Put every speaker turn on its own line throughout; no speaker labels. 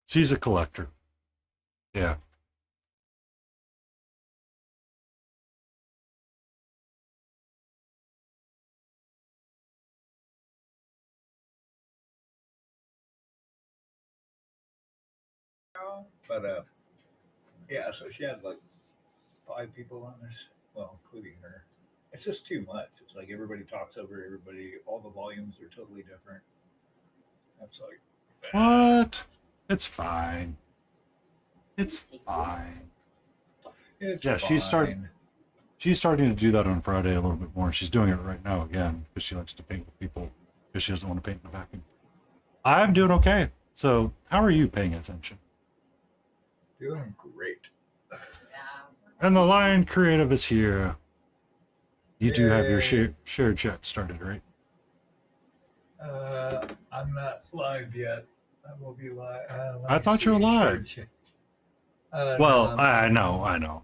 She's a collector. Yeah.
But yeah, so she had like 5 people on this, well, including her. It's just too much. It's like everybody talks over everybody. All the volumes are totally different. That's like,
What? It's fine. It's fine.
it's
Yeah,
fine.
she's starting to do that on Friday a little bit more. She's doing it right now again because she likes to paint with people because she doesn't want to paint in the vacuum. I'm doing okay. So, how are you paying attention?
Doing great.
And the Lion Creative is here. You do have your
Yay.
shared chat started, right?
I'm not live yet. I will be live. Let
I
me
thought you were
see.
live.
No,
Well, I know.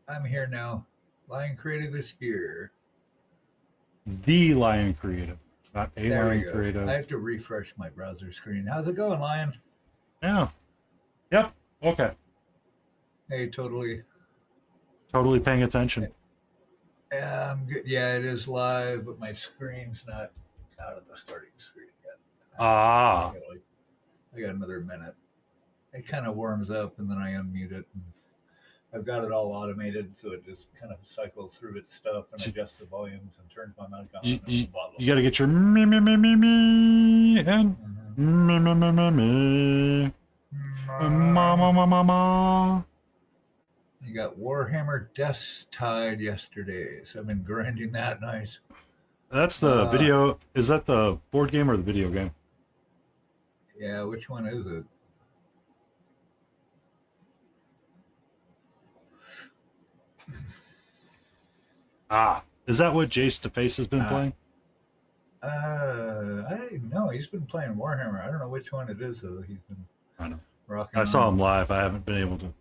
I'm here now. Lion Creative is here.
The Lion Creative, not a
There we
Lion
go.
Creative.
I have to refresh my browser screen. How's it going, Lion?
Yeah. Yep. Okay.
Hey, totally.
Totally paying attention.
Yeah, I'm good. Yeah, it is live, but my screen's not out of the starting screen yet.
Ah.
I got another minute. It kind of warms up, and then I unmute it. And I've got it all automated, so it just kind of cycles through its stuff and adjusts the volumes and turns my mic on.
You got to get your me and me. Ma.
You got Warhammer Death's Tide yesterday, so I've been grinding that nice.
That's the video. Is that the board game or the video game?
Yeah, which one is it?
Ah, is that what Jace DeFace has been playing?
I know he's been playing Warhammer. I don't know which one it is though. He's been rocking.
I saw him live. I haven't been able to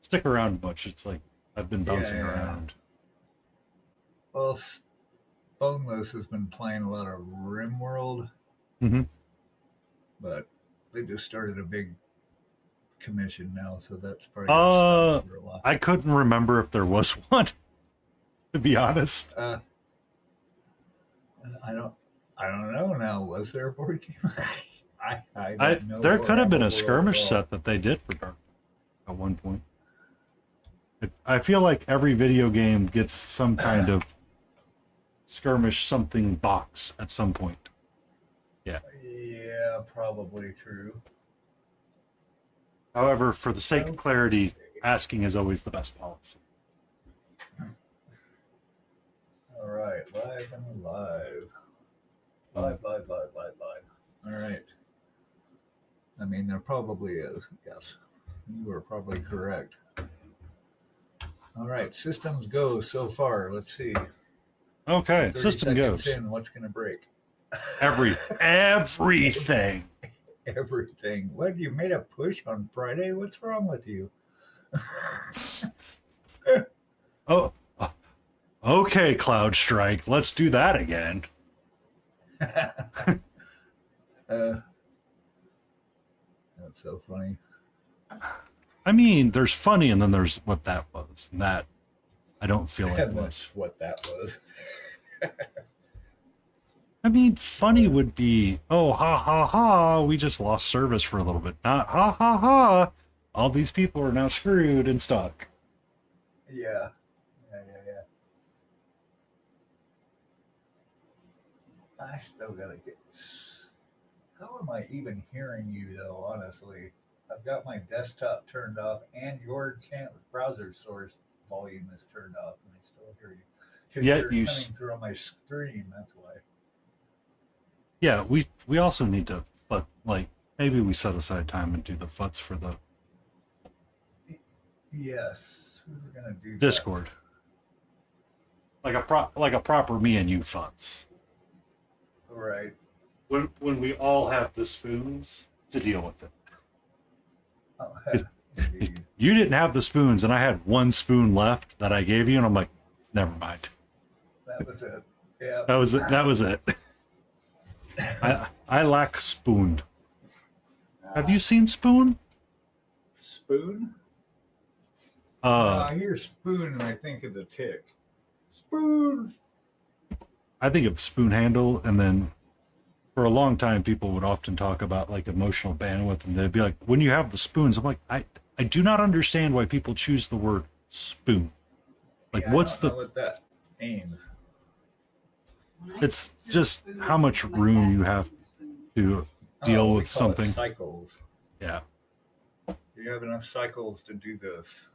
stick around much. It's like I've been bouncing around.
Well, Boneless has been playing a lot of RimWorld, but they just started a big commission now, so that's probably.
I couldn't remember if there was one. To be honest,
I don't know now. Was there a board game? I don't know.
There could have been a skirmish set that they did for Dark at one point. I feel like every video game gets some kind of skirmish something box at some point. Yeah.
Yeah, probably true.
However, for the sake of clarity, asking is always the best policy.
All right, live and live. Live. All right. I mean, there probably is. Yes, you are probably correct. All right, systems go so far. Let's see.
Okay, system goes.
In, what's going to break?
Everything.
Everything. What, you made a push on Friday? What's wrong with you?
Oh, okay, Cloud Strike. Let's do that again.
That's so funny.
I mean, there's funny, and then there's what that was, and that I don't feel like was
what that was.
I mean, funny would be, oh, ha ha ha, we just lost service for a little bit. Not ha ha ha, all these people are now screwed and stuck.
Yeah. I still gotta get. How am I even hearing you though? Honestly, I've got my desktop turned off, and your browser source volume is turned off, and I still hear you. Because you're coming through on my screen. That's why.
Yeah, we also need to, but like maybe we set aside time and do the futs for the.
Yes, we were gonna do
Discord. That. Like a proper me and you futs.
Right.
When we all have the spoons to deal with it.
Oh,
you didn't have the spoons, and I had one spoon left that I gave you, and I'm like, never mind.
That was it. Yeah.
That was it. I lack spoon. Have you seen Spoon?
spoon?
Uh,
I hear spoon and I think of the tick. Spoon.
I think of spoon handle, and then for a long time, people would often talk about like emotional bandwidth, and they'd be like, when you have the spoons, I'm like, I do not understand why people choose the word spoon. Like,
Yeah,
what's
I don't know what that means.
it's just how much room you have to deal
we
with
call it
something.
cycles.
Yeah.
Do you have enough cycles to do this?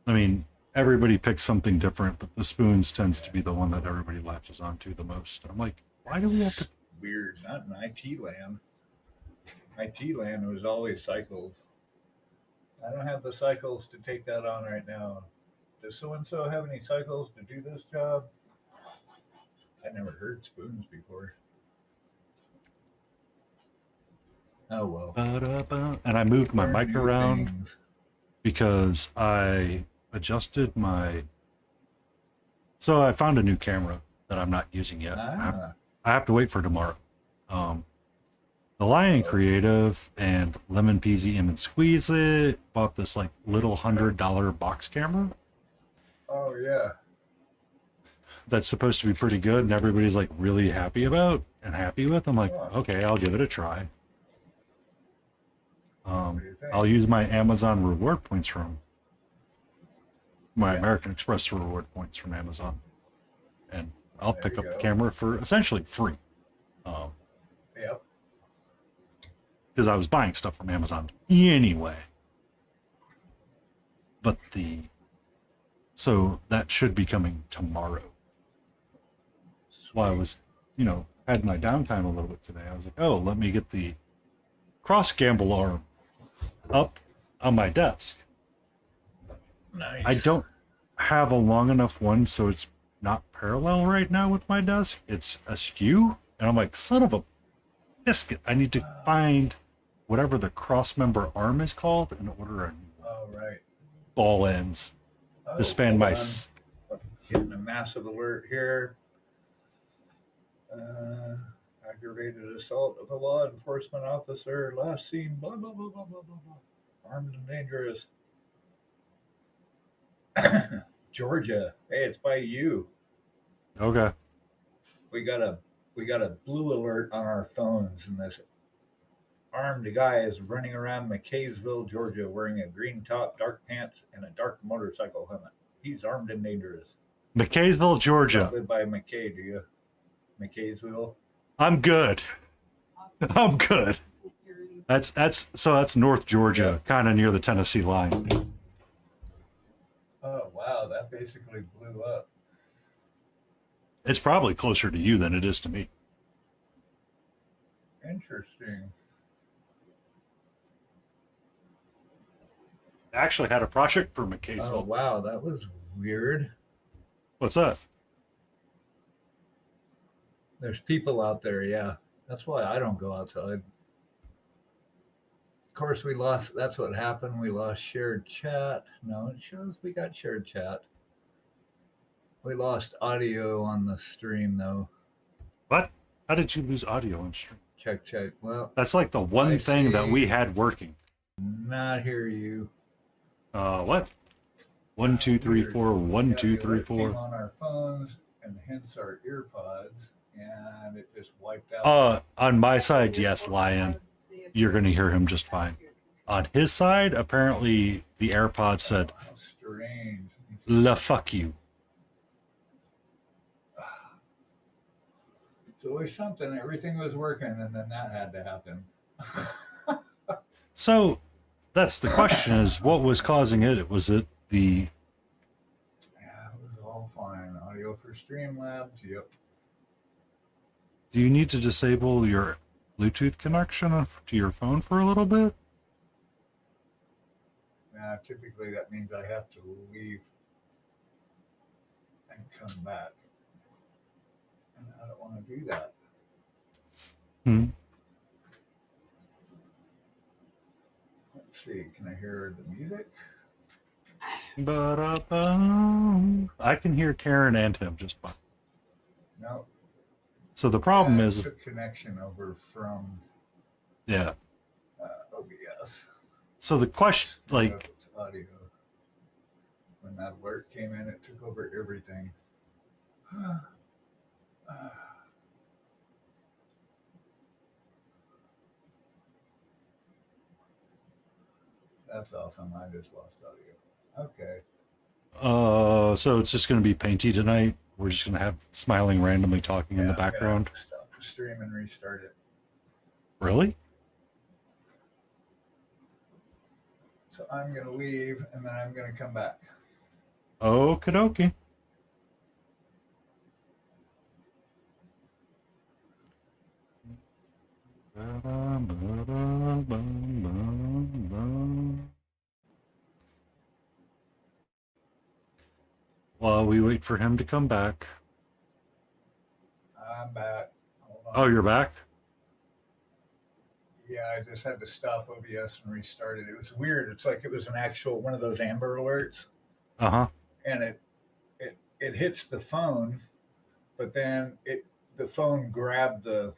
I mean, everybody picks something different, but the spoons tends to be the one that everybody latches onto the most. I'm like, why do we have to?
Weird. Not in IT land. IT land was always cycles. I don't have the cycles to take that on right now. Does so and so have any cycles to do this job? I never heard spoons before. Oh well.
And I moved my
Learn
mic
new
around
things.
because I adjusted my. So I found a new camera that I'm not using yet. I have to wait for tomorrow. The Lion Creative and Lemon Peasy and Squeeze It bought this like little $100 box camera
Oh yeah.
that's supposed to be pretty good, and everybody's like really happy about and happy with. I'm like, okay, I'll give it a try.
What do you think?
I'll use my Amazon reward points from my American Express reward points from Amazon, and I'll pick up the camera for essentially free.
Yep.
Because I was buying stuff from Amazon anyway. But so that should be coming tomorrow. While I was, had my downtime a little bit today, I was like, oh, let me get the cross gamble arm up on my desk.
Nice.
I don't have a long enough one, so it's not parallel right now with my desk. It's askew, and I'm like, son of a biscuit. I need to find whatever the cross member arm is called in order a
right.
ball ends to span my.
Getting a massive alert here. Aggravated assault of a law enforcement officer. Last seen. Blah blah blah blah blah blah blah. Armed and dangerous. Georgia. Hey, it's by you.
Okay.
We got a blue alert on our phones, and this armed guy is running around McKaysville, Georgia, wearing a green top, dark pants, and a dark motorcycle helmet. He's armed and dangerous.
McKaysville, Georgia.
Live by McKay, do you? McKaysville.
I'm good. I'm good. That's North Georgia, kind of near the Tennessee line.
Oh wow, that basically blew up.
It's probably closer to you than it is to me.
Interesting.
I actually had a project for McKaysville.
Oh wow, that was weird.
What's that?
There's people out there, yeah. That's why I don't go outside. Of course, we lost. That's what happened. We lost shared chat. No, it shows we got shared chat. We lost audio on the stream, though.
What? How did you lose audio on stream?
Check. Well,
that's like the one thing that we had working.
Not hear you.
What? 1, 2, 3, 4. 1, 2, 3, 4.
Came on our phones and hence our earpods, and it just wiped out.
On my side, yes, Lion. You're going to hear him just fine. On his side, apparently the AirPods said,
how strange.
"La fuck you."
It's always something. Everything was working, and then that had to happen.
So that's the question: is what was causing it? Was it the?
Yeah, it was all fine. Audio for Streamlabs. Yep.
Do you need to disable your Bluetooth connection to your phone for a little bit?
Nah, typically that means I have to leave and come back. And I don't want to do that. Let's see, can I hear the music?
I can hear Karen and him just fine.
No.
So the problem is
took connection over from
OBS. So the question, like,
It's audio. When that alert came in, it took over everything. That's awesome. I just lost audio. Okay.
so it's just going to be painty tonight. We're just going to have Smiling randomly talking in the
I'm gonna have
background.
to stop the stream and restart it.
Really?
So I'm gonna leave and then I'm gonna come back.
Okie dokie. While we wait for him to come back.
I'm back. Hold on.
Oh, you're back?
Yeah, I just had to stop OBS and restart it. It was weird. It's like it was an actual one of those Amber alerts,
Uh-huh.
and it hits the phone, but then the phone grabbed the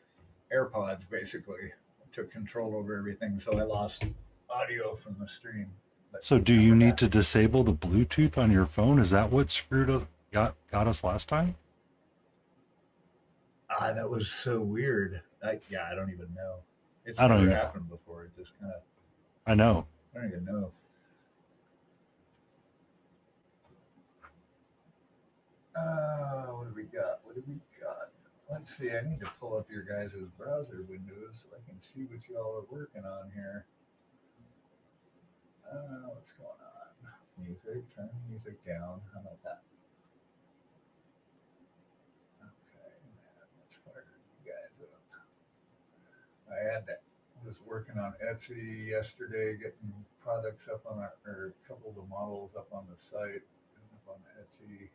AirPods basically, took control over everything. So I lost audio from the stream. But
So do you need to disable the Bluetooth on your phone? Is that what screwed us got us last time?
That was so weird. I don't even know. It's
I don't
never
even know.
happened before. It just kind of.
I know.
I don't even know. What do we got? What do we got? Let's see. I need to pull up your guys' browser windows so I can see what y'all are working on here. What's going on? Music. Turn music down. How about that? Okay, man, let's fire you guys up. Was working on Etsy yesterday, getting products up on or a couple of the models up on the site, and up on Etsy.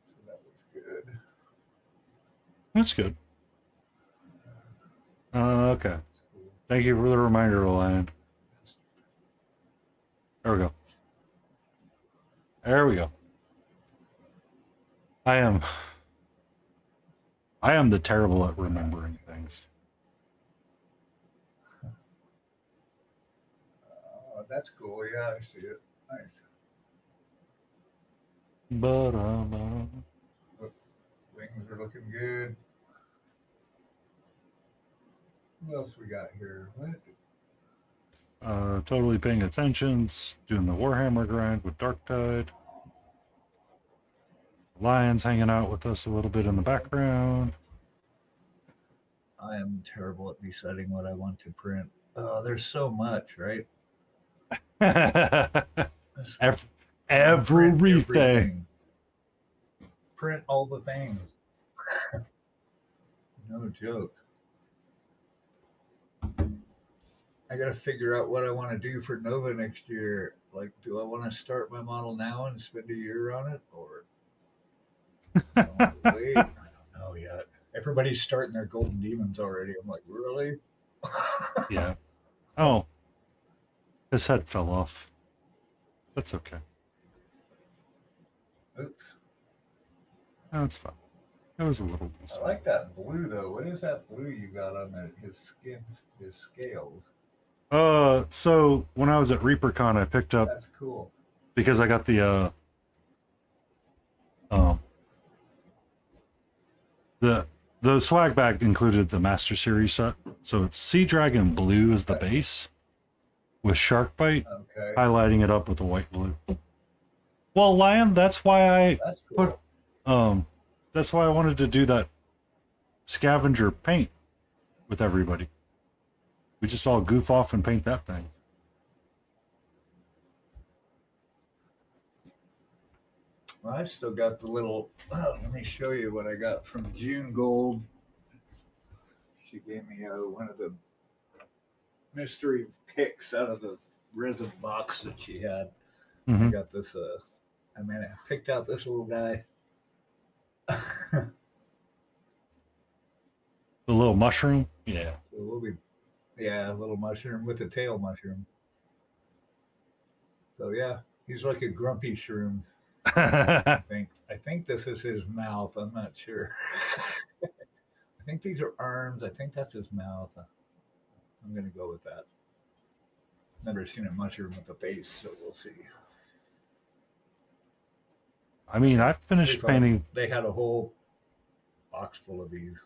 So that was good.
That's good. Okay.
Cool.
Thank you for the reminder, Lion. There we go. There we go. I am the terrible at remembering things.
That's cool. Yeah, I see it. Nice.
But
Wings are looking good. What else we got here? What?
totally paying attention, doing the Warhammer grind with Darktide. Lion's hanging out with us a little bit in the background.
I am terrible at deciding what I want to print. There's so much, right?
Everything.
Print all the things. No joke. I got to figure out what I want to do for Nova next year. Like, do I want to start my model now and spend a year on it, or wait? I don't know yet. Everybody's starting their Golden Demons already. I'm like, really?
Yeah. Oh, his head fell off. That's okay.
Oops.
No, it's fine. It was a little.
I like that blue though. What is that blue you got on his skin, his scales?
So when I was at ReaperCon, I picked up.
That's cool.
Because I got the swag bag included the Master Series set, so it's Sea Dragon Blue is the base, with Shark Bite highlighting it up with a white blue. Well, Lion, that's why I put that's why I wanted to do that scavenger paint with everybody. We just all goof off and paint that thing.
Well, I still got the little. Let me show you what I got from June Gold. She gave me one of the mystery picks out of the resin box that she had.
Mm-hmm.
I got this. I picked out this little guy.
The little mushroom? Yeah.
So a little mushroom with a tail mushroom. So yeah, he's like a grumpy shroom. I think this is his mouth. I'm not sure. I think these are arms. I think that's his mouth. I'm gonna go with that. never seen it much with the face, so we'll see.
I mean, I finished painting.
They had a whole box full of these.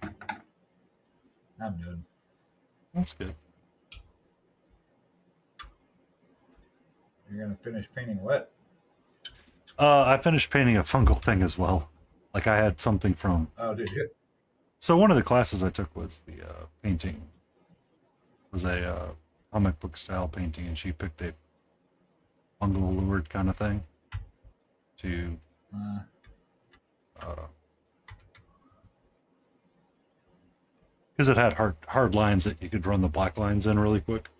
I'm done.
That's good.
You're gonna finish painting what?
I finished painting a fungal thing as well. Like I had something from.
Oh, did you?
So one of the classes I took was the painting. Was a comic book style painting, and she picked a fungal lured kind of thing to. Because it had hard lines that you could run the black lines in really quick.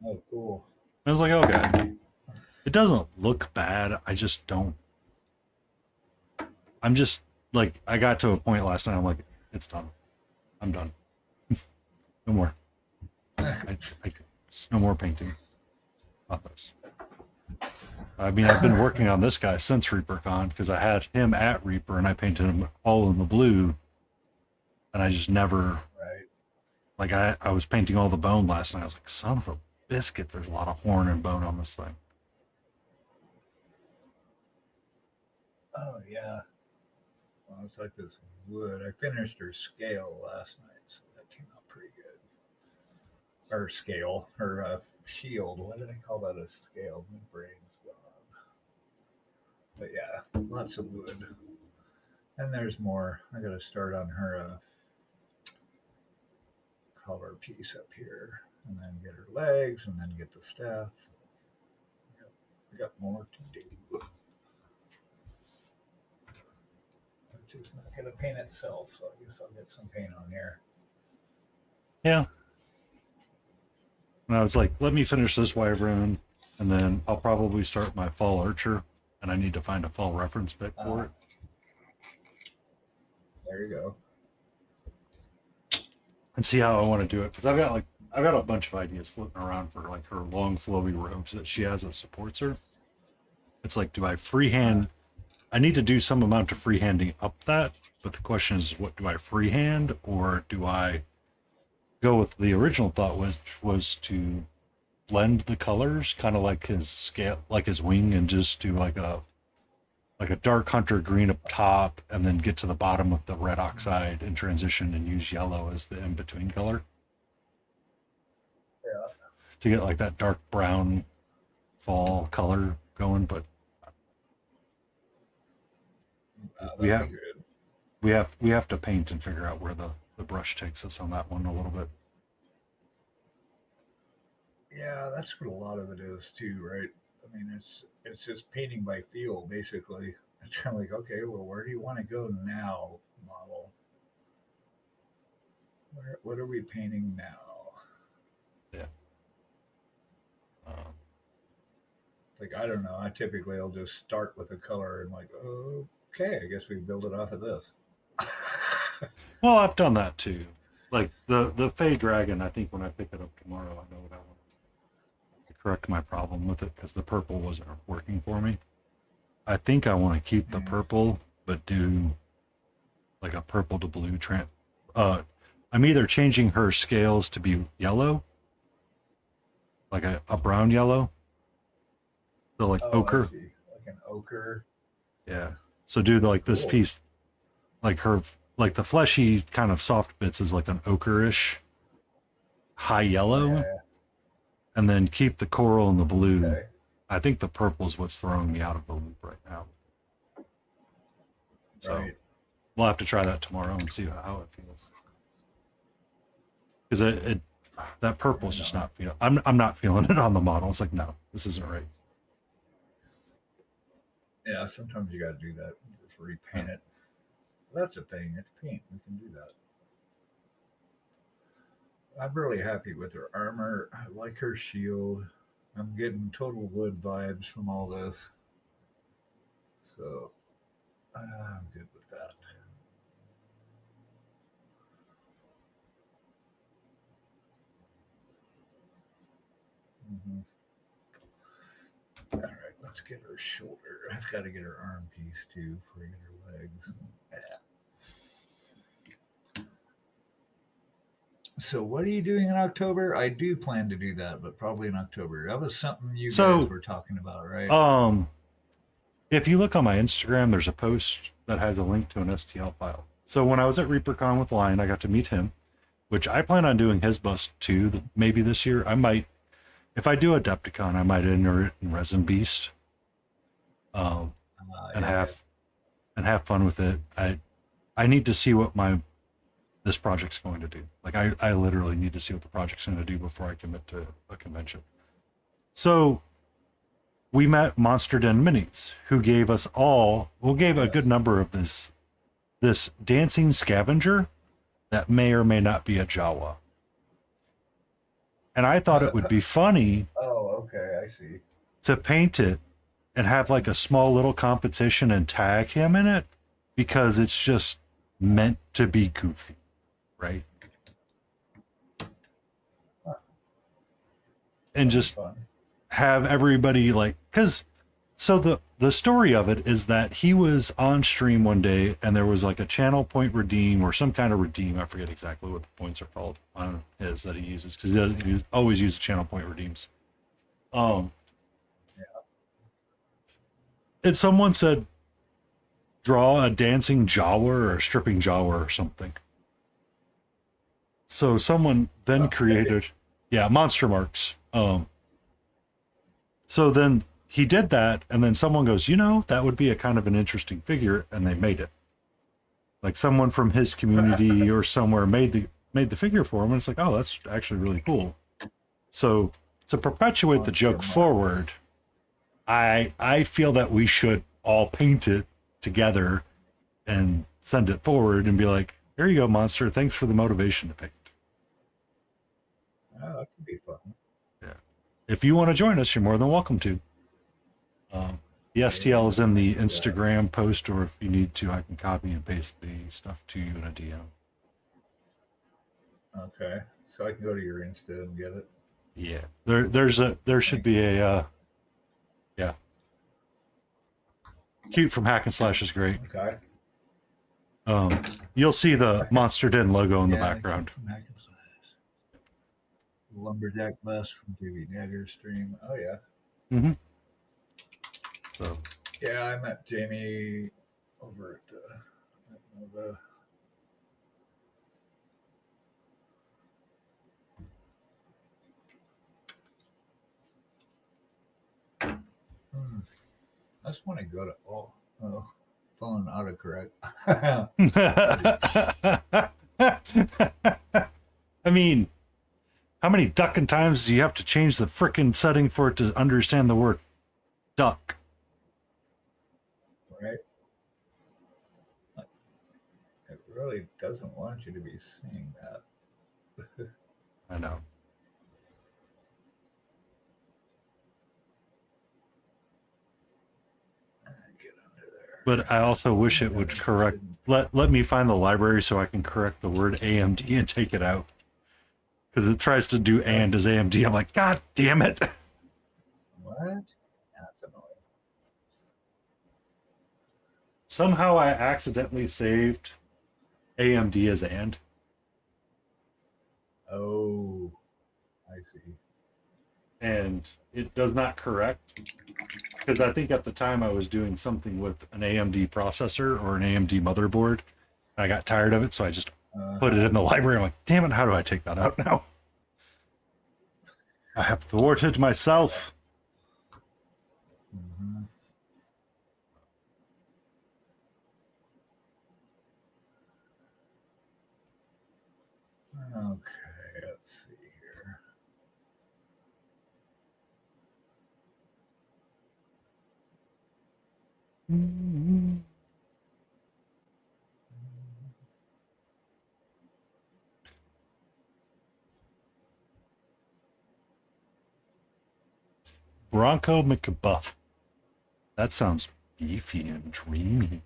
Oh, cool.
I was like, okay. It doesn't look bad. I just don't. I'm just like, I got to a point last night. I'm like, it's done. I'm done. No more. No more painting. Not this. I mean, I've been working on this guy since ReaperCon because I had him at Reaper and I painted him all in the blue. And I just never.
Right.
Like, I was painting all the bone last night. I was like, son of a biscuit, there's a lot of horn and bone on this thing.
Oh, yeah. Well, it's like this wood. I finished her scale last night, so that came out pretty good. Her scale, her shield. What did I call that? A scale? My brain's gone. But yeah, lots of wood. And there's more. I got to start on her color piece up here, and then get her legs, and then get the staff. So I got more to do. It's not going to paint itself, so I guess I'll get some paint on here.
Yeah. And I was like, let me finish this wyvern, and then I'll probably start my fall archer, and I need to find a fall reference pick for it.
There you go.
And see how I want to do it, because I've got a bunch of ideas floating around for like her long flowy robes that she has that supports her. It's like, do I freehand? I need to do some amount of freehanding up that, but the question is, what do I freehand, or do I go with the original thought, which was to blend the colors, kind of like his scale, like his wing, and just do like a dark hunter green up top, and then get to the bottom with the red oxide and transition and use yellow as the in-between color.
Yeah.
To get like that dark brown fall color going, but we have to paint and figure out where the brush takes us on that one a little bit.
Yeah, that's what a lot of it is too, right? I mean, it's just painting by feel, basically. It's kind of like, okay, well, where do you want to go now, model? What are we painting now?
Yeah.
Like, I don't know. I typically will just start with a color and like, okay, I guess we build it off of this.
Well, I've done that too. Like the Fey Dragon, I think when I pick it up tomorrow, I know what I want to correct my problem with it, because the purple wasn't working for me. I think I want to keep the purple, but do like a purple to blue I'm either changing her scales to be yellow, like a brown yellow. So like ochre.
Like an ochre.
Yeah. So do like this piece, like her, like the fleshy kind of soft bits is like an ochre-ish high yellow.
Yeah.
And then keep the coral and the blue.
Okay.
I think the purple is what's throwing me out of the loop right now. So we'll have to try that tomorrow and see how it feels. Because that purple's just not feeling. I'm not feeling it on the model. It's like, no, this isn't right.
Yeah, sometimes you got to do that. Just repaint it. That's a thing. It's paint. We can do that. I'm really happy with her armor. I like her shield. I'm getting total wood vibes from all this. So I'm good with that. Mm-hmm. All right, let's get her shoulder. I've got to get her arm piece too before I get her legs. Yeah. So what are you doing in October? I do plan to do that, but probably in October. That was something you guys
So,
were talking about, right?
um, if you look on my Instagram, there's a post that has a link to an STL file. So when I was at ReaperCon with Lion, I got to meet him, which I plan on doing his bust too. Maybe this year, I might. If I do Adepticon, I might enter it in Resin Beast, and
Yeah.
have fun with it. I need to see what this project's going to do. Like I literally need to see what the project's going to do before I commit to a convention. So we met Monster Den Minis, who gave us gave a good number of this dancing scavenger that may or may not be a Jawa. And I thought it would be funny
Oh, okay, I see.
to paint it and have like a small little competition and tag him in it, because it's just meant to be goofy, right? And just
Fun.
have everybody like, because so the story of it is that he was on stream one day and there was like a channel point redeem or some kind of redeem. I forget exactly what the points are called on his that he uses, because he always uses channel point redeems. And someone said, draw a dancing Jawa or a stripping Jawa or something. So someone then created, monster marks. So then he did that, and then someone goes, that would be a kind of an interesting figure, and they made it. Like someone from his community or somewhere made the figure for him, and it's like, oh, that's actually really cool. So to perpetuate the joke forward, I feel that we should all paint it together and send it forward and be like, here you go, Monster. Thanks for the motivation to paint.
Oh, that could be fun.
Yeah. If you want to join us, you're more than welcome to. The STL is in the Instagram post, or if you need to, I can copy and paste the stuff to you in a DM.
Okay, so I can go to your Insta and get it.
Yeah, there should be a Cute from Hack and Slash is great.
Okay.
You'll see the Monster Den logo in the background.
From Hack and Slash. Lumberjack Bus from TV Dagger stream. Oh yeah.
Mm-hmm. So.
Yeah, I met Jamie over at the I just want to go to phone autocorrect.
I mean, how many ducking times do you have to change the frickin' setting for it to understand the word duck?
Right? It really doesn't want you to be seeing that.
I know. But I also wish it would correct. Let me find the library so I can correct the word AMD and take it out. Because it tries to do and as AMD. I'm like, God damn it.
What? That's annoying.
Somehow I accidentally saved AMD as and.
Oh, I see.
And it does not correct. Because I think at the time I was doing something with an AMD processor or an AMD motherboard. I got tired of it, so I just put it in the library. I'm like, damn it, how do I take that out now? I have thwarted myself.
Mm-hmm. Okay, let's see here.
Mm-hmm. Bronco McBuff. That sounds beefy and dreamy.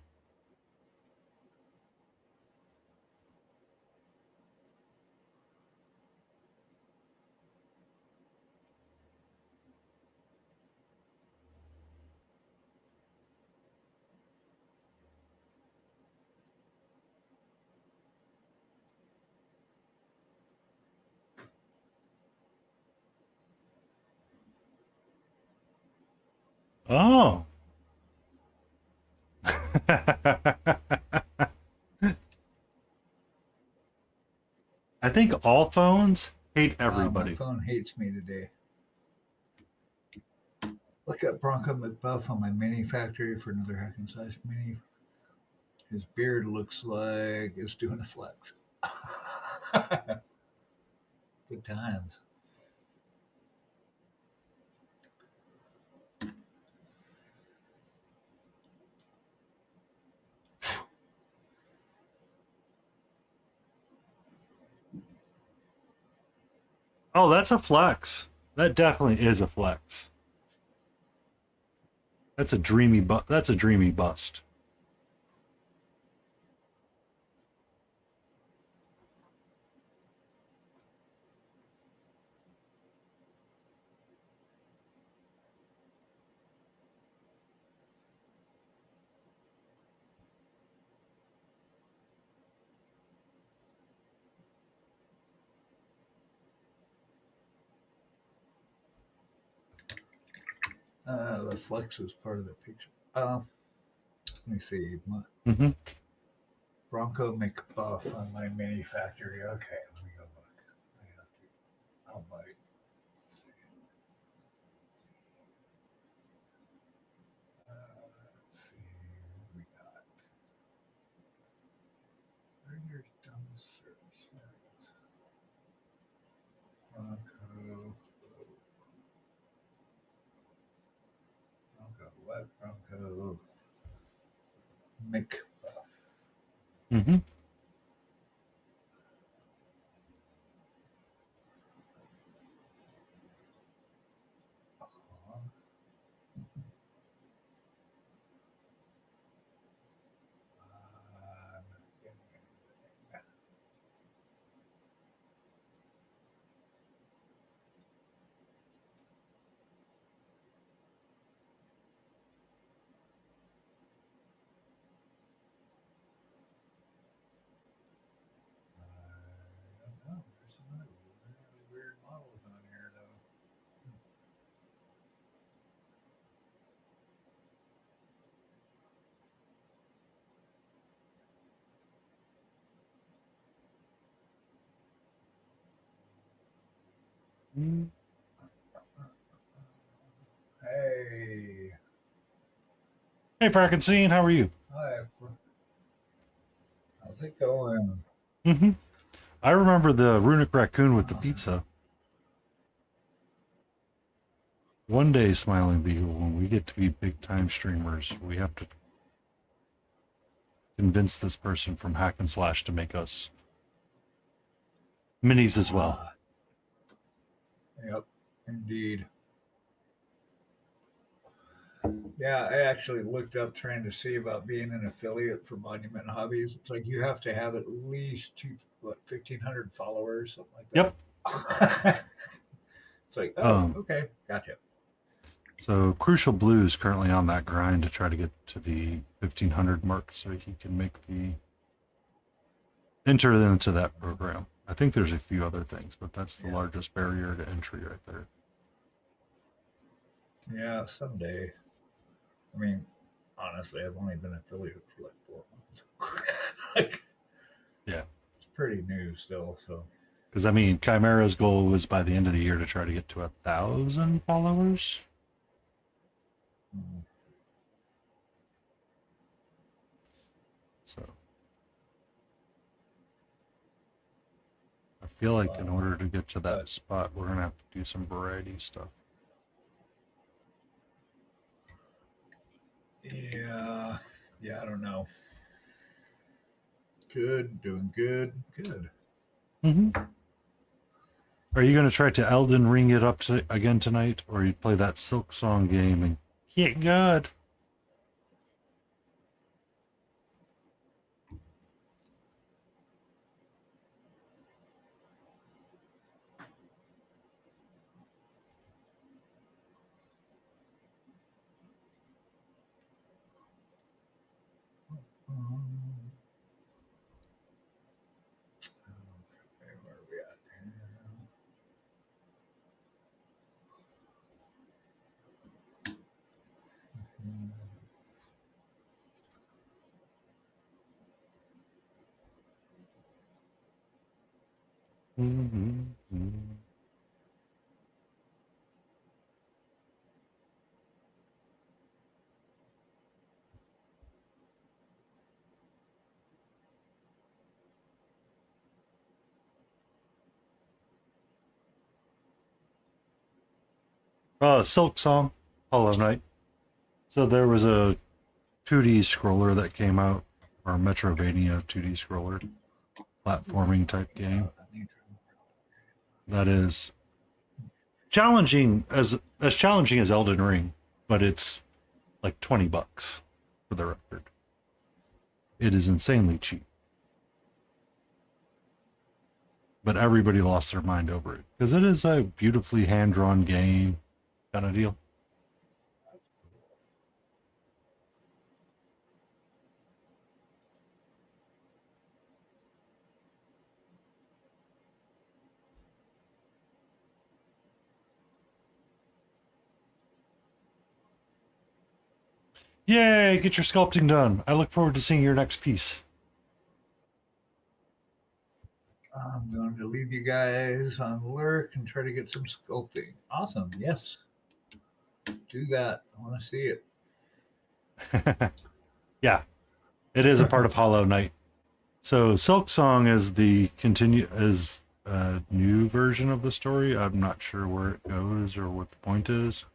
Oh. I think all phones hate
My
everybody.
phone hates me today. Look at Bronco McBuff on my mini factory for another hack and slash mini. His beard looks like it's doing a flex. Good times.
Oh, that's a flex. That definitely is a flex. That's a dreamy that's a dreamy bust.
The flex is part of the picture. Let me see.
Mm-hmm.
Bronco McBuff on my mini factory. Okay, let me go look. I have to. Oh my. Let's see. What we got. Where your dumb search? There it is. Bronco. Bronco. What? Bronco McBuff.
Mm-hmm.
Uh-huh. I'm not getting anything. I don't know. There's some other really weird models on here, though. Hey,
Hey, Frankenstein, how are you?
hi. How's it going?
Mm-hmm. I remember the runic raccoon with the
Awesome.
pizza. One day, Smiling Beagle, when we get to be big time streamers, we have to convince this person from Hack and Slash to make us minis as well.
Yep, indeed. Yeah, I actually looked up trying to see about being an affiliate for Monument Hobbies. It's like you have to have at least 1,500 followers, something like
Yep.
that. It's like, oh, okay, gotcha.
So Crucial Blue is currently on that grind to try to get to the 1,500 mark so he can make the enter into that program. I think there's a few other things, but that's the largest barrier to entry right there.
Yeah, someday. I mean, honestly, I've only been affiliate for like 4 months. Like,
Yeah.
it's pretty new still, so.
Because, I mean, Chimera's goal was by the end of the year to try to get to 1,000 followers.
Mm.
So I feel like in order to get to that spot, we're going to have to do some variety stuff.
Yeah, I don't know. Good, doing good, good.
Mm-hmm. Are you going to try to Elden Ring it up again tonight, or you play that Silk Song game and get good?
Okay, where are we at here?
Silk Song, Hollow Knight. So there was a 2D scroller that came out, or Metrovania 2D scroller, platforming type game. That is challenging as challenging as Elden Ring, but it's like $20 for the record. It is insanely cheap. But everybody lost their mind over it because it is a beautifully hand-drawn game kind of deal. Yay, get your sculpting done. I look forward to seeing your next piece.
I'm going to leave you guys on work and try to get some sculpting. Awesome. Yes. Do that. I want to see it.
Yeah, it is a part of Hollow Knight. So Silk Song is the a new version of the story. I'm not sure where it goes or what the point is.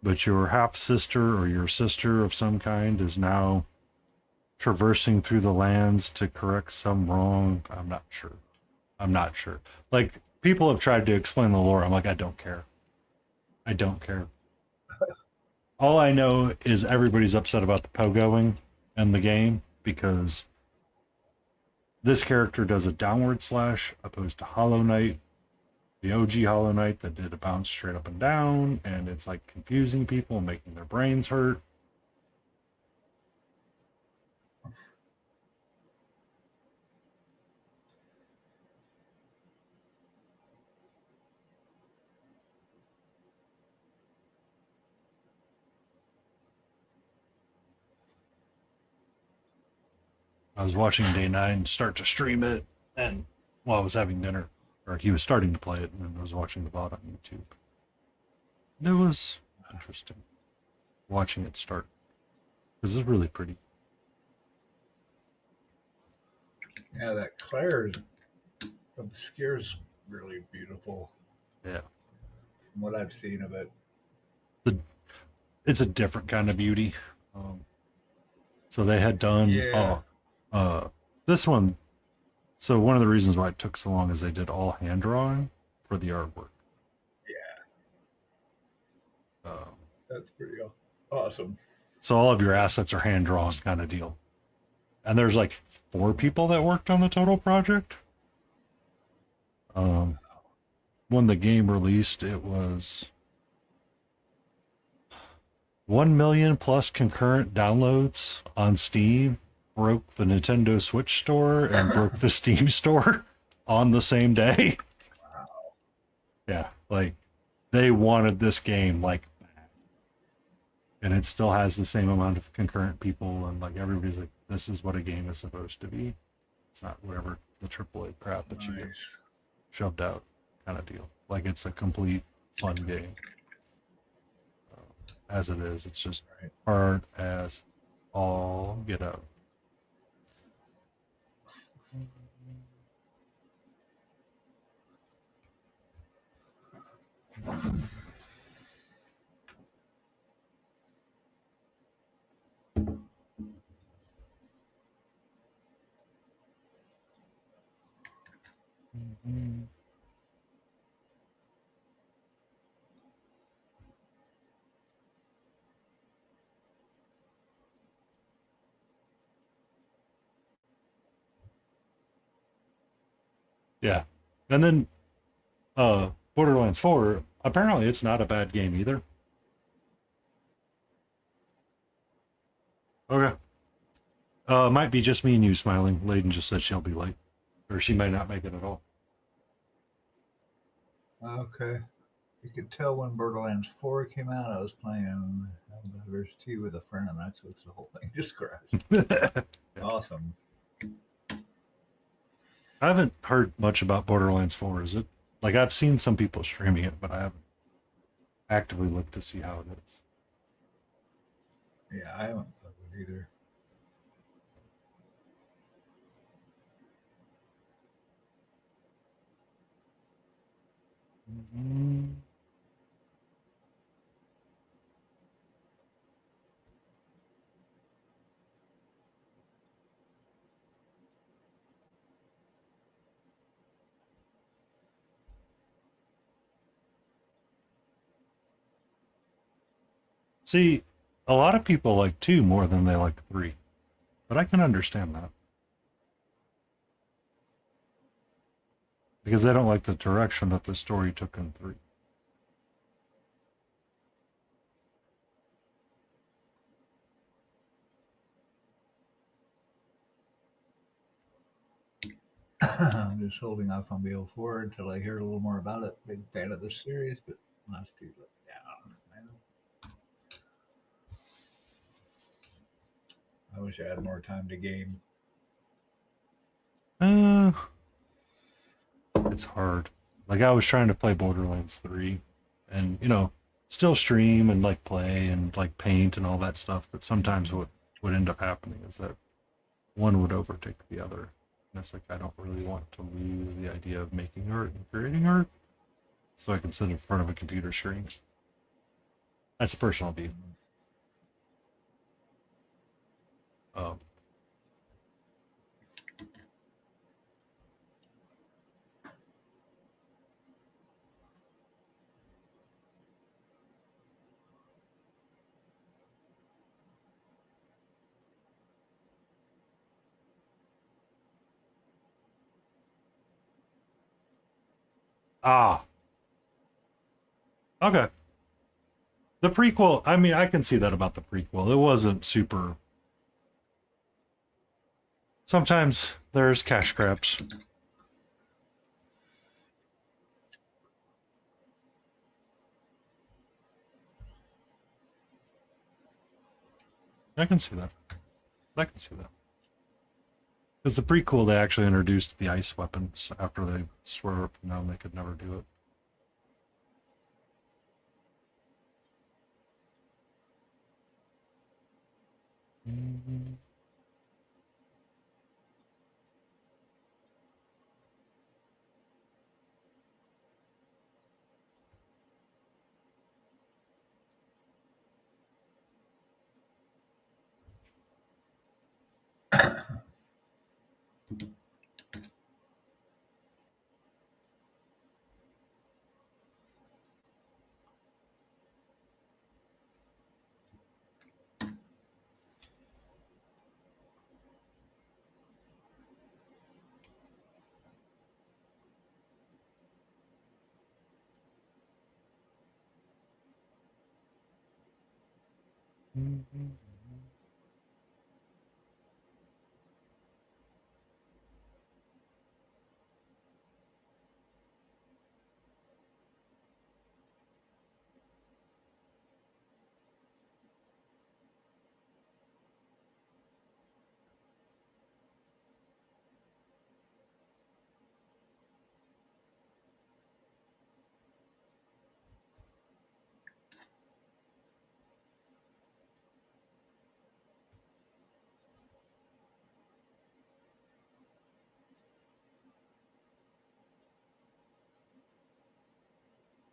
But your half sister or your sister of some kind is now traversing through the lands to correct some wrong. I'm not sure. Like, people have tried to explain the lore. I'm like, I don't care. I don't care. All I know is everybody's upset about the pogoing in the game because this character does a downward slash opposed to Hollow Knight, the OG Hollow Knight that did a bounce straight up and down, and it's like confusing people, making their brains hurt. I was watching Day 9 start to stream it, and while I was having dinner, or he was starting to play it, and I was watching the VOD on YouTube. And it was interesting watching it start, because it's really pretty.
Yeah, that Claire's obscure's really beautiful.
Yeah.
From what I've seen of it.
It's a different kind of beauty. So they had done this one. So one of the reasons why it took so long is they did all hand drawing for the artwork.
Yeah. That's pretty awesome.
So all of your assets are hand drawn kind of deal. And there's like 4 people that worked on the total project. When the game released, it was 1 million plus concurrent downloads on Steam, broke the Nintendo Switch store and broke the Steam store on the same day.
Wow.
Yeah, like they wanted this game like bad. And it still has the same amount of concurrent people, and like everybody's like, this is what a game is supposed to be. It's not whatever the AAA crap that you get shoved out kind of deal. Like it's a complete fun game. As it is, it's just hard as all get out. Yeah. And then Borderlands 4, apparently it's not a bad game either. Okay. Might be just me and you smiling. Layden just said she'll be late. Or she might not make it at all.
Okay. You could tell when Borderlands 4 came out, I was playing There's 2 with a friend, and that's what the whole thing describes. Awesome.
I haven't heard much about Borderlands 4. Is it like I've seen some people streaming it, but I haven't actively looked to see how it is.
Yeah, I haven't played it either.
Mm-hmm. See, a lot of people like 2 more than they like 3, but I can understand that because they don't like the direction that the story took in 3.
I'm just holding off on BO4 until I hear a little more about it. Big fan of this series, but last two let me down. I wish I had more time to game.
Uh, it's hard. Like I was trying to play Borderlands 3 and, still stream and like play and like paint and all that stuff, but sometimes what would end up happening is that one would overtake the other. And it's like I don't really want to lose the idea of making art and creating art, so I can sit in front of a computer screen. That's a personal view. Um, ah, okay. The prequel, I mean, I can see that about the prequel. It wasn't super. Sometimes there's cash grabs. I can see that. I can see that. Because the prequel, they actually introduced the ice weapons after they swore up and down they could never do it. Mm-hmm.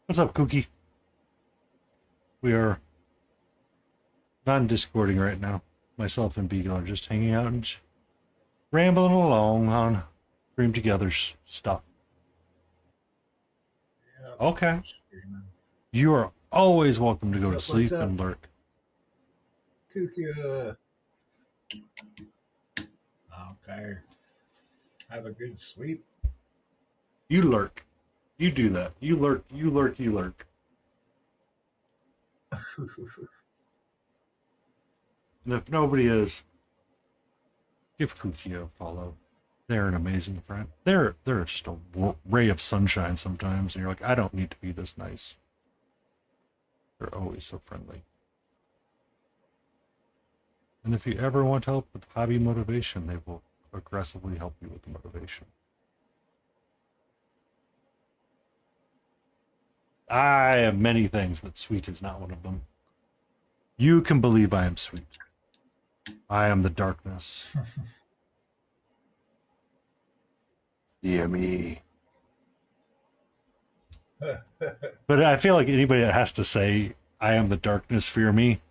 What's up, Kookie? We are non-discording right now. Myself and Beagle are just hanging out and rambling along on Dream Together stuff.
Yeah,
Okay. You are always welcome to go to sleep and lurk.
Kukia. Okay. Have a good sleep.
You lurk. You do that. You lurk. You lurk. You lurk. And if nobody is, give Kookie a follow. They're an amazing friend. They're just a ray of sunshine sometimes, and you're like, I don't need to be this nice. They're always so friendly. And if you ever want help with hobby motivation, they will aggressively help you with the motivation. I am many things, but sweet is not one of them. You can believe I am sweet. I am the darkness. Fear me. But I feel like anybody that has to say, I am the darkness, fear me,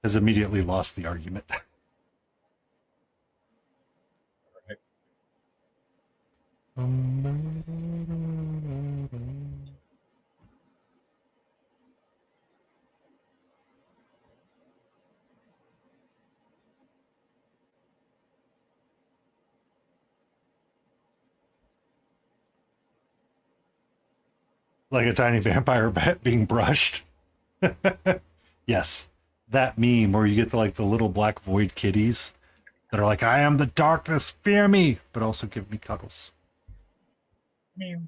has immediately lost the argument. Like a tiny vampire bat being brushed. Yes, that meme where you get the little black void kitties that are like, I am the darkness, fear me, but also give me cuddles.
Meow.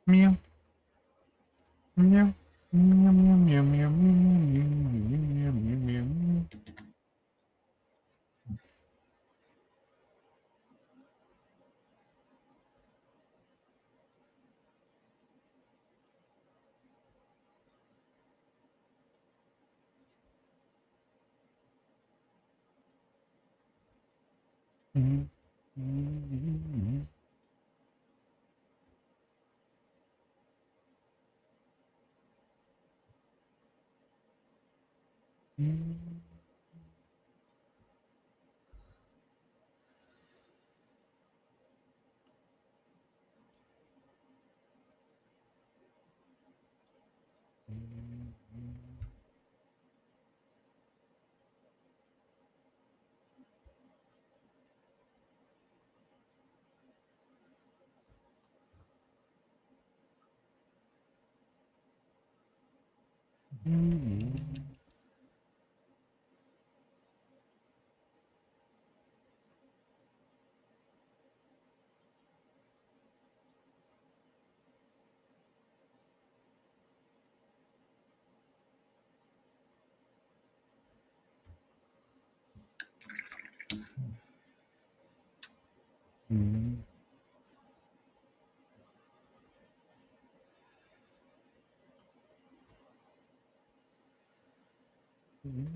Meow. Meow. Meow, meow, meow, meow, meow, meow, meow, meow, meow.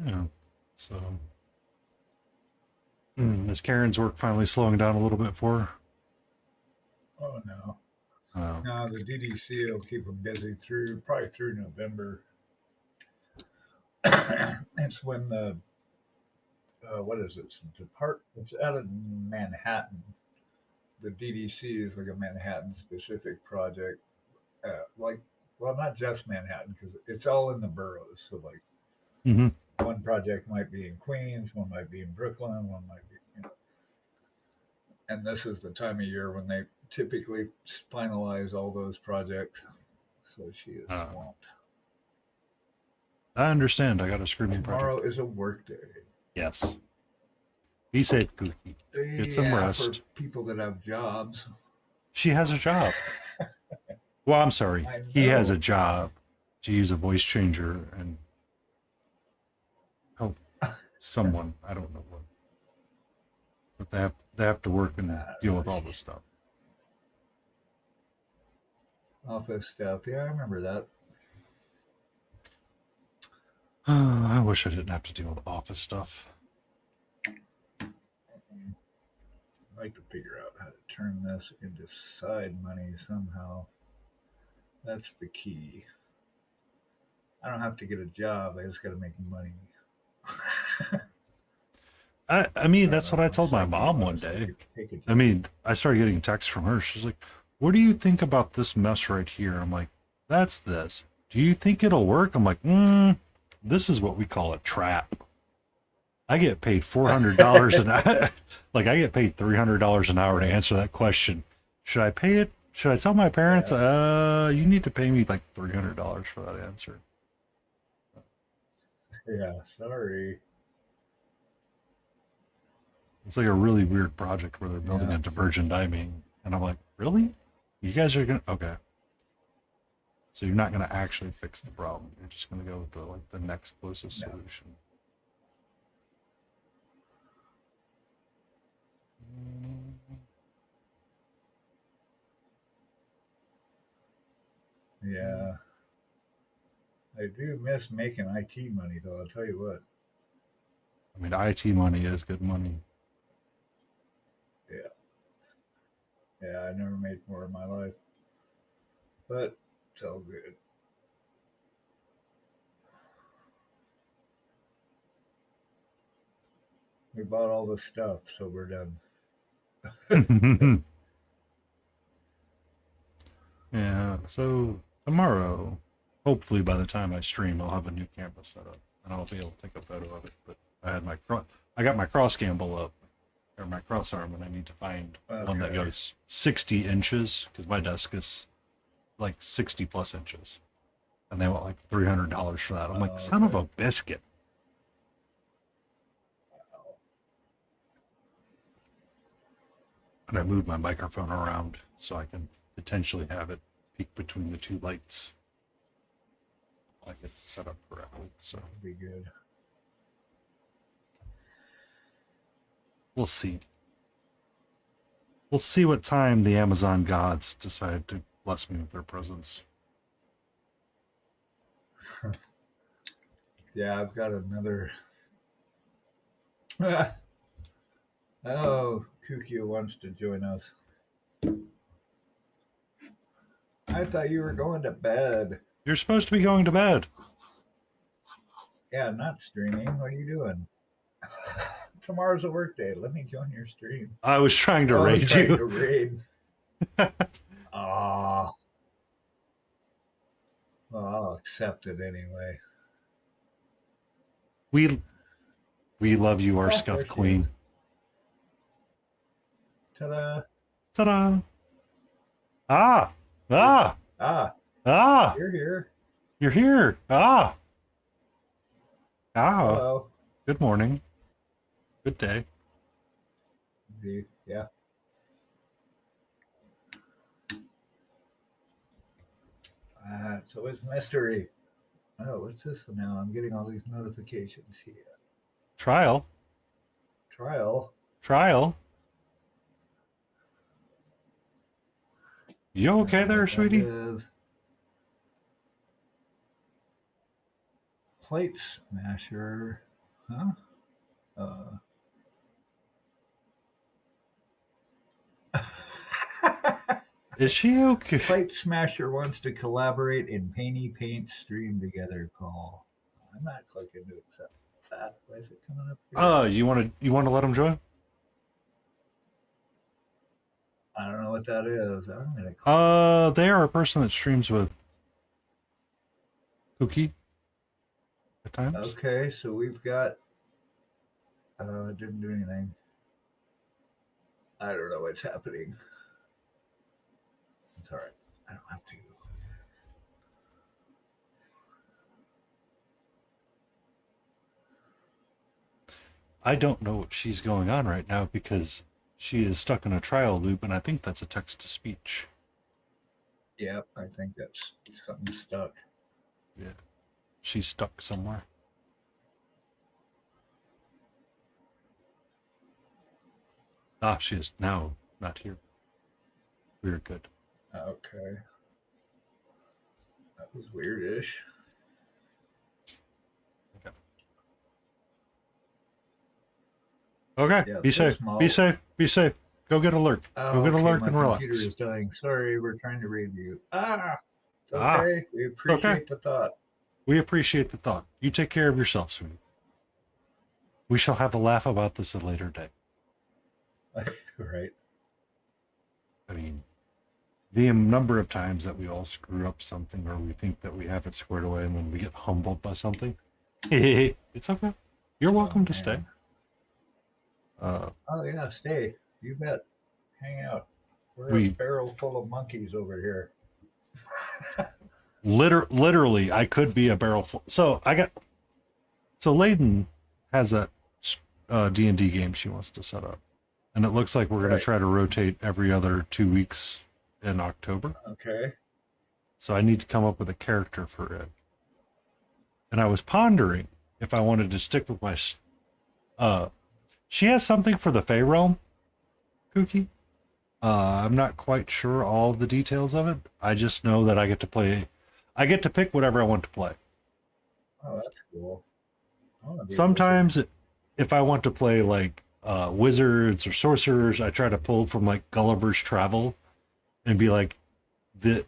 Yeah. So, is Karen's work finally slowing down a little bit for her?
Oh no.
Oh.
No, the DDC will keep them busy through probably through November. It's when the what is it? It's out of Manhattan. The DDC is like a Manhattan specific project. Like, well, not just Manhattan because it's all in the boroughs. So like,
Mm-hmm.
one project might be in Queens, one might be in Brooklyn, one might be, and this is the time of year when they typically finalize all those projects. So she is swamped.
I understand. I got a screaming
Tomorrow
project.
is a work day.
Yes. Be safe, Cookie. Get some rest.
For people that have jobs.
She has a job. Well, I'm sorry. He has a job to use a voice changer and help someone. I don't know what. But they have to work and deal with all this stuff.
Office stuff. Yeah, I remember that.
I wish I didn't have to deal with office stuff.
I'd like to figure out how to turn this into side money somehow. That's the key. I don't have to get a job. I just got to make money.
I mean, that's what I told my mom one day. I mean, I started getting texts from her. She's like, what do you think about this mess right here? I'm like, that's this. Do you think it'll work? I'm like, this is what we call a trap. I get paid $400 an hour. Like, I get paid $300 an hour to answer that question. Should I pay it? Should I tell my parents? You need to pay me like $300 for that answer.
Yeah, sorry.
It's like a really weird project where they're building a divergent diming. And I'm like, really? You guys are going to... Okay. So you're not going to actually fix the problem. You're just going to go with the next closest solution.
Yeah. I do miss making IT money, though. I'll tell you what.
I mean, IT money is good money.
Yeah. Yeah, I never made more in my life. But it's all good. We bought all the stuff, so we're done.
Yeah, so tomorrow, hopefully by the time I stream, I'll have a new camera set up and I'll be able to take a photo of it. But I got my cross gimbal up, or my cross arm, and I need to find one that goes 60 inches because my desk is like 60 plus inches, and they want like $300 for that. I'm like, son of a biscuit. And I moved my microphone around so I can potentially have it peek between the two lights. I get it set up correctly, so
that'd be good.
We'll see. We'll see what time the Amazon gods decide to bless me with their presence.
Yeah, I've got another. Oh, Kukio wants to join us. I thought you were going to bed.
You're supposed to be going to bed.
Yeah, not streaming. What are you doing? Tomorrow's a work day. Let me join your stream.
I was trying to raid you.
To raid. Oh. Well, I'll accept it anyway.
We love you, our scuff queen.
Ta-da.
Ta-da. Ah. Ah.
Ah.
Ah.
You're here.
You're here. Ah. Ah.
Hello.
Good morning. Good day.
Yeah. So it's mystery. Oh, what's this one now? I'm getting all these notifications here.
Trial. You okay there, sweetie?
Plate smasher. Huh?
Is she okay?
Plate Smasher wants to collaborate in Painty Paint stream together call. I'm not clicking to accept that. Why is it coming up here?
Oh, you want to let him join?
I don't know what that is. I'm gonna click.
They are a person that streams with Cookie at times.
Okay, so we've got didn't do anything. I don't know what's happening. It's all right. I don't have to.
I don't know what she's going on right now because she is stuck in a trial loop, and I think that's a text-to-speech.
Yeah, I think that's something stuck.
Yeah. She's stuck somewhere. Ah, she is now not here. We're good.
Okay. That was weirdish.
Okay.
Yeah,
be safe. Be safe. Be safe. Go get a lurk. Go get a lurk and relax.
My computer is dying. Sorry, we're trying to read you. It's okay. We appreciate the thought.
We appreciate the thought. You take care of yourself, sweetie. We shall have a laugh about this at a later date.
Right.
I mean, the number of times that we all screw up something or we think that we have it squared away and then we get humbled by something. It's okay. You're welcome to stay.
Oh yeah, stay. You bet. Hang out. We're a barrel full of monkeys over here.
Literally, I could be a barrel full. So Layden has that D&D game she wants to set up, and it looks like we're going to try to rotate every other 2 weeks in October.
Okay.
So I need to come up with a character for it, and I was pondering if I wanted to stick with my. She has something for the Fey Realm, Kookie. I'm not quite sure all the details of it. I just know that I get to pick whatever I want to play.
Oh, that's cool. I want to be a wizard.
Sometimes, if I want to play like wizards or sorcerers, I try to pull from like Gulliver's Travel and be like the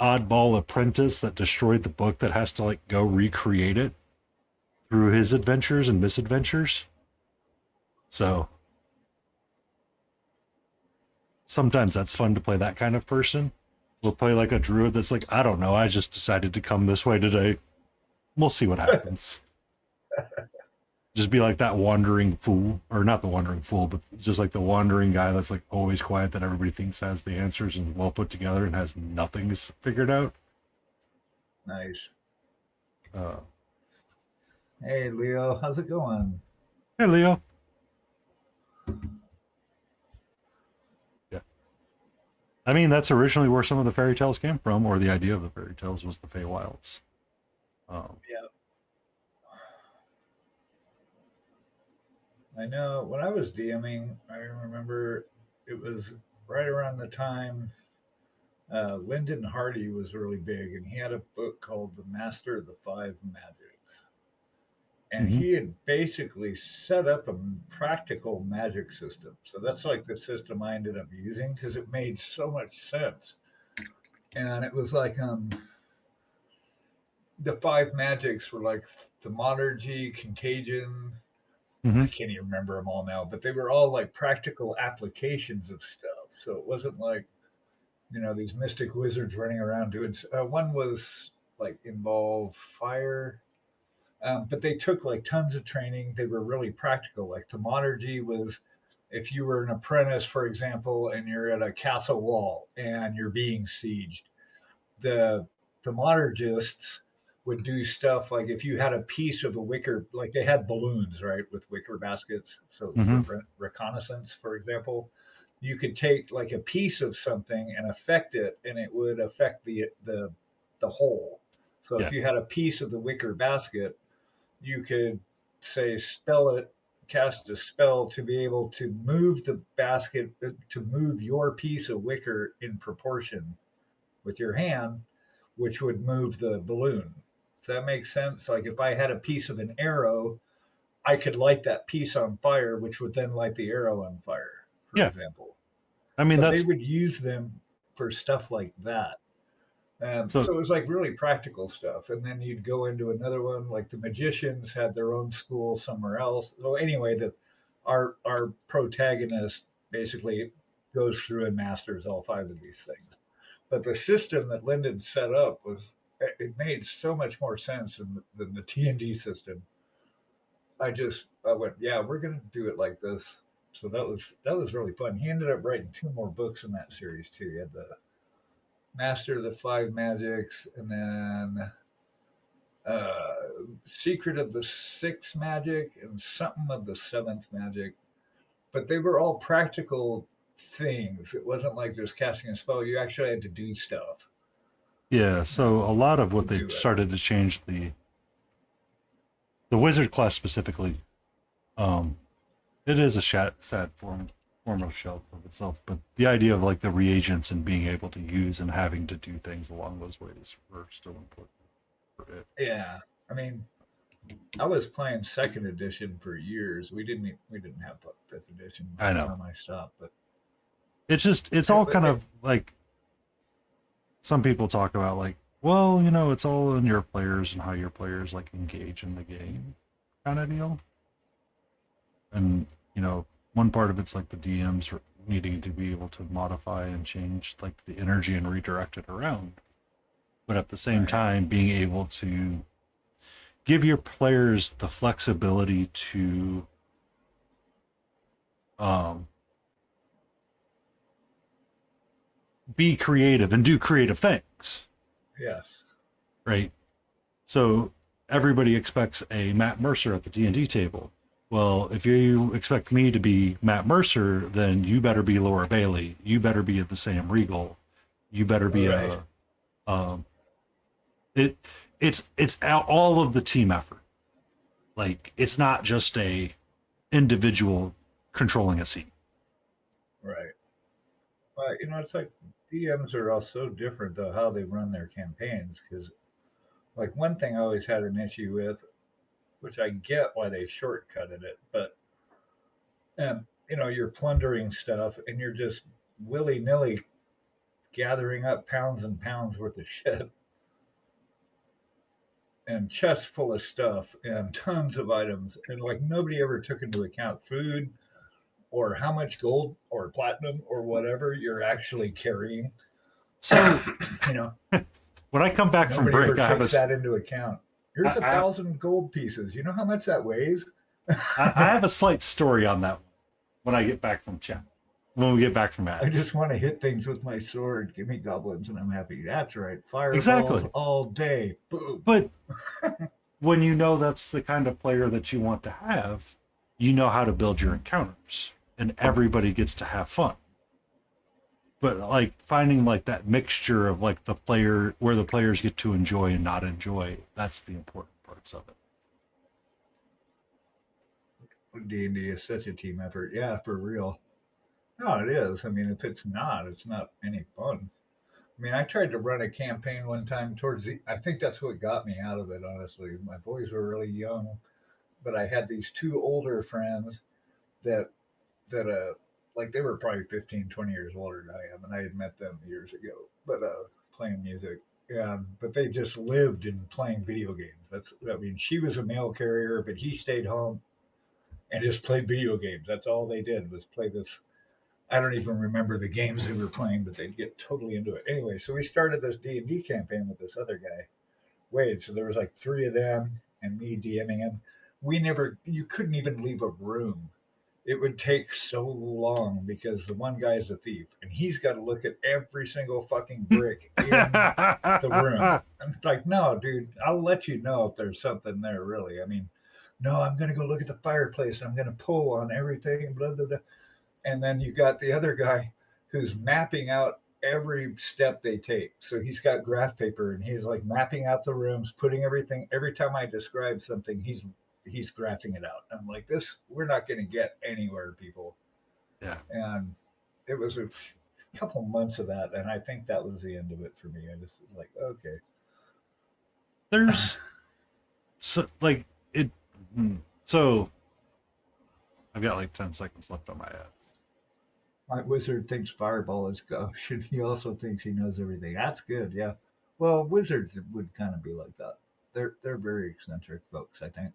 oddball apprentice that destroyed the book that has to like go recreate it through his adventures and misadventures. So sometimes that's fun to play that kind of person. We'll play like a druid that's like, I don't know, I just decided to come this way today. We'll see what happens. Just be like that wandering fool, or not the wandering fool, but just like the wandering guy that's like always quiet that everybody thinks has the answers and well put together and has nothing figured out.
Nice.
Uh,
Hey, Leo, how's it going?
hey, Leo. Yeah. I mean, that's originally where some of the fairy tales came from, or the idea of the fairy tales was the Feywilds. Um,
Yeah. I know when I was DMing, I remember it was right around the time Lyndon Hardy was really big, and he had a book called The Master of the Five Magics. And
mhm.
he had basically set up a practical magic system. So that's like the system I ended up using because it made so much sense. And it was like the five magics were like thaumaturgy, contagion. I
Mhm.
can't even remember them all now, but they were all like practical applications of stuff. So it wasn't like, these mystic wizards running around doing. One was like involve fire, but they took like tons of training. They were really practical. Like thaumaturgy was if you were an apprentice, for example, and you're at a castle wall and you're being sieged, the thaumaturgists would do stuff like if you had a piece of a wicker, like they had balloons, right, with wicker baskets. So for
Mhm.
reconnaissance, for example, you could take like a piece of something and affect it, and it would affect the whole. So if
Yeah.
you had a piece of the wicker basket, you could say spell it, cast a spell to be able to move the basket, to move your piece of wicker in proportion with your hand, which would move the balloon. Does that make sense? Like if I had a piece of an arrow, I could light that piece on fire, which would then light the arrow on fire, for
Yeah.
example.
I mean,
So they
that's
would use them for stuff like that.
so.
So it was like really practical stuff. And then you'd go into another one, like the magicians had their own school somewhere else. So anyway, our protagonist basically goes through and masters all five of these things. But the system that Lyndon set up was it made so much more sense than the T&D system. I went, yeah, we're gonna do it like this. So that was really fun. He ended up writing two more books in that series too. He had the Master of the Five Magics, and then uh, Secret of the Sixth Magic, and something of the Seventh Magic. But they were all practical things. It wasn't like just casting a spell. You actually had to do stuff
Yeah, so a lot of
to
what they
do it.
started to change the wizard class specifically. Um, it is a sad form of shell of itself, but the idea of like the reagents and being able to use and having to do things along those ways were still important for it.
Yeah, I mean, I was playing second edition for years. We didn't have fifth edition by
I
the
know.
time I stopped, but
It's
it,
all kind
it,
of like some people talk about like, well, it's all in your players and how your players like engage in the game kind of deal. And one part of it's like the DMs needing to be able to modify and change like the energy and redirect it around, but at the same
right.
time being able to give your players the flexibility to um, be creative and do creative things,
Yes.
right? So everybody expects a Matt Mercer at the D&D table. Well, if you expect me to be Matt Mercer, then you better be Laura Bailey. You better be the Sam Regal. You better
All
be
right.
a um, it. It's all of the team effort. Like it's not just a individual controlling a seat.
Right. But it's like DMs are all so different though how they run their campaigns because Like one thing I always had an issue with, which I get why they shortcutted it, but you're plundering stuff and you're just willy nilly gathering up pounds and pounds worth of shit and chests full of stuff and tons of items, and like nobody ever took into account food or how much gold or platinum or whatever you're actually carrying.
So
you know,
when I come back from
nobody ever
break, I have
takes that into account. Here's
I-
1,000 gold pieces. You know how much that weighs?
I have a slight story on that when I get back from chat. When we get back from ads.
I just want to hit things with my sword. Give me goblins and I'm happy. That's right. Fireballs
Exactly.
all day. Boom.
But when you know that's the kind of player that you want to have, you know how to build your encounters, and everybody gets to have fun. But like finding like that mixture of like the player where the players get to enjoy and not enjoy, that's the important parts of it.
D&D is such a team effort. Yeah, for real. No, it is. I mean, if it's not any fun. I mean, I tried to run a campaign one time I think that's what got me out of it, honestly. My boys were really young, but I had these two older friends that, like they were probably 15, 20 years older than I am, and I had met them years ago, but playing music. Yeah, but they just lived in playing video games. She was a mail carrier, but he stayed home and just played video games. That's all they did was play this. I don't even remember the games they were playing, but they'd get totally into it. Anyway, so we started this D&D campaign with this other guy, Wade. So there was like three of them and me DMing him. You couldn't even leave a room. It would take so long because the one guy's a thief and he's got to look at every single fucking brick in the room. I'm like, no, dude, I'll let you know if there's something there, really. I mean, no, I'm going to go look at the fireplace. I'm going to pull on everything, blah, blah, blah. And then you got the other guy who's mapping out every step they take. So he's got graph paper and he's like mapping out the rooms, putting everything. Every time I describe something, he's graphing it out. I'm like, we're not going to get anywhere, people.
Yeah.
And it was a couple months of that, and I think that was the end of it for me. I just was like, okay.
There's so I've got like 10 seconds left on my ads.
My wizard thinks fireball is gauche, and he also thinks he knows everything. That's good, yeah. Well, wizards would kind of be like that. They're very eccentric folks, I think.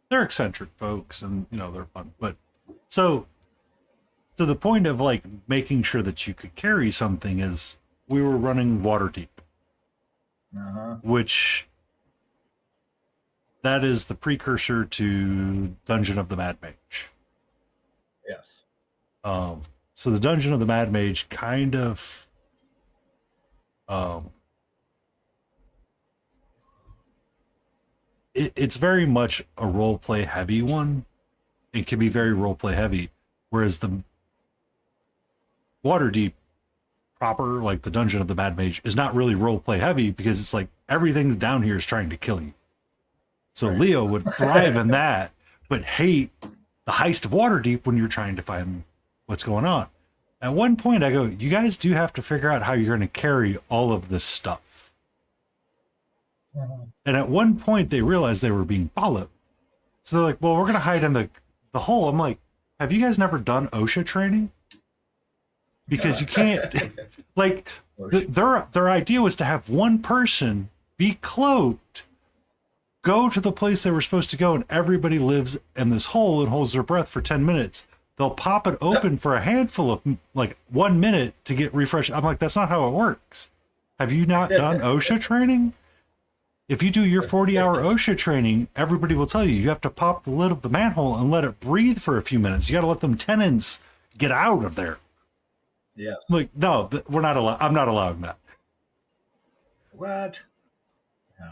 They're eccentric folks, and they're fun. But so to the point of like making sure that you could carry something is we were running Waterdeep, which that is the precursor to Dungeon of the Mad Mage.
Yes.
So the Dungeon of the Mad Mage kind of it's very much a role play heavy one. It can be very role play heavy, whereas the Waterdeep proper, like the Dungeon of the Mad Mage, is not really role play heavy because it's like everything down here is trying to kill you. So right. Leo would thrive in that, but hate the heist of Waterdeep when you're trying to find what's going on. At one point I go, you guys do have to figure out how you're going to carry all of this stuff. And at one point they realized they were being followed. So they're like, well, we're going to hide in the hole. I'm like, have you guys never done OSHA training? Because you can't, like, their idea was to have one person be cloaked, go to the place they were supposed to go, and everybody lives in this hole and holds their breath for 10 minutes. They'll pop it open for a handful of, like, 1 minute to get refreshed. I'm like, that's not how it works. Have you not done OSHA training? If you do your 40-hour OSHA training, everybody will tell you, you have to pop the lid of the manhole and let it breathe for a few minutes. You got to let them tenants get out of there.
Yeah.
Like, no, we're not allowed. I'm not allowing that.
What?
Yeah.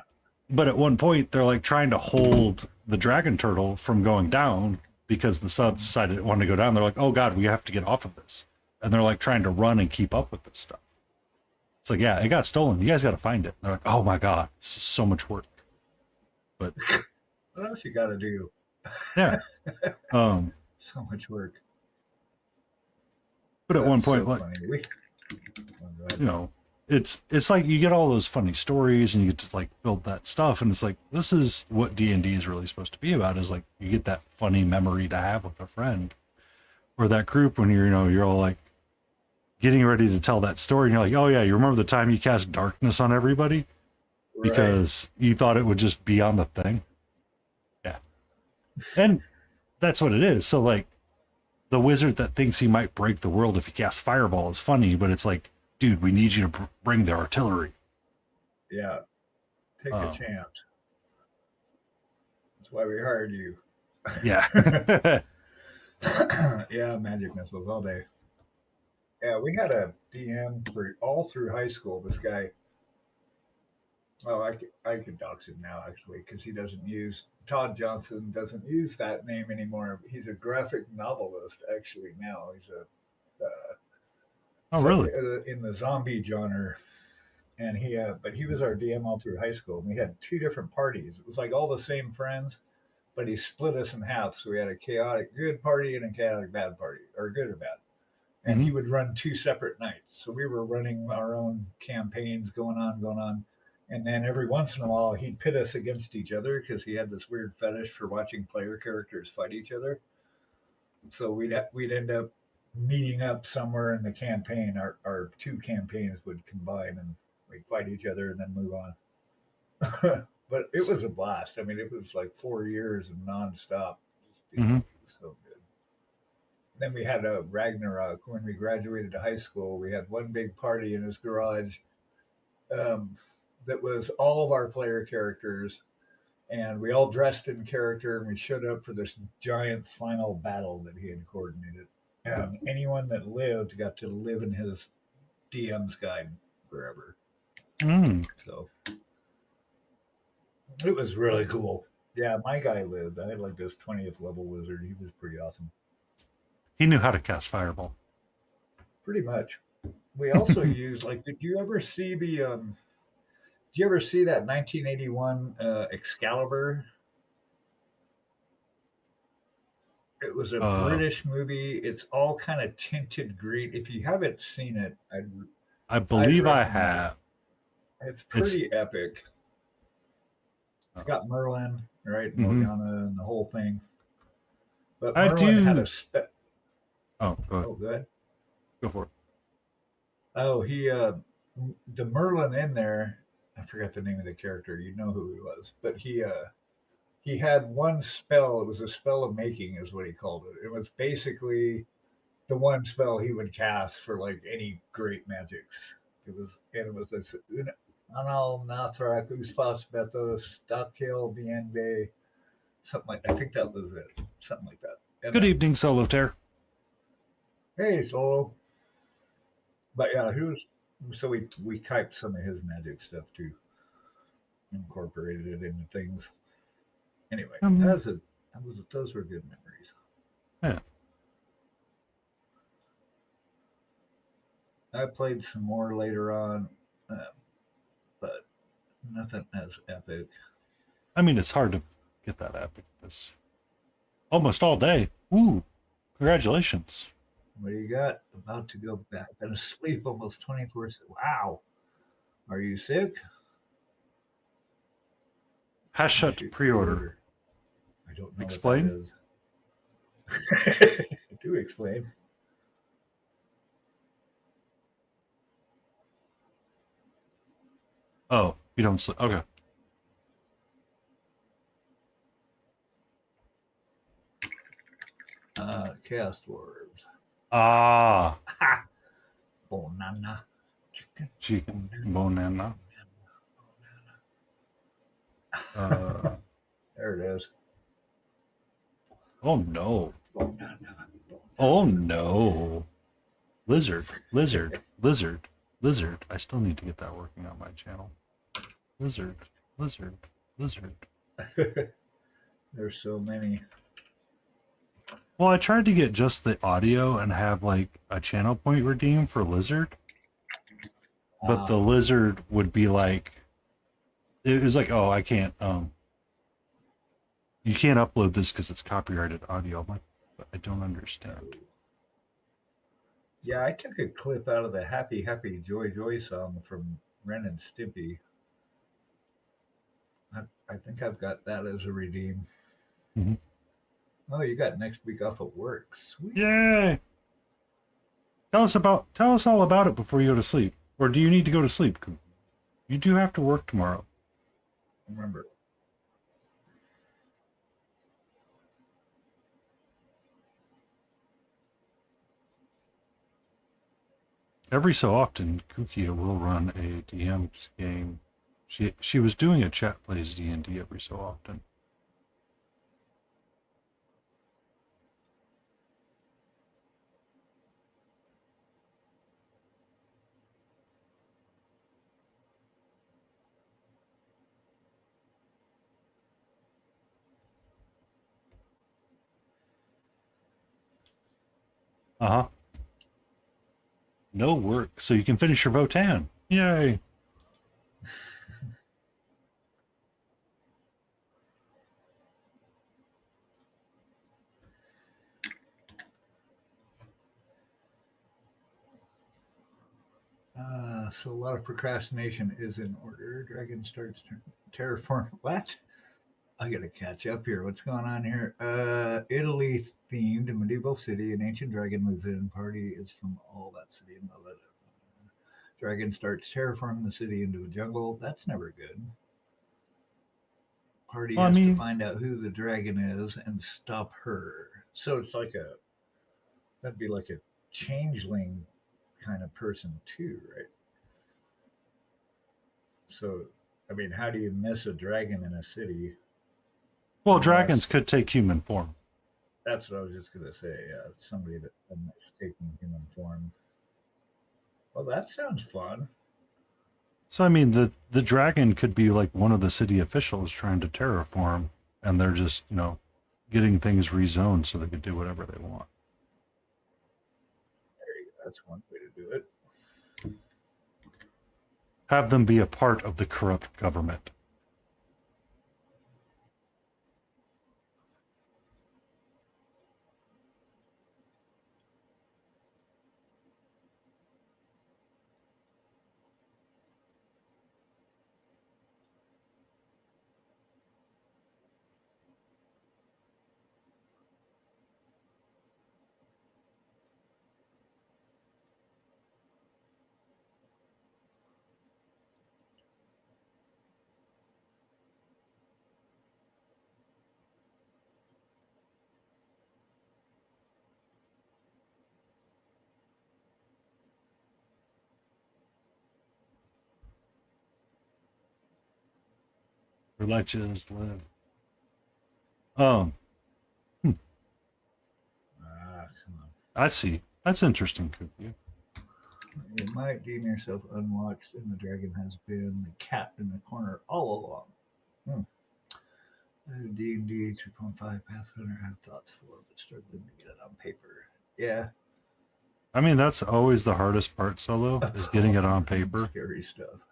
But at one point, they're like trying to hold the dragon turtle from going down because the subs decided it wanted to go down. They're like, oh God, we have to get off of this. And they're like trying to run and keep up with this stuff. It's like, yeah, it got stolen. You guys got to find it. They're like, oh my God, this is so much work. But
what else you got to do?
Yeah.
So much work.
But at one point,
so
like, it's like you get all those funny stories and you get to like build that stuff, and it's like this is what D&D is really supposed to be about, is like you get that funny memory to have with a friend or that group when you're all like getting ready to tell that story and you're like, oh yeah, you remember the time you cast darkness on everybody because you thought it would just be on the thing. Yeah. And that's what it is. So like the wizard that thinks he might break the world if he casts fireball is funny, but it's like, dude, we need you to bring the artillery.
Yeah. Take a chance. That's why we hired you.
Yeah.
Yeah, magic missiles all day. Yeah, we had a DM for all through high school. This guy, well, I could dox him now actually because he doesn't use Todd Johnson doesn't use that name anymore. He's a graphic novelist actually now. He's a
Oh really?
in the zombie genre, and but he was our DM all through high school. And we had two different parties. It was like all the same friends, but he split us in half. So we had a chaotic good party and a chaotic bad party, or good or bad. And he would run two separate nights. So we were running our own campaigns going on. And then every once in a while, he'd pit us against each other because he had this weird fetish for watching player characters fight each other. So we'd end up meeting up somewhere in the campaign. Our two campaigns would combine and we'd fight each other and then move on. But it was a blast. I mean, it was like 4 years of nonstop. So good. Then we had a Ragnarok when we graduated to high school. We had one big party in his garage that was all of our player characters, and we all dressed in character, and we showed up for this giant final battle that he had coordinated. And anyone that lived got to live in his DM's guide forever. So it was really cool. Yeah, my guy lived. I had like this 20th level wizard. He was pretty awesome.
He knew how to cast fireball.
Pretty much. We also used like. Did you ever see the? Did you ever see that 1981 Excalibur? It was a British movie. It's all kind of tinted green. If you haven't seen it,
I believe I have.
It's pretty epic. It's got Merlin, right? Morgana and the whole thing. But Merlin had a
Oh, go ahead.
Oh, good.
Go for it.
Oh, the Merlin in there. I forgot the name of the character. You know who he was, but he had one spell. It was a spell of making, is what he called it. It was basically the one spell he would cast for like any great magics. It was this Anal Nathrak Usfas Beta Stakil Bienve. Something like I think that was it. Something like that. And
Good evening, Solo Tear.
Hey, Solo. But yeah, so we typed some of his magic stuff too, incorporated it into things. Anyway, those were good memories.
Yeah.
I played some more later on, but nothing as epic.
I mean, it's hard to get that epic. This almost all day. Ooh, congratulations.
What do you got? About to go back. Been asleep almost 24 hours. Wow. Are you sick?
Hashut pre-order.
I don't know.
Explain?
What that is. Do explain.
Oh, you don't sleep. Okay.
Cast Wars.
Ah.
Bonana.
Chicken. Bonana.
There it is.
Oh no.
Bonana.
Oh no. Lizard. I still need to get that working on my channel. Lizard.
There's so many.
Well, I tried to get just the audio and have like a channel point redeem for Lizard. But the Lizard would be like, it was like, oh, I can't, you can't upload this because it's copyrighted audio. I'm like, but I don't understand.
Yeah, I took a clip out of the Happy Happy Joy Joy song from Ren and Stimpy. I think I've got that as a redeem.
Mhm.
Oh, you got next week off at work. Sweet.
Yay! Tell us all about it before you go to sleep. Or do you need to go to sleep? You do have to work tomorrow.
Remember.
Every so often, Kukia will run a DM's game. She was doing a chat plays D&D every so often. Uh-huh. No work, so you can finish your Votan. Yay!
So a lot of procrastination is in order. Dragon starts terraform. What? I gotta catch up here. What's going on here? Italy themed medieval city. An ancient dragon moves in. Party is from all that city and love it. Dragon starts terraforming the city into a jungle. That's never good. Party
Well, I
has to
mean,
find out who the dragon is and stop her. So it's like that'd be like a changeling kind of person too, right? So, I mean, how do you miss a dragon in a city
well, dragons
unless
could take human form.
that's what I was just gonna say? Yeah, somebody that is taking human form. Well, that sounds fun.
So, I mean, the dragon could be like one of the city officials trying to terraform, and they're just, getting things rezoned so they could do whatever they want.
There you go. That's one way to do it.
Have them be a part of the corrupt government. Where legends live. Um, hmm,
Come on.
I see. That's interesting, Cookie.
You might deem yourself unwatched, and the dragon has been the cat in the corner all along. D&D 3.5 Pathfinder have thoughts for, but struggling to get it on paper. Yeah,
I mean, that's always the hardest part, Solo, is getting it on
and
paper.
scary stuff.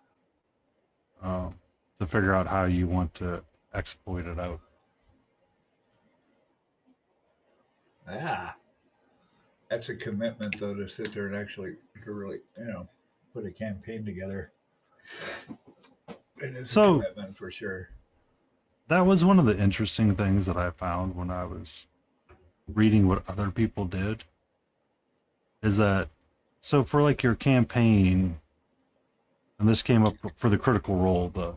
um, to figure out how you want to exploit it out.
Ah, that's a commitment though to sit there and actually to really, put a campaign together. It is a
So
commitment for sure.
that was one of the interesting things that I found when I was reading what other people did. Is that so for like your campaign, and this came up for the critical role, the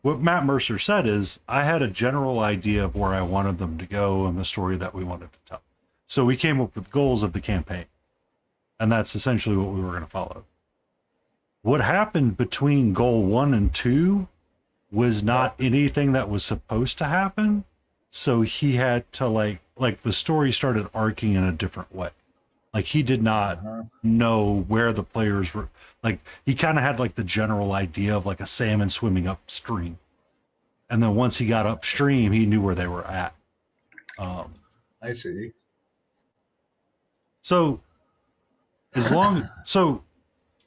what Matt Mercer said is I had a general idea of where I wanted them to go and the story that we wanted to tell. So we came up with goals of the campaign, and that's essentially what we were going to follow. What happened between goal 1 and 2 was not anything that was supposed to happen. So he had to like the story started arcing in a different way. Like he did not know where the players were. Like he kind of had like the general idea of like a salmon swimming upstream. And then once he got upstream, he knew where they were at.
I see.
So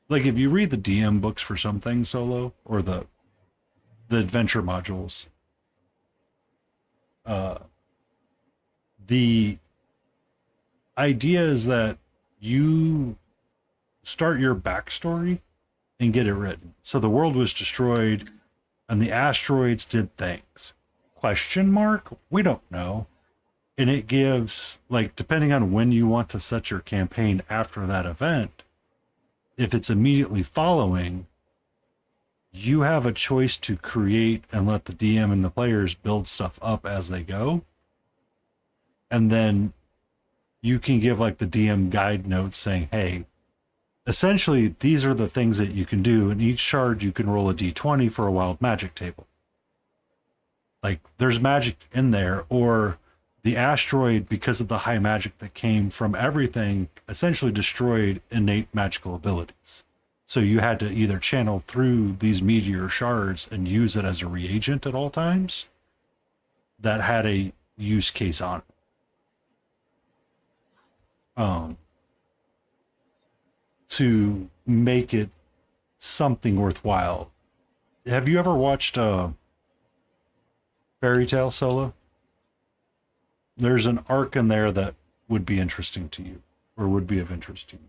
like if you read the DM books for some things, Solo, or the adventure modules, The idea is that you start your backstory and get it written. So the world was destroyed and the asteroids did things. Question mark? We don't know. And it gives, like, depending on when you want to set your campaign after that event, if it's immediately following, you have a choice to create and let the DM and the players build stuff up as they go. And then you can give like the DM guide notes saying, hey, essentially these are the things that you can do. And each charge you can roll a d20 for a wild magic table. Like there's magic in there, or the asteroid, because of the high magic that came from everything, essentially destroyed innate magical abilities. So you had to either channel through these meteor shards and use it as a reagent at all times that had a use case on it. To make it something worthwhile. Have you ever watched Fairy Tale Solo? There's an arc in there that would be interesting to you, or would be of interest to you.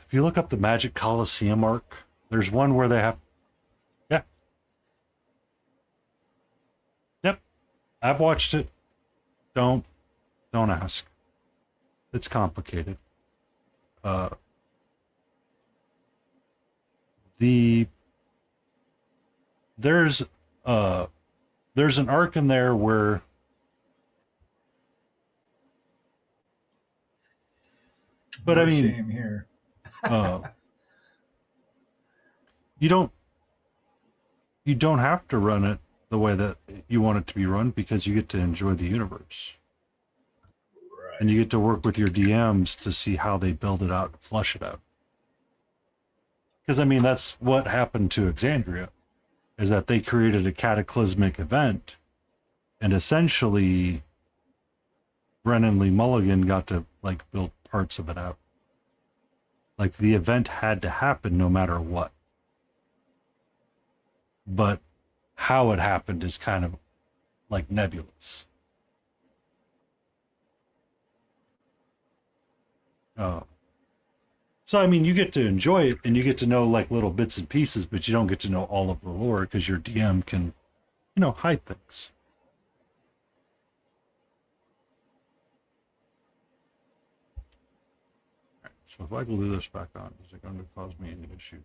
If you look up the Magic Coliseum arc, there's one where they have, yeah, yep, I've watched it. Don't ask. It's complicated. There's an arc in there where but
No
I mean
shame here.
you don't have to run it the way that you want it to be run, because you get to enjoy the universe.
Right.
And you get to work with your DMs to see how they build it out and flush it out. Because I mean, that's what happened to Exandria, is that they created a cataclysmic event, and essentially Brennan Lee Mulligan got to like build parts of it out. Like the event had to happen no matter what. But how it happened is kind of like nebulous. So I mean, you get to enjoy it and you get to know like little bits and pieces, but you don't get to know all of the lore because your DM can, hide things. Right, so if I glue this back on, is it going to cause me any issues?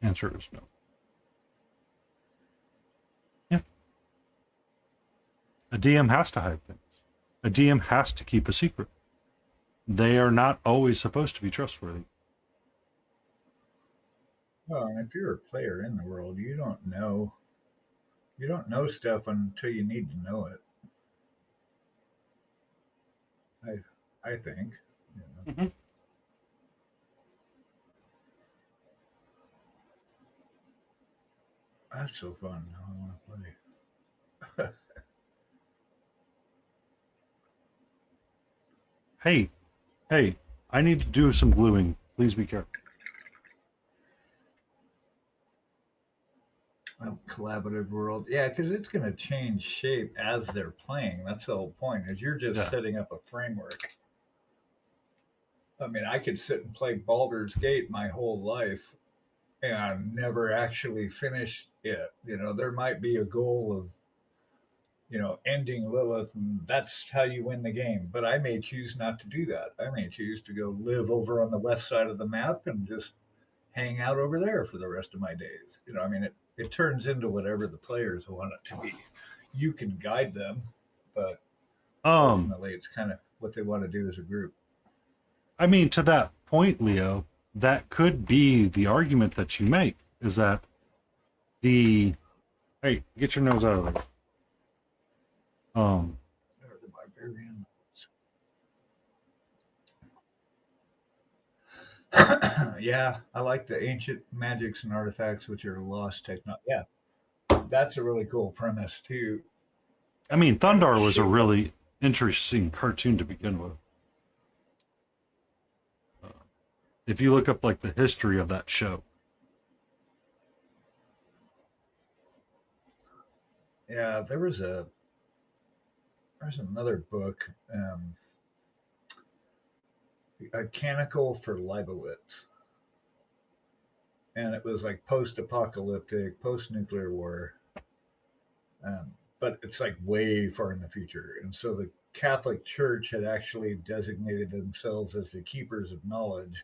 Answer is no. Yeah. A DM has to hide things. A DM has to keep a secret. They are not always supposed to be trustworthy.
Well, and if you're a player in the world, you don't know stuff until you need to know it. I think.
Mm-hmm.
That's so fun. Now I want to play.
Hey, I need to do some gluing. Please be careful.
Collaborative world, yeah, because it's going to change shape as they're playing. That's the whole point. Is you're just setting up a framework. I mean, I could sit and play Baldur's Gate my whole life and never actually finish it. There might be a goal of ending Lilith, and that's how you win the game. But I may choose not to do that. I may choose to go live over on the west side of the map and just hang out over there for the rest of my days. I mean, it turns into whatever the players want it to be. You can guide them, but ultimately it's kind of what they want to do as a group.
I mean, to that point, Leo, that could be the argument that you make, is that hey, get your nose out of there.
Or the barbarian. Yeah, I like the ancient magics and artifacts which are lost technology. Yeah, that's a really cool premise too.
I mean,
And it's
Thundar was a
shaped like
really interesting cartoon to begin with. If you look up like the history of that show,
yeah. There's another book, a Canonical for Leibowitz, and it was like post-apocalyptic, post-nuclear war, but it's like way far in the future. And so the Catholic Church had actually designated themselves as the keepers of knowledge,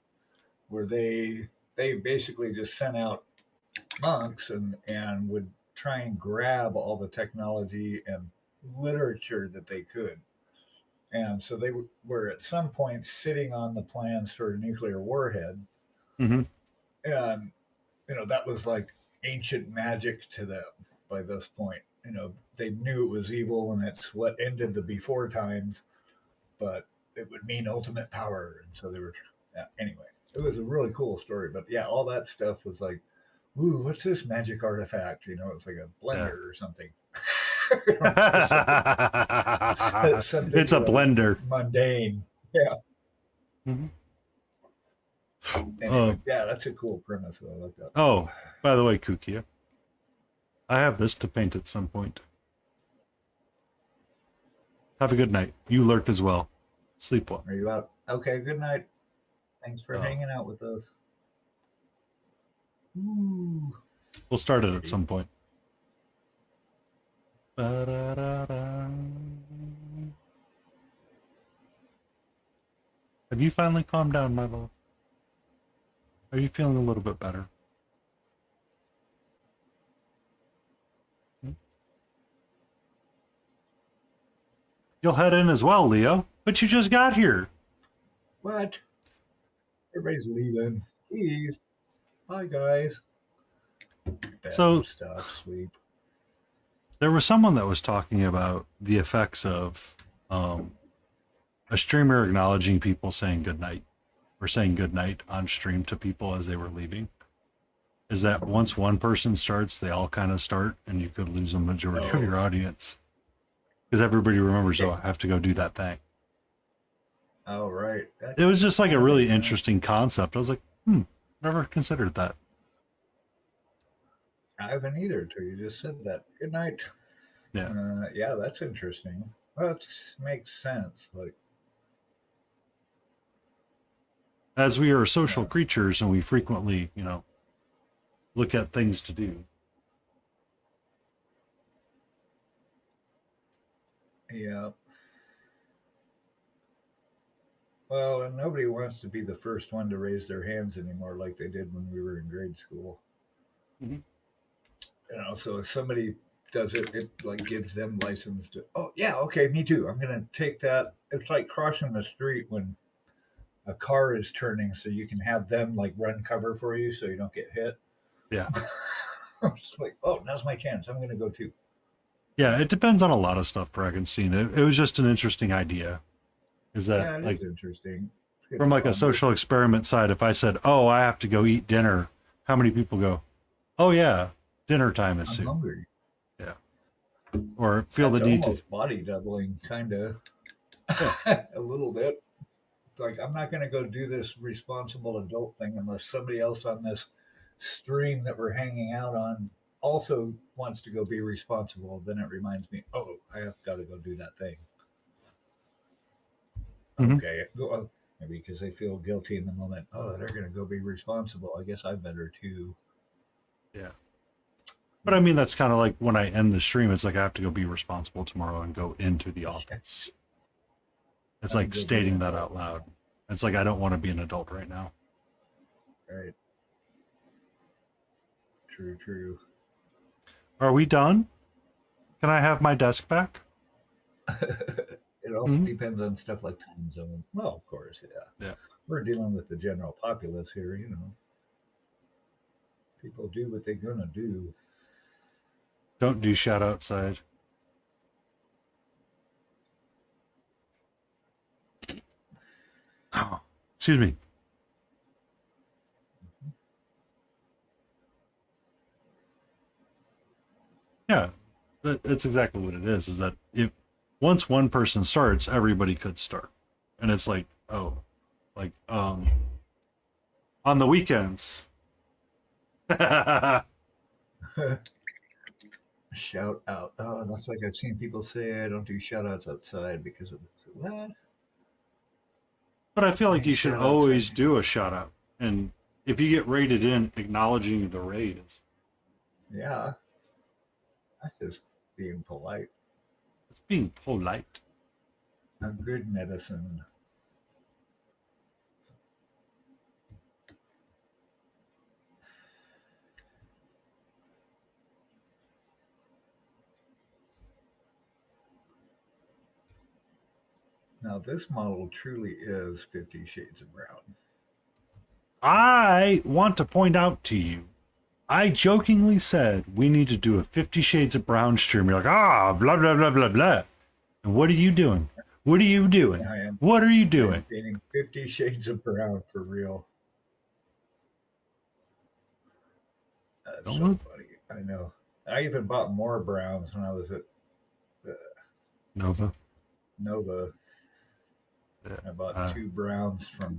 where they basically just sent out monks and would try and grab all the technology and literature that they could. And so they were at some point sitting on the plans for a nuclear warhead.
mm-hmm.
And, that was like ancient magic to them by this point. They knew it was evil and it's what ended the before times, but it would mean ultimate power. And so they were, yeah, anyway, it was a really cool story. But yeah, all that stuff was like, ooh, what's this magic artifact? It's like a
Yeah.
blender or something.
It's a
something
blender.
mundane. Yeah.
Mm-hmm.
Anyway, yeah, that's a cool premise. I like that.
Oh, by the way, Kukia, I have this to paint at some point. Have a good night. You lurk as well. Sleep well.
Are you out? Okay, good night. Thanks for
Oh.
hanging out with us. Ooh.
We'll start it at some point. Ba-da-da-da. Have you finally calmed down, my love? Are you feeling a little bit better? You'll head in as well, Leo. But you just got here.
What? Everybody's leaving. Jeez. Bye, guys. Bed
So
stuff, sleep.
there was someone that was talking about the effects of a streamer acknowledging people saying goodnight or saying goodnight on stream to people as they were leaving. Is that once one person starts, they all kind of start, and you could lose a majority of your audience because everybody remembers, oh, I have to go do that thing.
Oh, right.
It was just like a really interesting concept. I was like, never considered that.
I haven't either until you just said that. Good night.
Yeah.
Yeah, that's interesting. Well, it makes sense. Like,
as we are social creatures and we frequently, look at things to do.
Yeah. Well, and nobody wants to be the first one to raise their hands anymore like they did when we were in grade school.
Mm-hmm.
So if somebody does it, it like gives them license to, oh, yeah, okay, me too. I'm going to take that. It's like crossing the street when a car is turning so you can have them like run cover for you so you don't get hit.
Yeah.
It's like, oh, now's my chance. I'm going to go too.
Yeah, it depends on a lot of stuff, Frankenstein. It was just an interesting idea. Is that
Yeah, it
like
is interesting.
from like a social experiment side? If I said, "Oh, I have to go eat dinner," how many people go, "Oh yeah, dinner time is
I'm
soon"?
hungry.
Yeah, or feel
That's
the need
almost body doubling, kind of.
Yeah.
A little bit. It's like I'm not going to go do this responsible adult thing unless somebody else on this stream that we're hanging out on also wants to go be responsible. Then it reminds me, oh, I have got to go do that thing.
Mhm.
Okay, maybe because they feel guilty in the moment. Oh, they're going to go be responsible. I guess I better too.
Yeah. But I mean, that's kind of like when I end the stream, it's like I have to go be responsible tomorrow and go into the office. It's like stating that out loud. It's like I don't want to be an adult right now.
Right. True, true.
Are we done? Can I have my desk back?
It also depends on stuff like time zones. Well, of course, yeah.
Yeah.
We're dealing with the general populace here, People do what they're gonna do.
Don't do shout outside. Oh, excuse me. That's exactly what it is that if once one person starts, everybody could start. And it's like, oh, like on the weekends.
Shout out. Oh, that's like I've seen people say I don't do shout outs outside because of this. What?
But I feel like
Doing
you should
shout
always
outside.
do a shout out. And if you get rated in, acknowledging the raid is
Yeah, that's just being polite.
it's being polite.
A good medicine. Now, this model truly is 50 Shades of Brown.
I want to point out to you, I jokingly said we need to do a 50 Shades of Brown stream. You're like, blah, blah, blah, blah, blah. And what are you doing? What are you doing?
I am
What are you doing?
painting 50 Shades of Brown for real. That's so
Don't
funny. I know. I even bought more browns when I was at
Nova.
Nova.
Yeah.
I bought 2 browns from.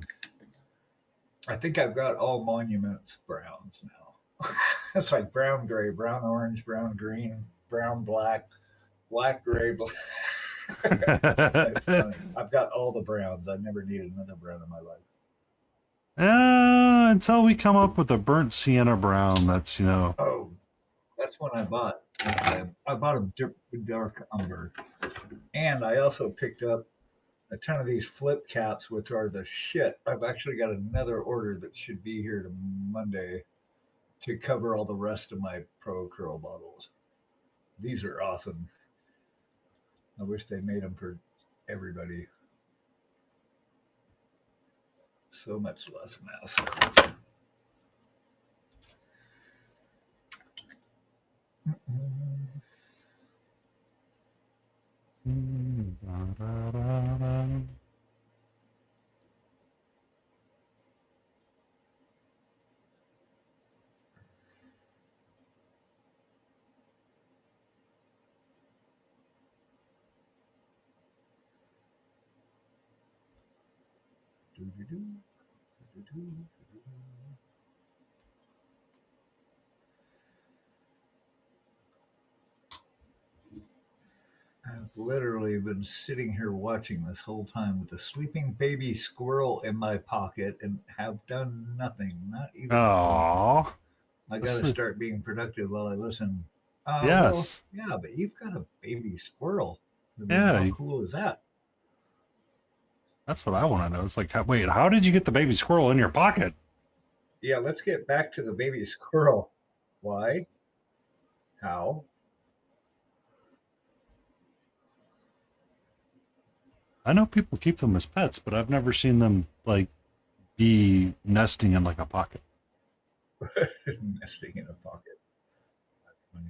I think I've got all Monuments browns now. It's like brown gray, brown orange, brown green, brown black, black gray, black. That's funny. I've got all the browns. I've never needed another brown in my life.
Until we come up with a burnt sienna brown that's,
Oh, that's when I bought. I bought a dark umber, and I also picked up a ton of these flip caps, which are the shit. I've actually got another order that should be here to Monday to cover all the rest of my Pro Curl bottles. These are awesome. I wish they made them for everybody. So much less mess. I've literally been sitting here watching this whole time with a sleeping baby squirrel in my pocket and have done nothing, not even blink.
Oh,
I got to start being productive while I listen. Well,
yes.
yeah, but you've got a baby squirrel. I mean,
Yeah,
how cool is that?
that's what I want to know. It's like, wait, how did you get the baby squirrel in your pocket?
Yeah, let's get back to the baby squirrel. Why? How?
I know people keep them as pets, but I've never seen them like be nesting in like a pocket.
Nesting in a pocket. That's funny.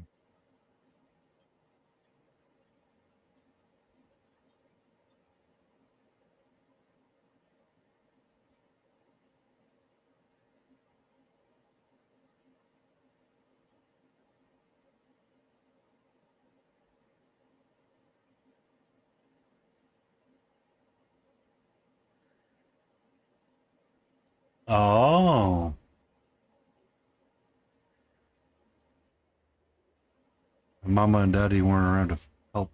Oh, Mama and Daddy weren't around to help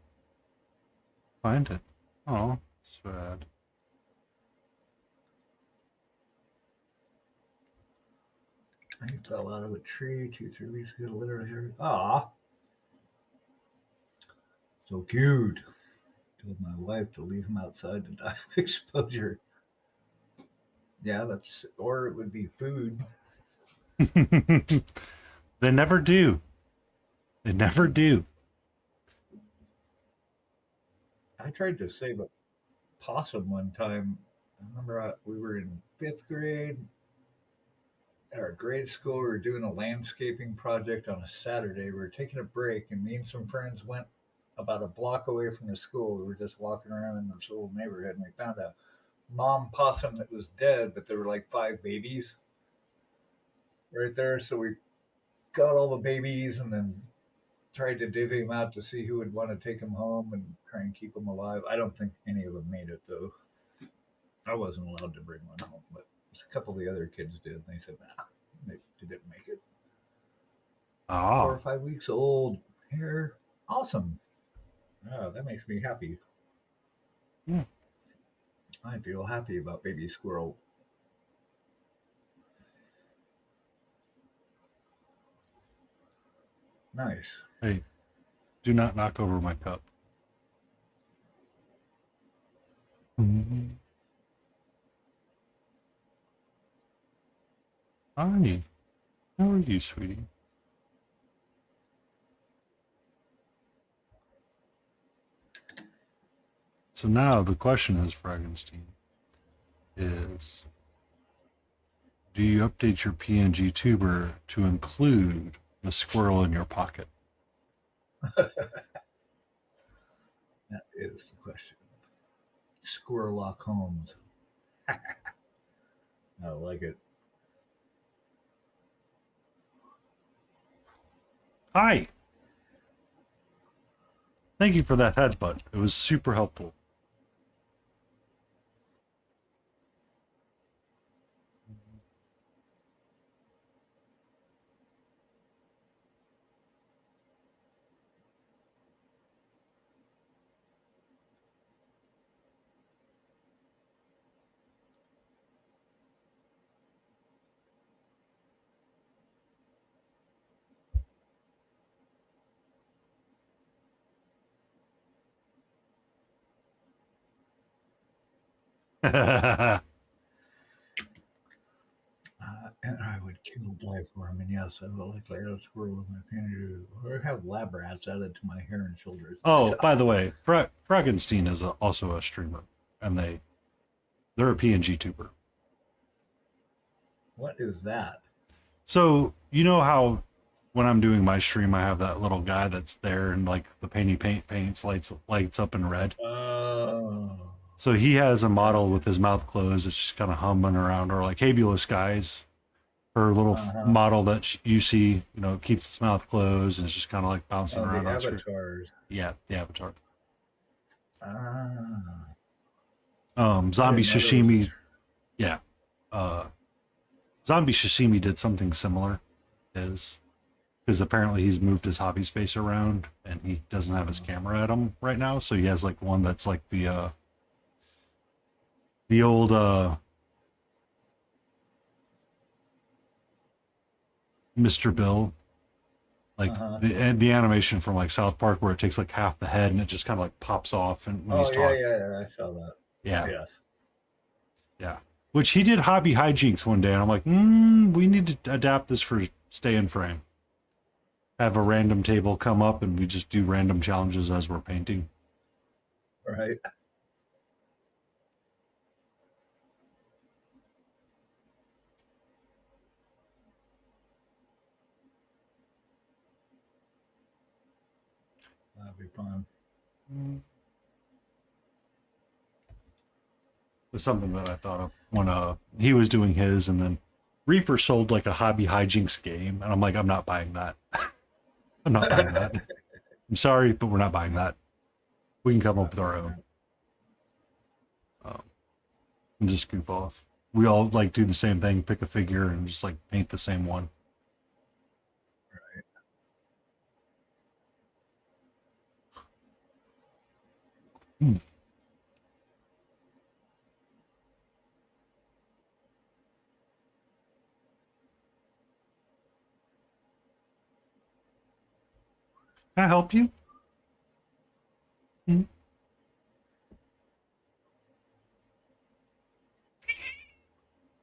find it. Oh, sad.
He fell out of a tree 2, 3 weeks ago. Literally, ah, so cute. Told my wife to leave him outside to die of exposure. Yeah, that's or it would be food.
They never do. They never do.
I tried to save a possum one time. I remember we were in 5th grade at our grade school. We were doing a landscaping project on a Saturday. We were taking a break, and me and some friends went about a block away from the school. We were just walking around in this little neighborhood, and we found a mom possum that was dead, but there were like 5 babies right there. So we got all the babies and then tried to divvy them out to see who would want to take them home and try and keep them alive. I don't think any of them made it though. I wasn't allowed to bring one home, but a couple of the other kids did. And they said, nah, they didn't make it. 4 or 5 weeks old. Hair. Awesome. Oh, that makes me happy.
Yeah.
I feel happy about baby squirrel. Nice.
Hey, do not knock over my cup. Hi. How are you, sweetie? So now the question is, Fragenstein, is do you update your PNG tuber to include the squirrel in your pocket?
That is the question. Squirrelock Holmes. I like it.
Hi. Thank you for that headbutt. It was super helpful.
And I would kill die for him. And yes, I would like to add a squirrel with my PNG. Or have lab rats added to my hair and shoulders. And
Oh,
stuff.
by the way, Fragenstein is also a streamer, and they're a PNG tuber.
What is that?
So you know how when I'm doing my stream, I have that little guy that's there, and like the paints lights up in red.
Oh.
So he has a model with his mouth closed. It's just kind of humming around, or like Habulous guys, her little model that you see, keeps its mouth closed and it's just kind of like bouncing around.
The
on screen.
avatars.
Yeah, the avatar.
Ah.
Zombie Sashimi. Yeah. Zombie Sashimi did something similar. Because apparently he's moved his hobby space around and he doesn't have his camera at him right now. So he has like one that's like the old Mr. Bill, like the animation from like South Park where it takes like half the head and it just kind of like pops off and when he's talking.
Yeah, I saw that.
Yeah.
Yes.
Yeah. Which he did hobby hijinks one day and I'm like, we need to adapt this for stay in frame. Have a random table come up and we just do random challenges as we're painting.
Right. That'd be fun.
It was something that I thought of when he was doing his, and then Reaper sold like a hobby hijinks game, and I'm like, I'm not buying that. I'm not buying that. I'm sorry, but we're not buying that. We can come up with our own. And just goof off. We all like do the same thing, pick a figure, and just like paint the same one. Right. Can I help you?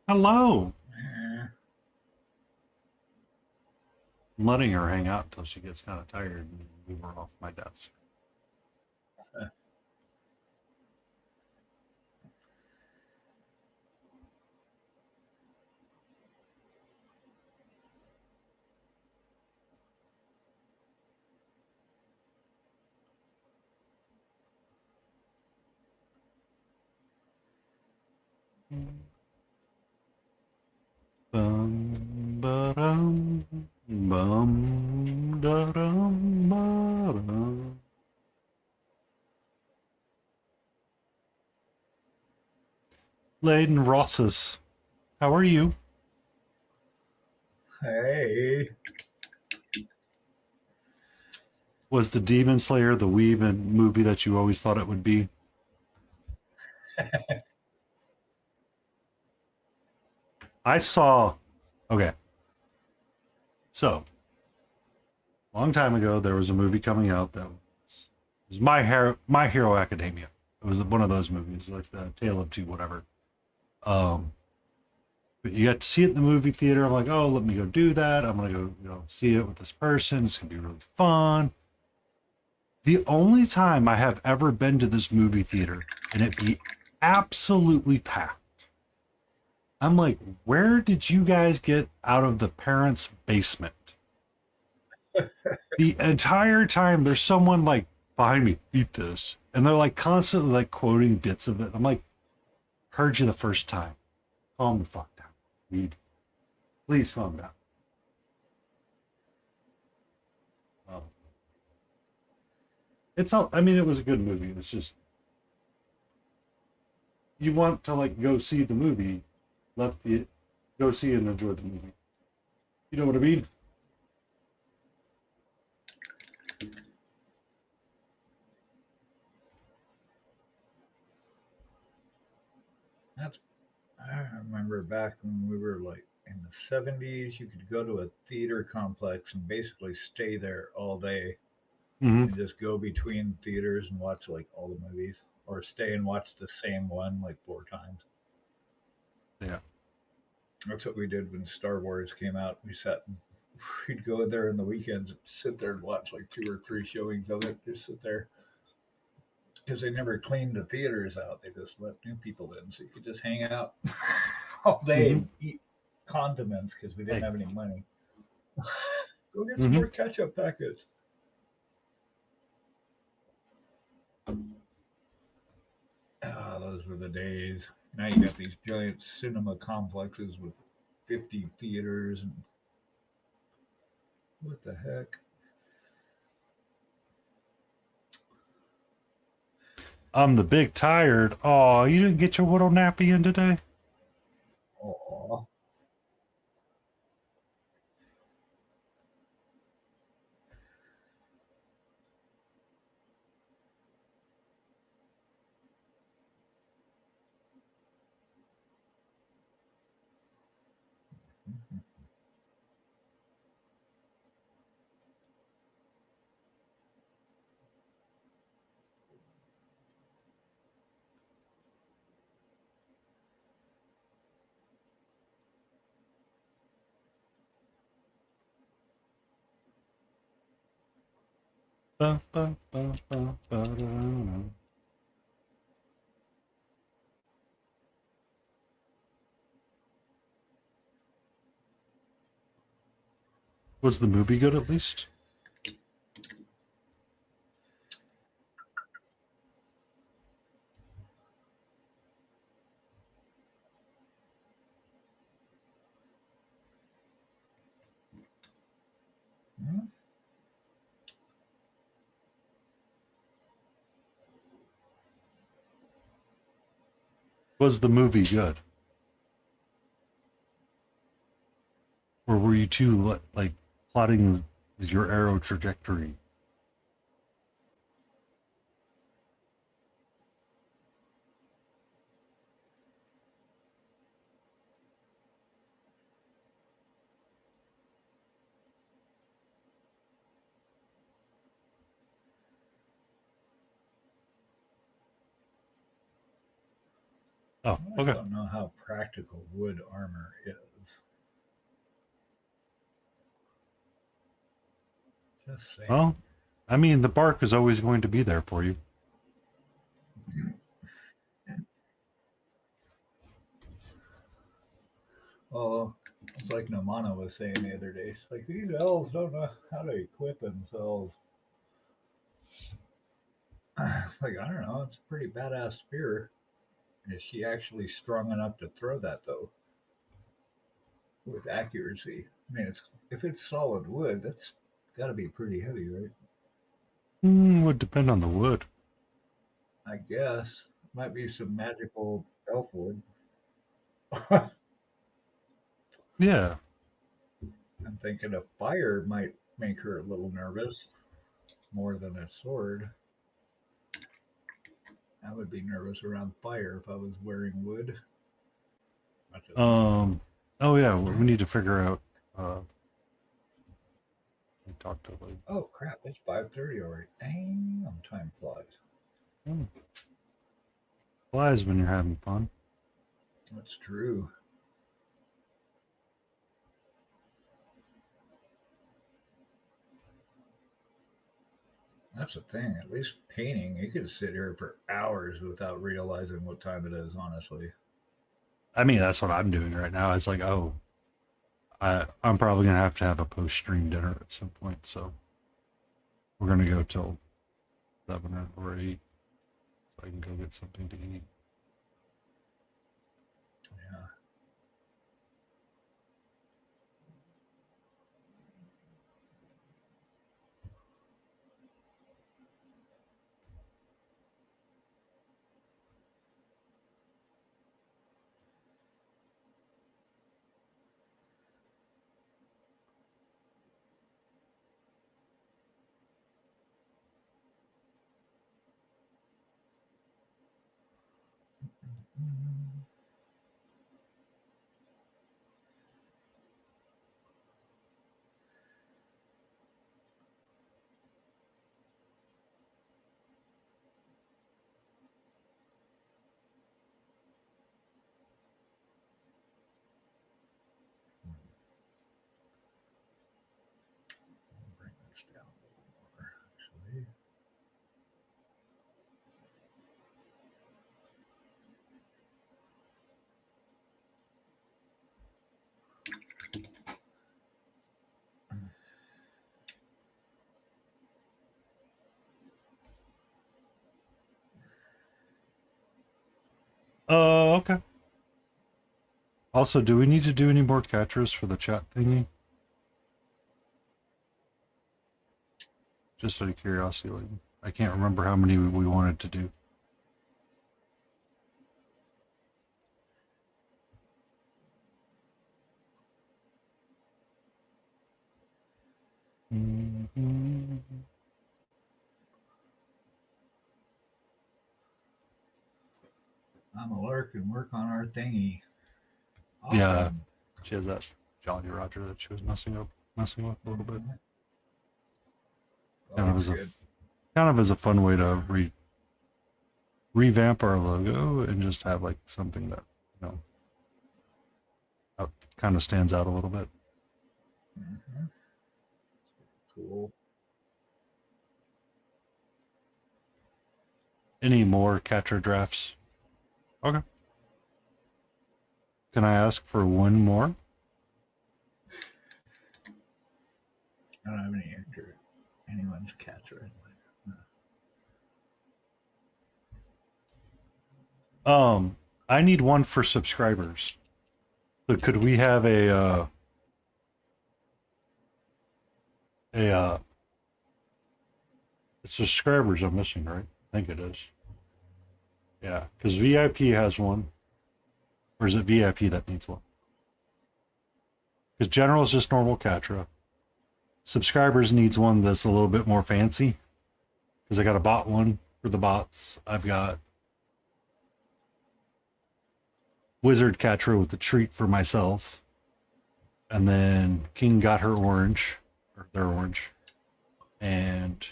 Hello. I'm letting her hang out until she gets kind of tired and move her off my desk. Bum ba dum, bum da dum ba Laden Rosses. How are you?
Hey.
Was the Demon Slayer the weeb movie that you always thought it would be? I saw. Okay, so long time ago there was a movie coming out that was My Hero Academia. It was one of those movies, like the Tale of Two, whatever. Um, but you got to see it in the movie theater. I'm like, oh, let me go do that. I'm gonna go, see it with this person. It's gonna be really fun. The only time I have ever been to this movie theater and it be absolutely packed. I'm like, where did you guys get out of the parents' basement? The entire time there's someone like behind me, eat this. And they're like constantly like quoting bits of it. I'm like, heard you the first time. Calm the fuck down. Please calm down. Um, it's all, I mean, it was a good movie. It's just, you want to like go see the movie, go see and enjoy the movie. You know what I mean?
That's I remember back when we were like in the 70s, you could go to a theater complex and basically stay there all day
Mm-hmm.
and just go between theaters and watch like all the movies or stay and watch the same one like 4 times.
Yeah.
That's what we did when Star Wars came out. We'd go there in the weekends, and sit there and watch like 2 or 3 showings of it. Just sit there because they never cleaned the theaters out. They just let new people in, so you could just hang out all day
Mm-hmm.
and eat condiments because we didn't
Hey.
have any money. Go get some
Mm-hmm.
more ketchup packets. Ah, those were the days. Now you got these giant cinema complexes with 50 theaters and what the heck?
I'm the big tired. Oh, you didn't get your little nappy in today?
Oh,
Ba, ba, ba, ba, ba, da, da. Was the movie good at least?
hmm?
Was the movie good? Or were you too like plotting your arrow trajectory? Oh,
I
okay.
don't know how practical wood armor is. Just saying.
Well, I mean, the bark is always going to be there for you.
Oh, it's like Namana was saying the other day. It's like these elves don't know how to equip themselves. Like, I don't know. It's a pretty badass spear. Is she actually strong enough to throw that though, with accuracy? I mean, if it's solid wood, that's got to be pretty heavy, right?
Would depend on the wood.
I guess might be some magical elf wood.
Yeah.
I'm thinking a fire might make her a little nervous more than a sword. I would be nervous around fire if I was wearing wood. Not just me.
Oh yeah, we need to figure out. We talked to like.
Oh crap! It's 5:30 already. Damn, time flies.
Flies when you're having fun.
That's true. That's the thing. At least painting, you could sit here for hours without realizing what time it is. Honestly.
I mean, that's what I'm doing right now. It's like, oh, I'm probably gonna have to have a post stream dinner at some point, so we're gonna go till 7 or 8, so I can go get something to eat.
Yeah. Bring this down a little more, actually.
Okay. Also, do we need to do any more catchers for the chat thingy? Just out of curiosity, like, I can't remember how many we wanted to do. Mm-hmm.
I'm a lurk and work on our thingy. Awesome.
Yeah, she has that Jolly Roger that she was messing with a little bit.
Well,
Kind of
that's
as
good.
kind of as a fun way to revamp our logo and just have like something that kind of stands out a little bit.
Mm-hmm. Cool.
Any more catcher drafts? Okay. Can I ask for one more?
I don't have anyone's catcher.
I need one for subscribers. So could we have a subscribers I'm missing, right? I think it is. Yeah, because VIP has one. Or is it VIP that needs one? Because general is just normal Catra. Subscribers needs one that's a little bit more fancy. Because I got a bot one for the bots. I've got Wizard Catra with the treat for myself. And then King got her orange. Or their orange. And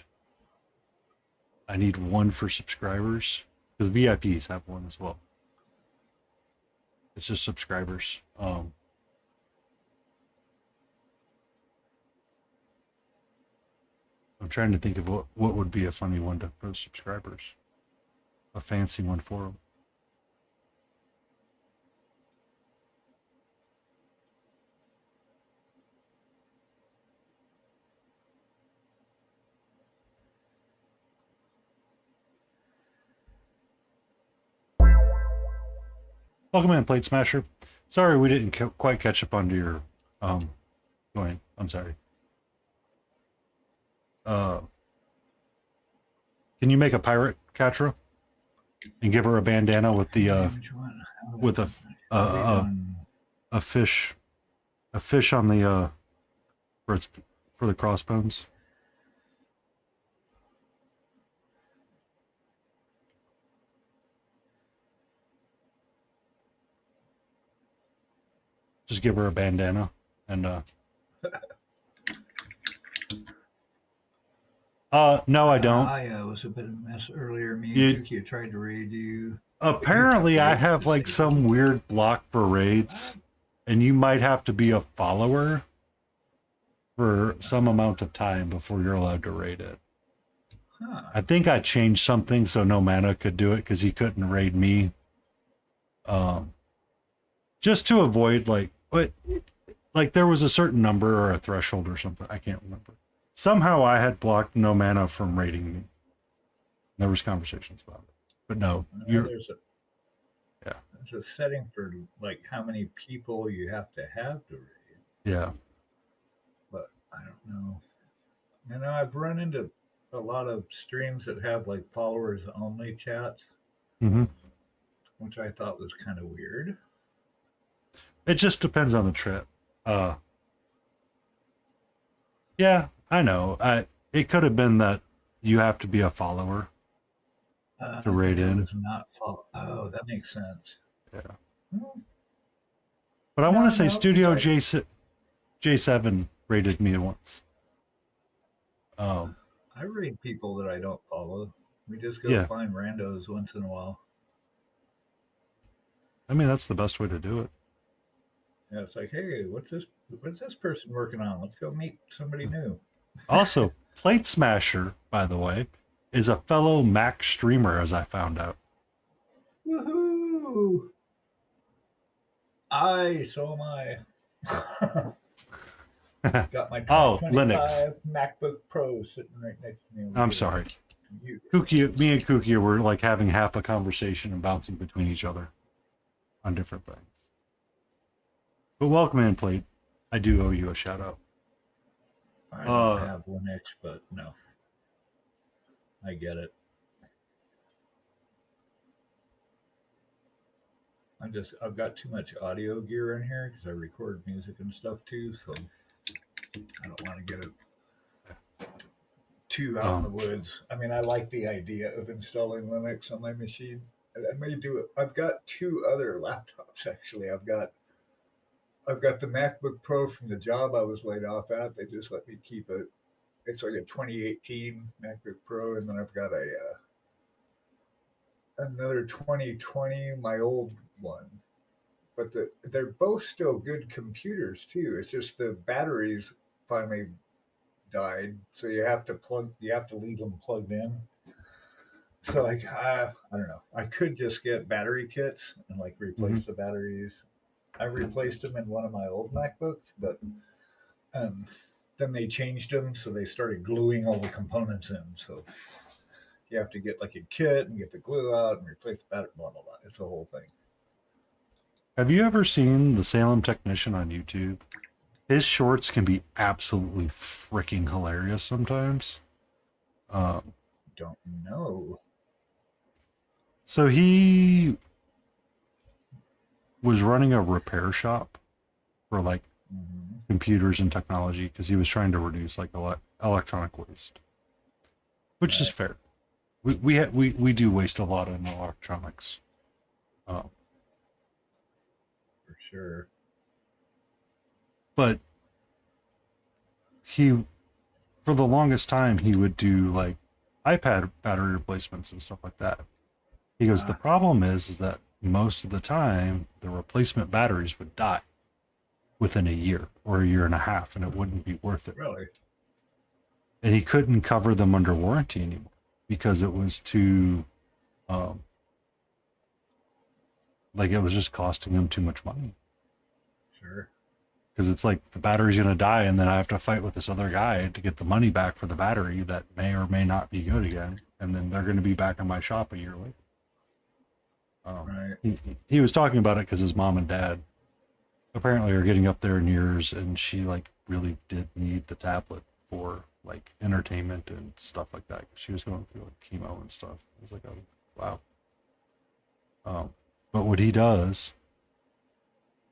I need one for subscribers. Because VIPs have one as well. It's just subscribers. I'm trying to think of what would be a funny one for the subscribers. A fancy one for them. Welcome in, Plate Smasher. Sorry we didn't quite catch up onto your going. I'm sorry. Can you make a pirate Catra and give her a bandana with the with a
Are we
a
done?
a fish on the for its for the crossbones. Just give her a bandana and no, I don't.
I was a bit of a mess earlier. Me and
You
Kuki tried to raid you. You took
apparently I
rage
have like
disabled.
some weird block for raids, and you might have to be a follower for some amount of time before you're allowed to raid it.
Huh.
I think I changed something so no mana could do it because he couldn't raid me. Just to avoid like there was a certain number or a threshold or something. I can't remember. Somehow I had blocked no mana from raiding me. There was conversations about it, but no, you're
There's a setting for like how many people you have to raid,
yeah.
but I don't know. I've run into a lot of streams that have like followers only chats,
Mm-hmm.
which I thought was kind of weird.
It just depends on the trip. Yeah, I know. It could have been that you have to be a follower to raid in.
Was not Oh, that makes sense.
Yeah.
Hmm.
But I
No,
want to say
no,
Studio
I-
J7 raided me once.
I raid people that I don't follow. We just go
Yeah.
find randos once in a while.
I mean, that's the best way to do it.
Yeah, it's like, hey, what's this person working on? Let's go meet somebody new.
Also, Plate Smasher, by the way, is a fellow Mac streamer, as I found out.
Woohoo! So am I. Got my
Oh,
2025
Linux.
MacBook Pro sitting right next to me.
I'm sorry.
You.
Me and Kuki were like having half a conversation and bouncing between each other on different things. But welcome in, Plate. I do owe you a shout out.
I don't have Linux, but no. I get it. I've got too much audio gear in here because I record music and stuff too, so I don't want to get it too out in the woods. I mean, I like the idea of installing Linux on my machine. I may do it. I've got two other laptops actually. I've got the MacBook Pro from the job I was laid off at. They just let me keep it. It's like a 2018 MacBook Pro, and then I've got another 2020, my old one. But they're both still good computers too. It's just the batteries finally died, so you have to leave them plugged in. So like I don't know. I could just get battery kits and like replace the batteries. I replaced them in one of my old MacBooks, but then they changed them, so they started gluing all the components in. So you have to get like a kit and get the glue out and replace the battery. Blah blah blah. It's a whole thing.
Have you ever seen the Salem Technician on YouTube? His shorts can be absolutely freaking hilarious sometimes.
Don't know.
So he was running a repair shop for like computers and technology because he was trying to reduce like electronic waste, which is fair. We do waste a lot in electronics.
For sure.
But for the longest time, he would do like iPad battery replacements and stuff like that. He goes, the problem is that most of the time, the replacement batteries would die within a year or a year and a half, and it wouldn't be worth it.
Really?
And he couldn't cover them under warranty anymore because it was too, like it was just costing him too much money.
Sure.
Because it's like the battery's going to die, and then I have to fight with this other guy to get the money back for the battery that may or may not be good again. And then they're going to be back in my shop a year later.
Right.
He was talking about it because his mom and dad apparently are getting up there in years, and she like really did need the tablet for like entertainment and stuff like that. She was going through like chemo and stuff. I was like, oh wow. But what he does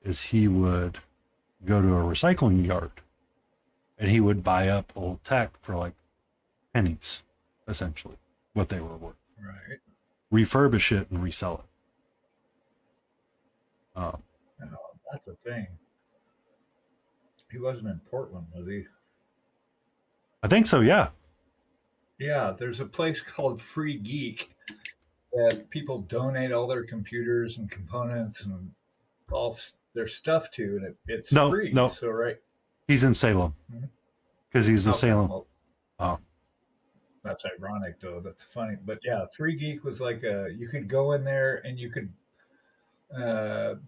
is he would go to a recycling yard and he would buy up old tech for like pennies, essentially, what they were worth.
Right.
Refurbish it and resell it.
Oh, that's a thing. He wasn't in Portland, was he?
I think so, yeah.
Yeah, there's a place called Free Geek that people donate all their computers and components and all their stuff to, and it's free.
No,
So right,
he's in Salem because he's the
okay,
Salem.
well,
Oh,
that's ironic though. That's funny, but yeah, Free Geek was like you could go in there and you could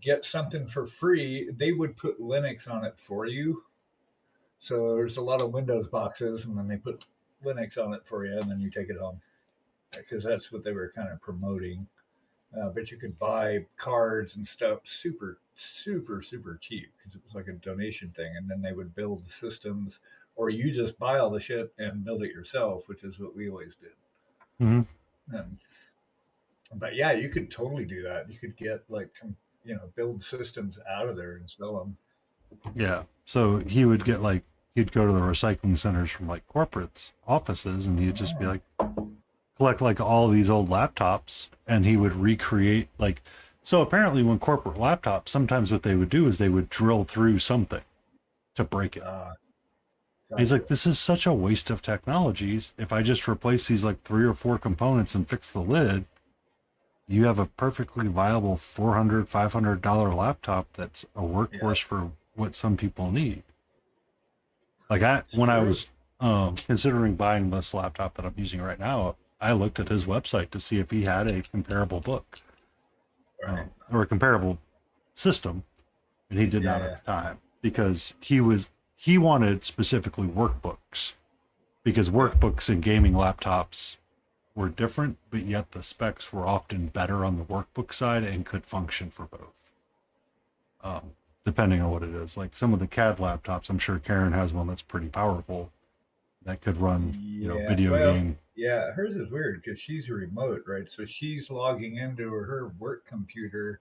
get something for free. They would put Linux on it for you. So there's a lot of Windows boxes, and then they put Linux on it for you, and then you take it home because that's what they were kind of promoting. But you could buy cards and stuff super, super, super cheap because it was like a donation thing. And then they would build the systems, or you just buy all the shit and build it yourself, which is what we always did.
mm-hmm.
But yeah, you could totally do that. You could get like, build systems out of there and sell them.
Yeah. So he would get like, he'd go to the recycling centers from like corporates offices, and he'd just be like, collect like all these old laptops, and he would recreate like, so apparently when corporate laptops, sometimes what they would do is they would drill through something to break it. He's like, this is such a waste of technologies. If I just replace these like 3 or 4 components and fix the lid, you have a perfectly viable $400, $500 laptop that's a workhorse for what some people need. Like when I was considering buying this laptop that I'm using right now, I looked at his website to see if he had a comparable book or a comparable system, and he did not at the time because he wanted specifically workbooks, because workbooks and gaming laptops were different, but yet the specs were often better on the workbook side and could function for both, depending on what it is. Like some of the CAD laptops, I'm sure Karen has one that's pretty powerful that could run, video game.
Yeah, hers is weird because she's remote, right? So she's logging into her work computer,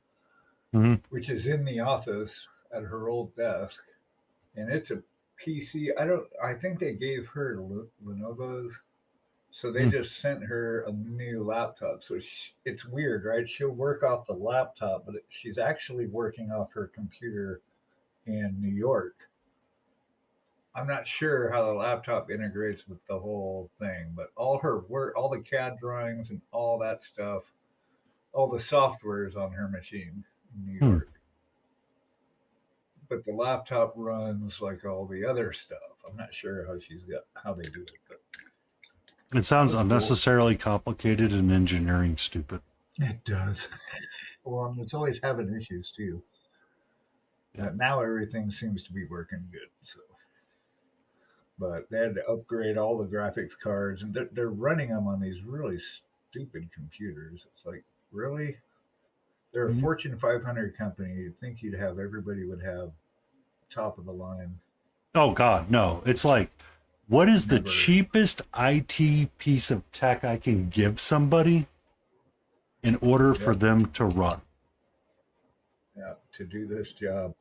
which is in the office at her old desk, and it's a PC. I think they gave her Lenovo's, so they just sent her a new laptop. So it's weird, right? She'll work off the laptop, but she's actually working off her computer in New York. I'm not sure how the laptop integrates with the whole thing, but all her work, all the CAD drawings and all that stuff, all the software is on her machine in New York. But the laptop runs like all the other stuff. I'm not sure how they do it. But
it sounds unnecessarily complicated and engineering stupid.
It does. Well, it's always having issues too. Yeah. Now everything seems to be working good. So, but they had to upgrade all the graphics cards, and they're running them on these really stupid computers. It's like, really? They're a Fortune 500 company. You'd think everybody would have top of the line.
Oh God, no! It's like, what is the cheapest IT piece of tech I can give somebody in order for them to run?
Yeah, to do this job.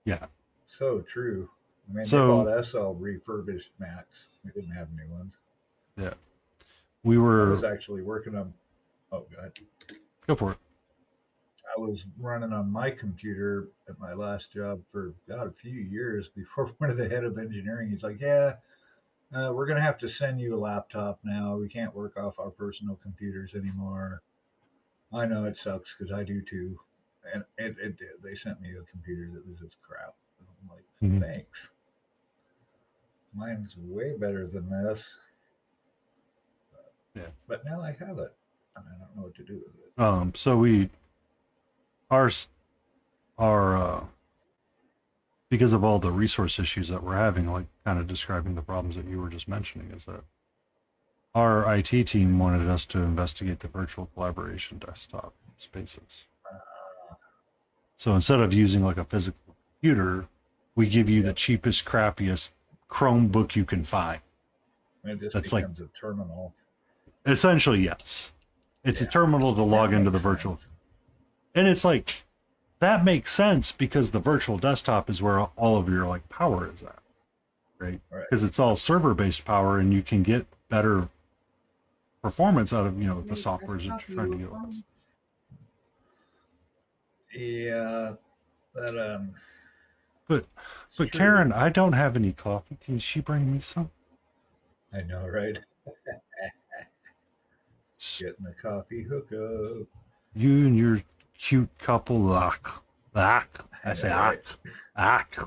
Yeah.
So true. I mean, they bought us all refurbished Macs. We didn't have new ones.
Yeah.
I was actually working on. Oh, go ahead.
Go for it.
I was running on my computer at my last job for a few years before one of the head of engineering. He's like, "Yeah, we're gonna have to send you a laptop now. We can't work off our personal computers anymore." I know it sucks because I do too, and it did. They sent me a computer that was just crap. I'm like, thanks. Mine's way better than this. But now I have it, and I don't know what to do with it.
So because of all the resource issues that we're having, like kind of describing the problems that you were just mentioning, is that our IT team wanted us to investigate the virtual collaboration desktop spaces. So instead of using like a physical computer, we give you the cheapest, crappiest Chromebook you can find.
It just becomes a terminal.
Essentially, yes. It's a terminal to log into the virtual. And it's like, that makes sense because the virtual desktop is where all of your like power is at, right?
Right.
Because it's all server-based power, and you can get better performance out of the softwares that you're trying to utilize.
Yeah, that
But
it's
but
true.
Karen, I don't have any coffee. Can she bring me some?
I know, right? Getting the coffee hookup.
You and your cute couple, I say,
Right.
ack,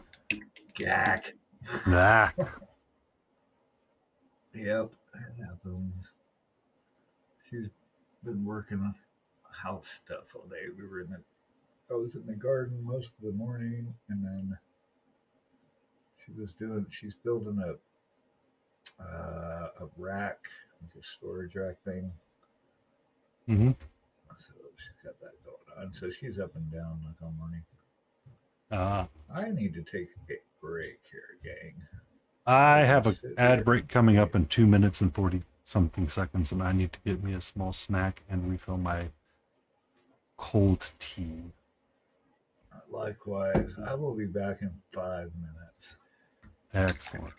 Gack.
ack.
Yep, that happens. She's been working on house stuff all day. I was in the garden most of the morning, and then she's building a rack, like a storage rack thing.
Mm-hmm.
So she's got that going on. So she's up and down like all morning.
Uh,
I need to take a break here, gang.
I
I
have
can
a
sit
ad
here.
break coming up in 2 minutes and 40 something seconds, and I need to get me a small snack and refill my cold tea.
Likewise, I will be back in 5 minutes.
Excellent.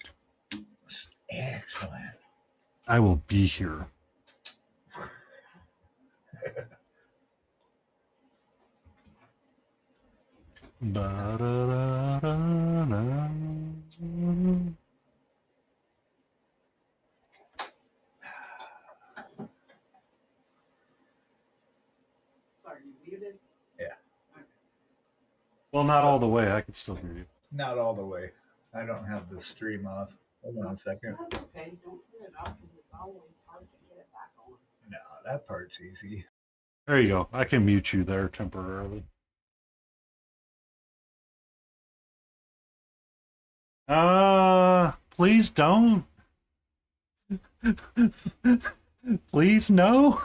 Excellent.
I will be here. Ba-da-da-da-da.
Sorry, you muted?
Yeah.
Okay.
Well, not all the way. I can still hear you.
Not all the way. I don't have the stream off. Hold on a second.
That's okay. Don't turn it off because it's always hard to get it back on.
No, that part's easy.
There you go. I can mute you there temporarily. Please don't. Please no.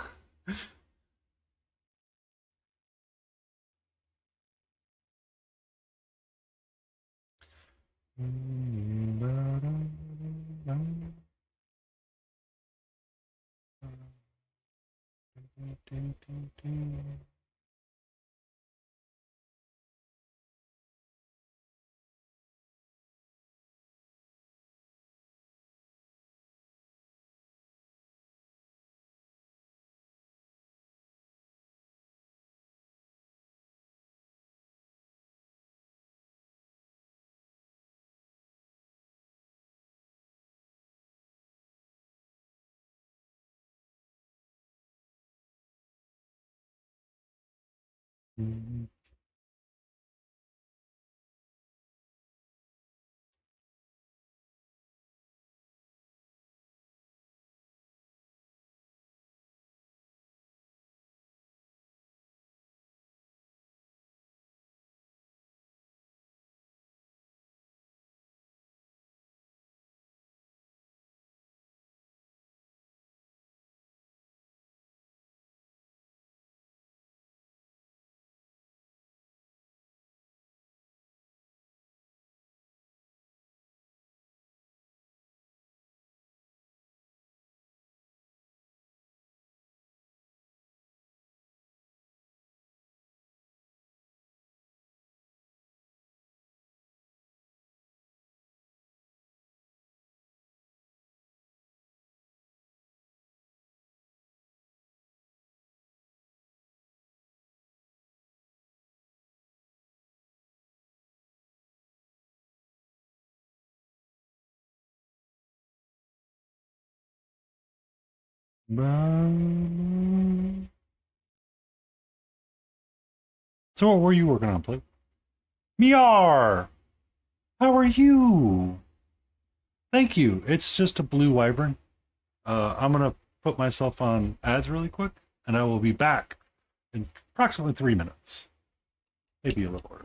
So what were you working on, Blake? Miar! How are you? Thank you. It's just a blue wyvern. I'm gonna put myself on ads really quick, and I will be back in approximately 3 minutes. Maybe a little early.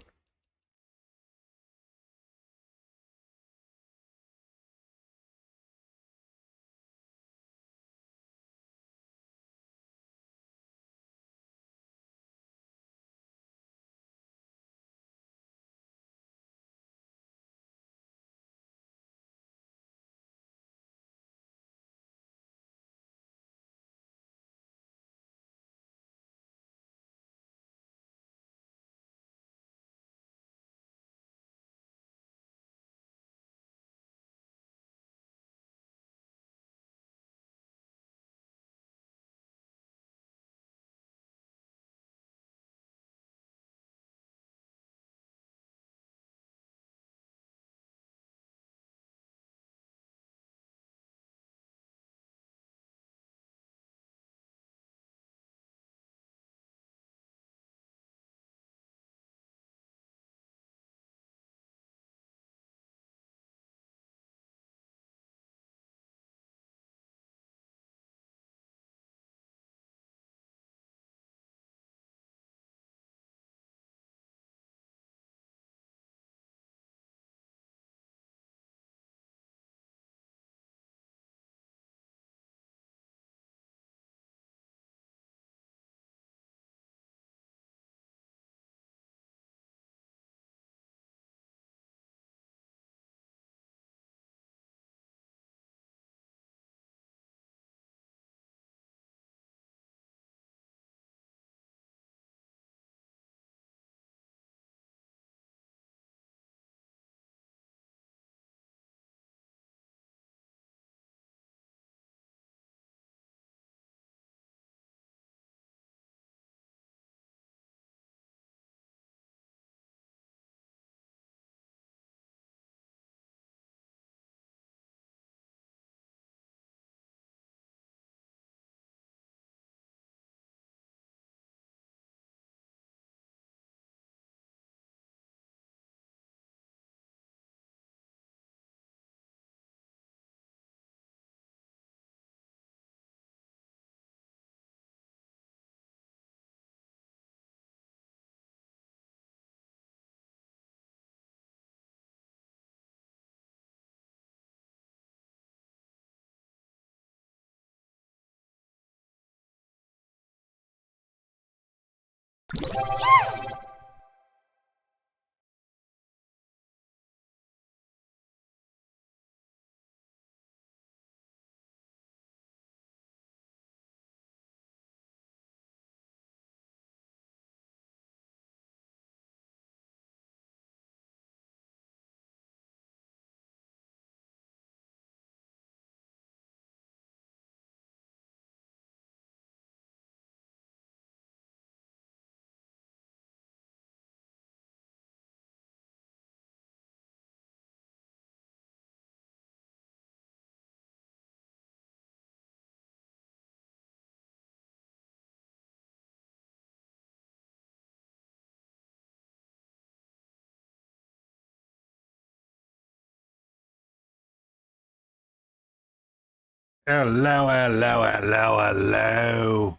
Hello, hello, hello, hello.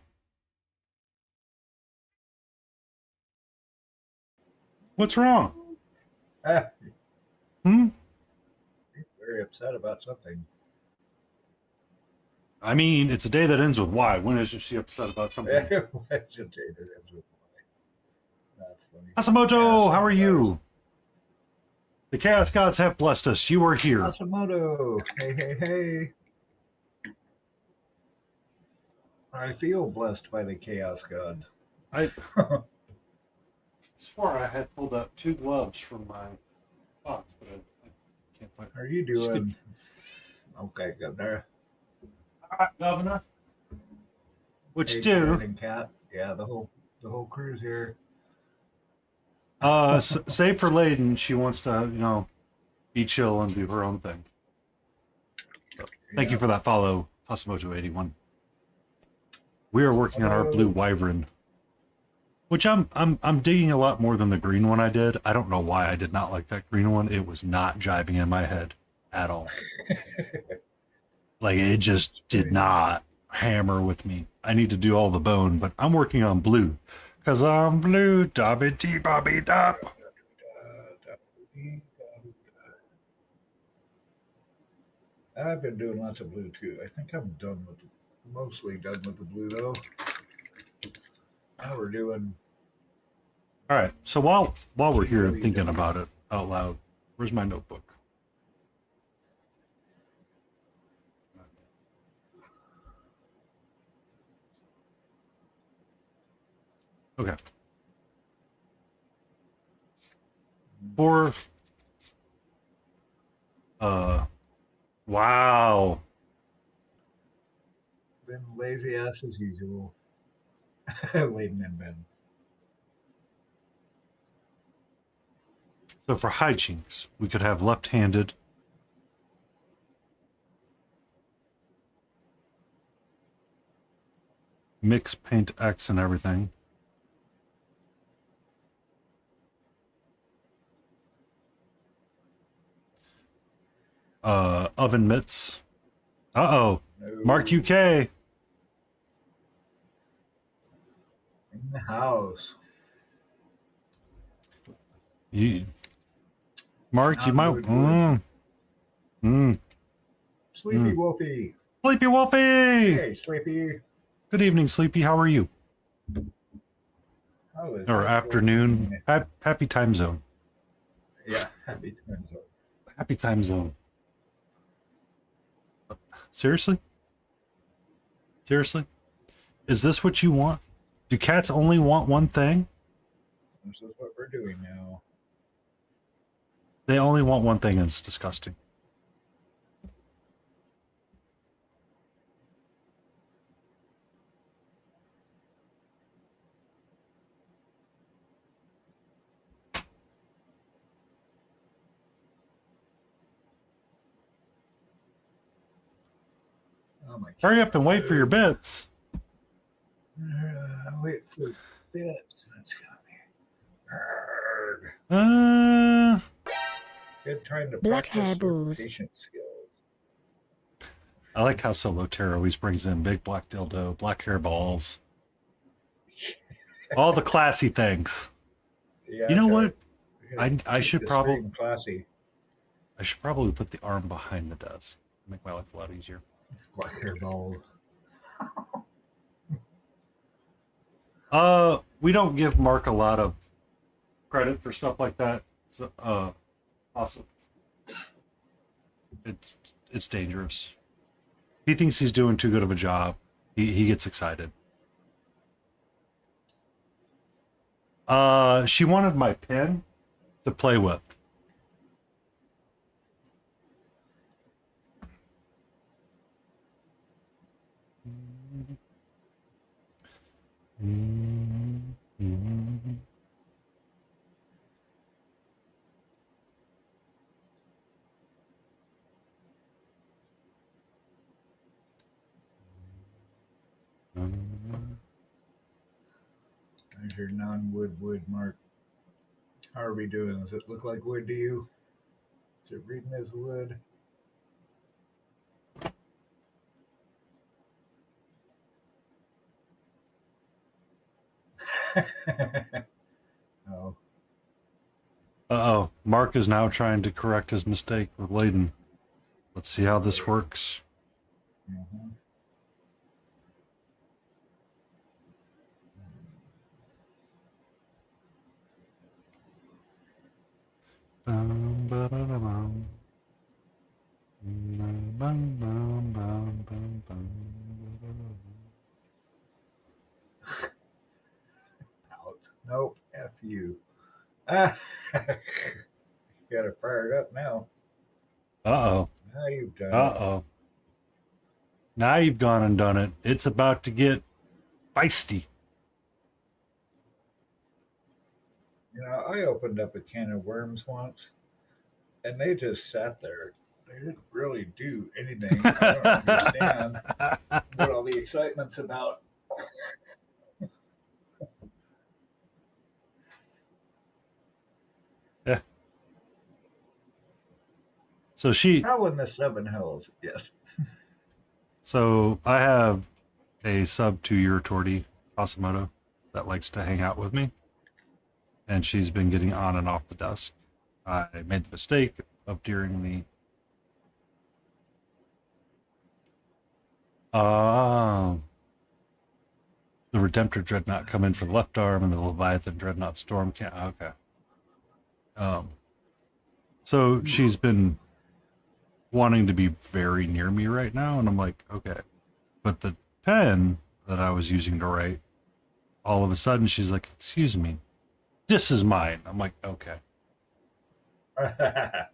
What's wrong?
Ah,
Hmm?
very upset about something.
I mean, it's a day that ends with Y. When is she upset about something?
That's a day that ends with Y. That's funny.
Hasamoto, how are
Yeah,
you? The Chaos Gods have blessed us. You are here.
Hashimoto. Hey, hey, hey. I feel blessed by the Chaos God.
I swore I had pulled out 2 gloves from my box, but I can't find
How are you
Just get-
doing? Okay, good there.
All right, Governor. What you
Hey,
do?
Ken and Cat. Yeah, the whole crew's here.
Save for Layden. She wants to, be chill and do her own thing. So, thank you
Yeah.
for that follow, Hasamoto81. We are working on our blue wyvern, which I'm digging a lot more than the green one I did. I don't know why I did not like that green one. It was not jiving in my head at all. Like it just did not hammer with me. I need to do all the bone, but I'm working on blue. Cause I'm blue, dobby dee bobby dop.
I've been doing lots of blue too. I think I'm mostly done with the blue though. Now we're doing.
Alright, so while we're here and thinking about it out loud, where's my notebook? Okay. For wow.
Been lazy ass as usual. Waiting and Ben.
So for hijinks, we could have left-handed. Mix paint X and everything. Oven mitts. Uh-oh.
No.
Mark UK.
In the house.
Mark, you
Not
might.
good. Sleepy Wolfie.
Sleepy Wolfie.
Hey, Sleepy.
Good evening, Sleepy. How are you?
How is
Or
it
afternoon.
going?
Happy time zone.
Yeah, happy times up.
Happy time zone. Seriously? Seriously? Is this what you want? Do cats only want one thing?
This is what we're doing now.
They only want one thing and it's disgusting.
Oh my God.
Hurry up and wait for your bits.
Wait for bits. That's got me. Good time to
Black
practice
hair
your
balls.
patient skills.
I like how Solo Terror always brings in big black dildo, black hair balls. All the classy things.
Yeah,
You know
try
what?
it.
I
Keep
should
the
probably
stream classy.
put the arm behind the desk. Make my life a lot easier.
Black hair balls.
we don't give Mark a lot of credit for stuff like that. So, awesome. It's dangerous. He thinks he's doing too good of a job. He gets excited. She wanted my pen to play with.
There's your non-wood wood, Mark. How are we doing? Does it look like wood to you? Is it reading as wood? Oh.
Uh-oh. Mark is now trying to correct his mistake with Layden. Let's see how this works.
Mm-hmm. Out. Nope. F you. Ah. Got it fired up now.
Uh-oh.
Now you've done it.
Uh-oh. Now you've gone and done it. It's about to get feisty.
You know, I opened up a can of worms once, and they just sat there. They didn't really do anything. I don't understand what all the excitement's about.
Yeah. So
How in the seven hells? Yes.
So I have a sub to your Torty, Asamoto, that likes to hang out with me. And she's been getting on and off the desk. I made the mistake of during the Redemptor Dreadnought come in for the left arm and the Leviathan Dreadnought Storm can't. Okay. So she's been wanting to be very near me right now, and I'm like, okay. But the pen that I was using to write, all of a sudden she's like, excuse me, this is mine. I'm like, okay.
That's funny.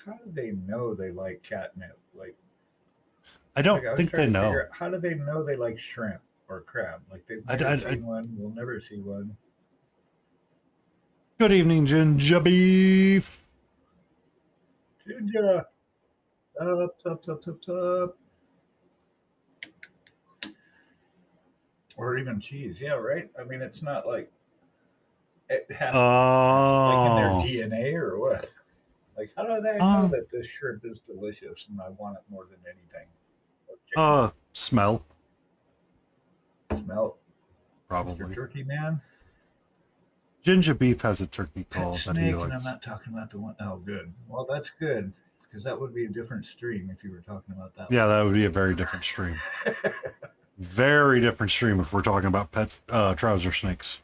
How do they know they like catnip?
I don't
I was
think they
trying to
know.
figure out, how do they know they like shrimp or crab? Like they've never seen one. We'll never see one.
Good evening, Ginger Beef.
Ginger. Up. Or even cheese. Yeah, right? I mean, it's not like it has like in their DNA or what? Like, how do they know that this shrimp is delicious and I want it more than anything?
Smell.
Smell.
Probably.
Mr. Turkey Man?
Ginger Beef has a turkey call
Pet
that he
snake,
likes.
and I'm not talking about the one. Oh, good. Well, that's good because that would be a different stream if you were talking about that.
Yeah, that would be a very different stream. Very different stream if we're talking about pets, trouser snakes.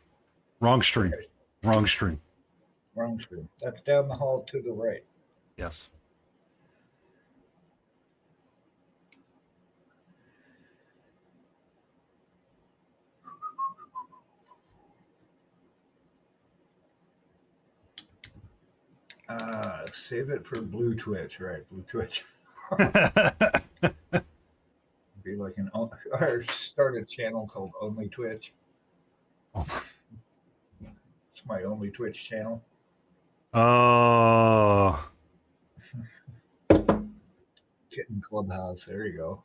Wrong stream.
Okay.
Wrong stream.
Wrong stream. That's down the hall to the right.
Yes.
Save it for Blue Twitch, right? Blue Twitch. Be like or start a channel called Only Twitch.
Oh.
It's my only Twitch channel.
Oh.
Kitten Clubhouse. There you go.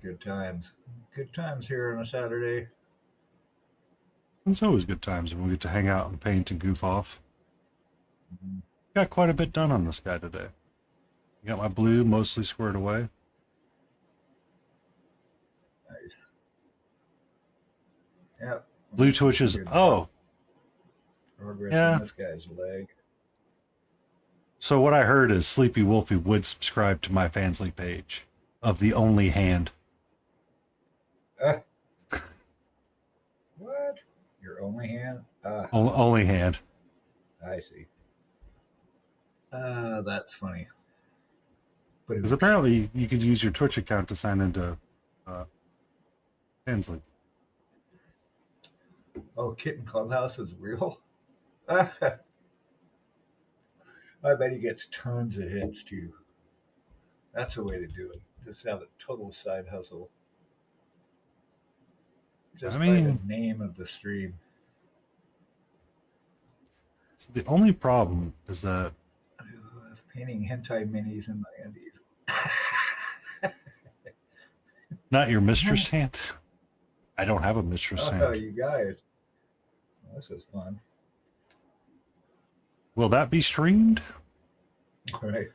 Good times. Good times here on a Saturday.
It's always good times when we get to hang out and paint and goof off.
Mhm.
Got quite a bit done on this guy today. Got my blue mostly squared away.
Nice. Yep.
Blue twitches.
Good
Oh,
progress
yeah.
on this guy's leg.
So what I heard is Sleepy Wolfie would subscribe to my Fansly page of the only hand.
What? Your only hand?
Only hand.
I see. That's funny. But
Because apparently you could use your Twitch account to sign into Fansly.
oh, Kitten Clubhouse is real? I bet he gets tons of hits too. That's a way to do it. Just have a total side hustle. Just
I
by
mean-
the name of the stream.
So the only problem is that
Painting hentai minis in my undies.
not your mistress hand. I don't have a mistress
Oh,
hand.
you guys. Well, this is fun.
Will that be streamed?
All right.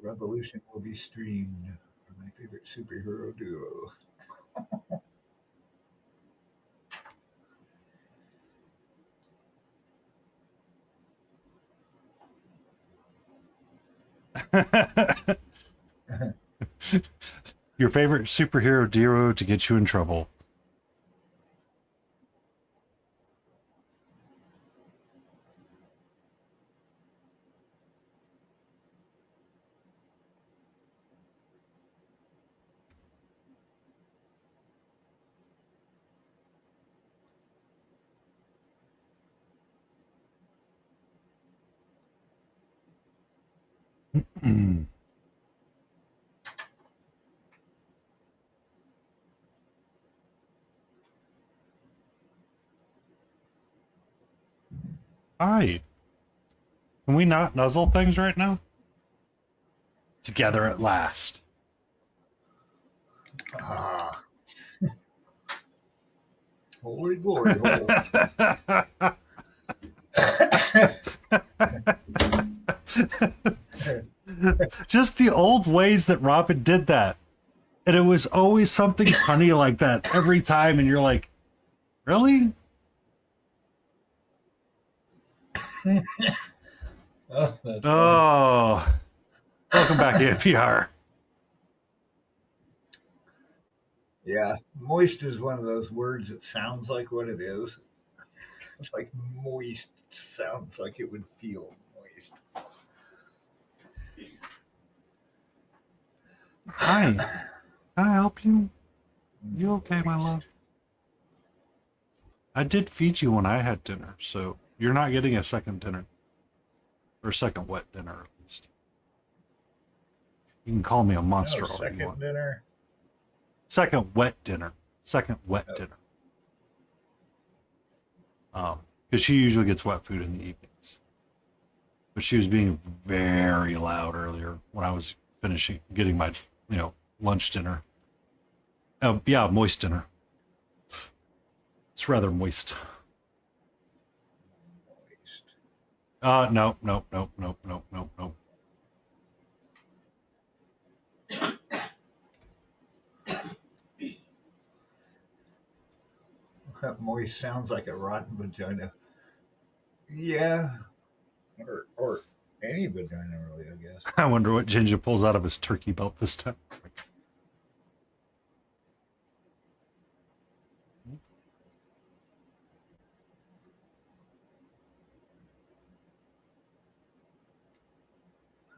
Revolution will be streamed for my favorite superhero duo.
Your favorite superhero duo to get you in trouble. Hi. Can we not nuzzle things right now? Together at last.
Ah. Holy glory hole.
Just the old ways that Robin did that. And it was always something funny like that every time. And you're like, really?
Oh, that's funny.
Oh. Welcome back, NPR.
Yeah, moist is one of those words that sounds like what it is. It's like moist sounds like it would feel moist.
Hi. Can I help you? You okay, my love? I did feed you when I had dinner, so you're not getting a second dinner. Or second wet dinner, at least. You can call me a monster
No,
all you
second
want.
dinner.
Second wet dinner. Second wet
Oh.
dinner. Because she usually gets wet food in the evenings. But she was being very loud earlier when I was getting my, lunch dinner. Yeah, moist dinner. It's rather moist.
Moist.
No.
Moist sounds like a rotten vagina. Yeah. Or any vagina, really, I guess.
I wonder what Ginger pulls out of his turkey belt this time.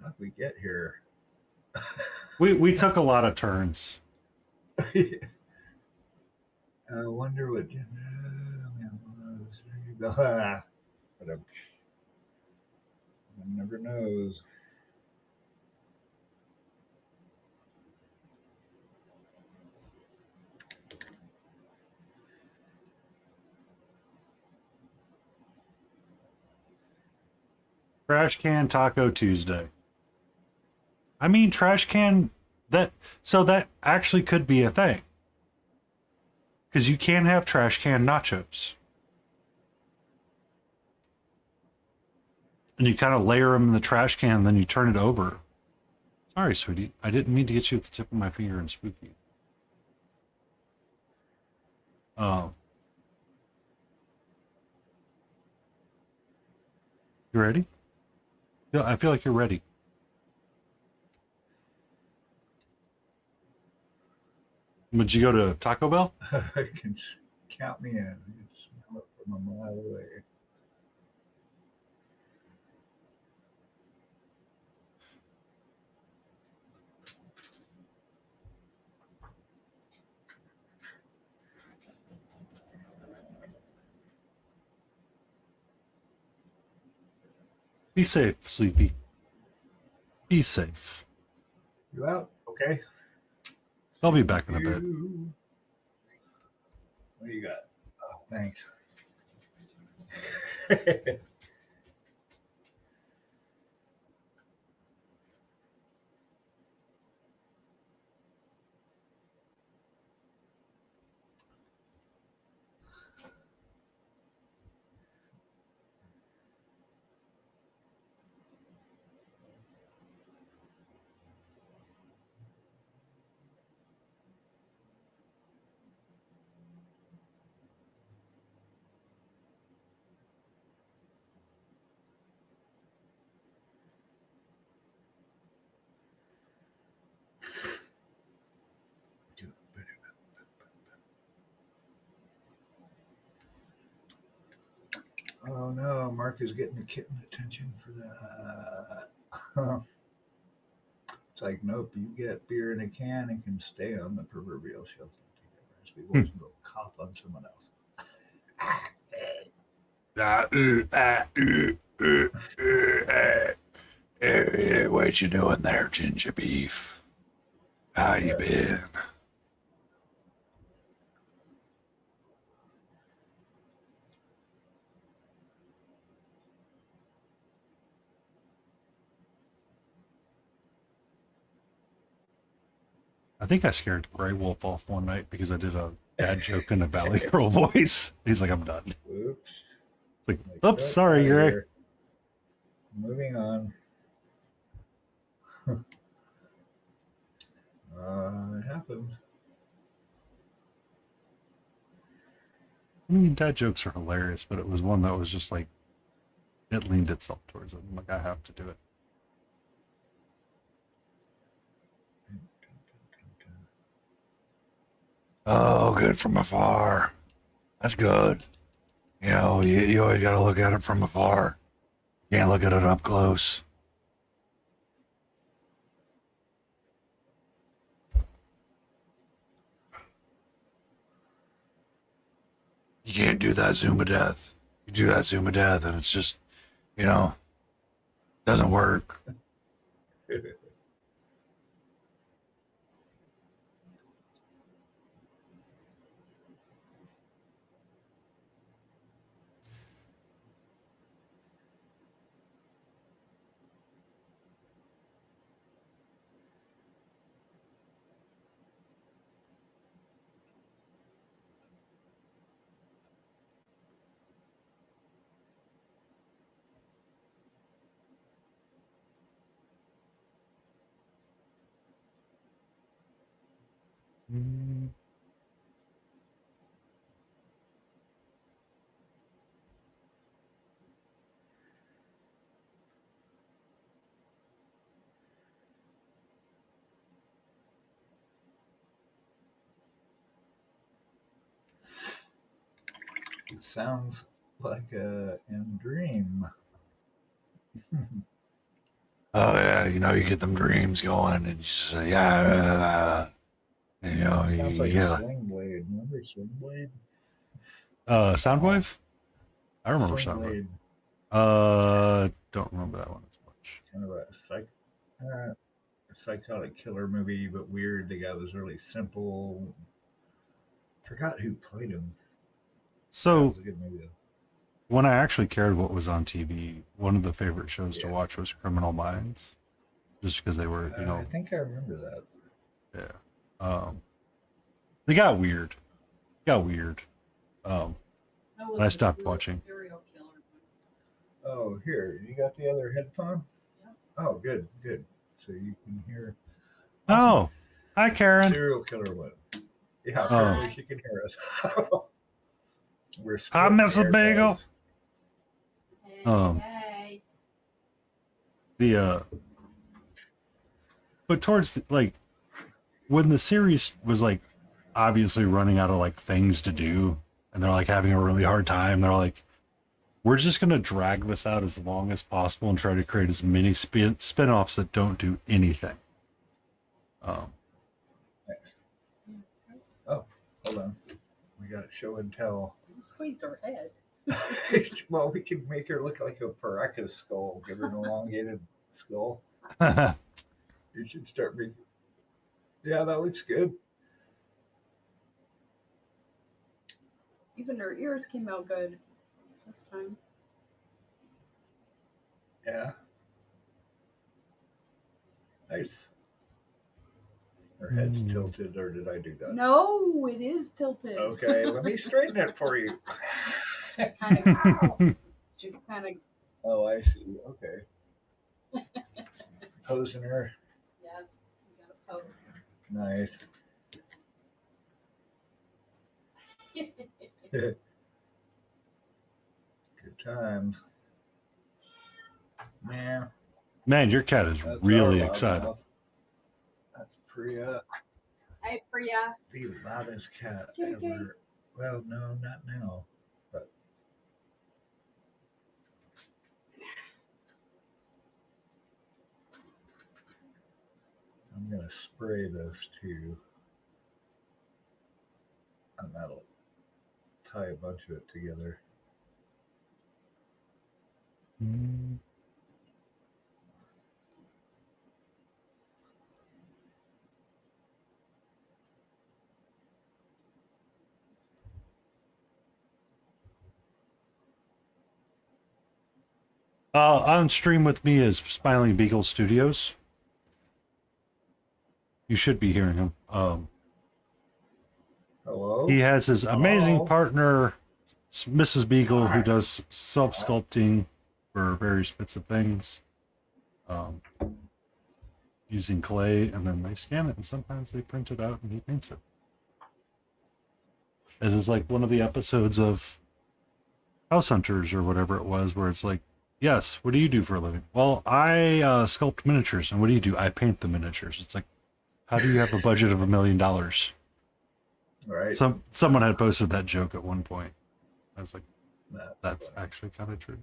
How'd we get here?
We took a lot of turns.
I wonder what. But one never knows.
Trash can Taco Tuesday. I mean, trash can that actually could be a thing. Because you can have trash can nachos. And you kind of layer them in the trash can, and then you turn it over. Sorry, sweetie. I didn't mean to get you at the tip of my finger and spook you. You ready? Yeah, I feel like you're ready. Would you go to Taco Bell?
I can count me in. You can smell it from a mile away.
Be safe, Sleepy. Be safe.
You out? Okay.
I'll be back in a bit.
What do you got? Oh, thanks. Oh no, Mark is getting the kitten attention for that. It's like, nope, you get beer in a can and can stay on the proverbial shelf. Take the raspy voice and go cough on someone else.
What you doing there, ginger beef? How you been? I think I scared Grey Wolf off one night because I did a bad joke in a Valley Girl voice. He's like, I'm done.
Oops.
It's like, oops, sorry, Grey.
Moving on. It happens.
I mean, dad jokes are hilarious, but it was one that was just like, it leaned itself towards it. I'm like, I have to do it. Oh, good from afar. That's good. You know, you always got to look at it from afar. You can't look at it up close. You can't do that zoom of death. You do that zoom of death, and it's just, you know, doesn't work.
It sounds like a dream.
Oh yeah, you know, you get them dreams going, and you say, yeah, you know,
Sounds like
yeah.
Sling Blade. Remember Sling Blade?
Soundwave. I remember
Sling
Soundwave.
Blade.
Don't remember that one as much.
Kind of a psychotic killer movie, but weird. The guy was really simple. Forgot who played him. That
So
was a good movie though.
when I actually cared what was on TV, one of the favorite shows to watch was Criminal Minds, just because they were, you
I
know,
think I remember that.
yeah. They got weird. got weird.
That was
I
the
stopped
cool
watching.
Serial killer one.
Oh, here, you got the other headphone?
Yep.
Oh, good, good. So you can hear
Oh, hi, Karen.
serial killer one. Yeah,
Oh.
apparently she can hear us. We're
Hi,
splitting
Mrs. Bagel.
AirTags.
Hey, hey.
But towards like when the series was like obviously running out of like things to do, and they're like having a really hard time, they're like, we're just gonna drag this out as long as possible and try to create as many spin-offs that don't do anything.
Oh, hold on. We got show and tell.
Squeeze her head.
Well, we can make her look like a Paracas skull. Give her an elongated skull. You should start making. Yeah, that looks good.
Even her ears came out good this time.
Yeah. Nice. Her head's tilted, or did I do that?
No, it is tilted.
Okay, let me straighten it for you.
Kind of. She's kind of.
Oh, I see. Okay. Posing her.
Yeah, you gotta pose.
Nice. Good times. Man.
Man, your cat is
That's
really
our
excited.
loudmouth. That's Priya,
Hey, Priya.
the loudest cat
Kitty,
ever.
kitty.
Well, no, not now. But I'm gonna spray this too, and that'll tie a bunch of it together.
On stream with me is Smiling Beagle Studios. You should be hearing him.
Hello.
He has his amazing
Hello?
partner, Mrs. Beagle, who does self-sculpting for various bits of things, using clay, and then they scan it, and sometimes they print it out, and he paints it. It is like one of the episodes of House Hunters or whatever it was, where it's like, yes, what do you do for a living? Well, I sculpt miniatures. And what do you do? I paint the miniatures. It's like, how do you have a budget of $1 million?
Right.
Someone had posted that joke at one point. I was like, that's
funny.
actually kind of true.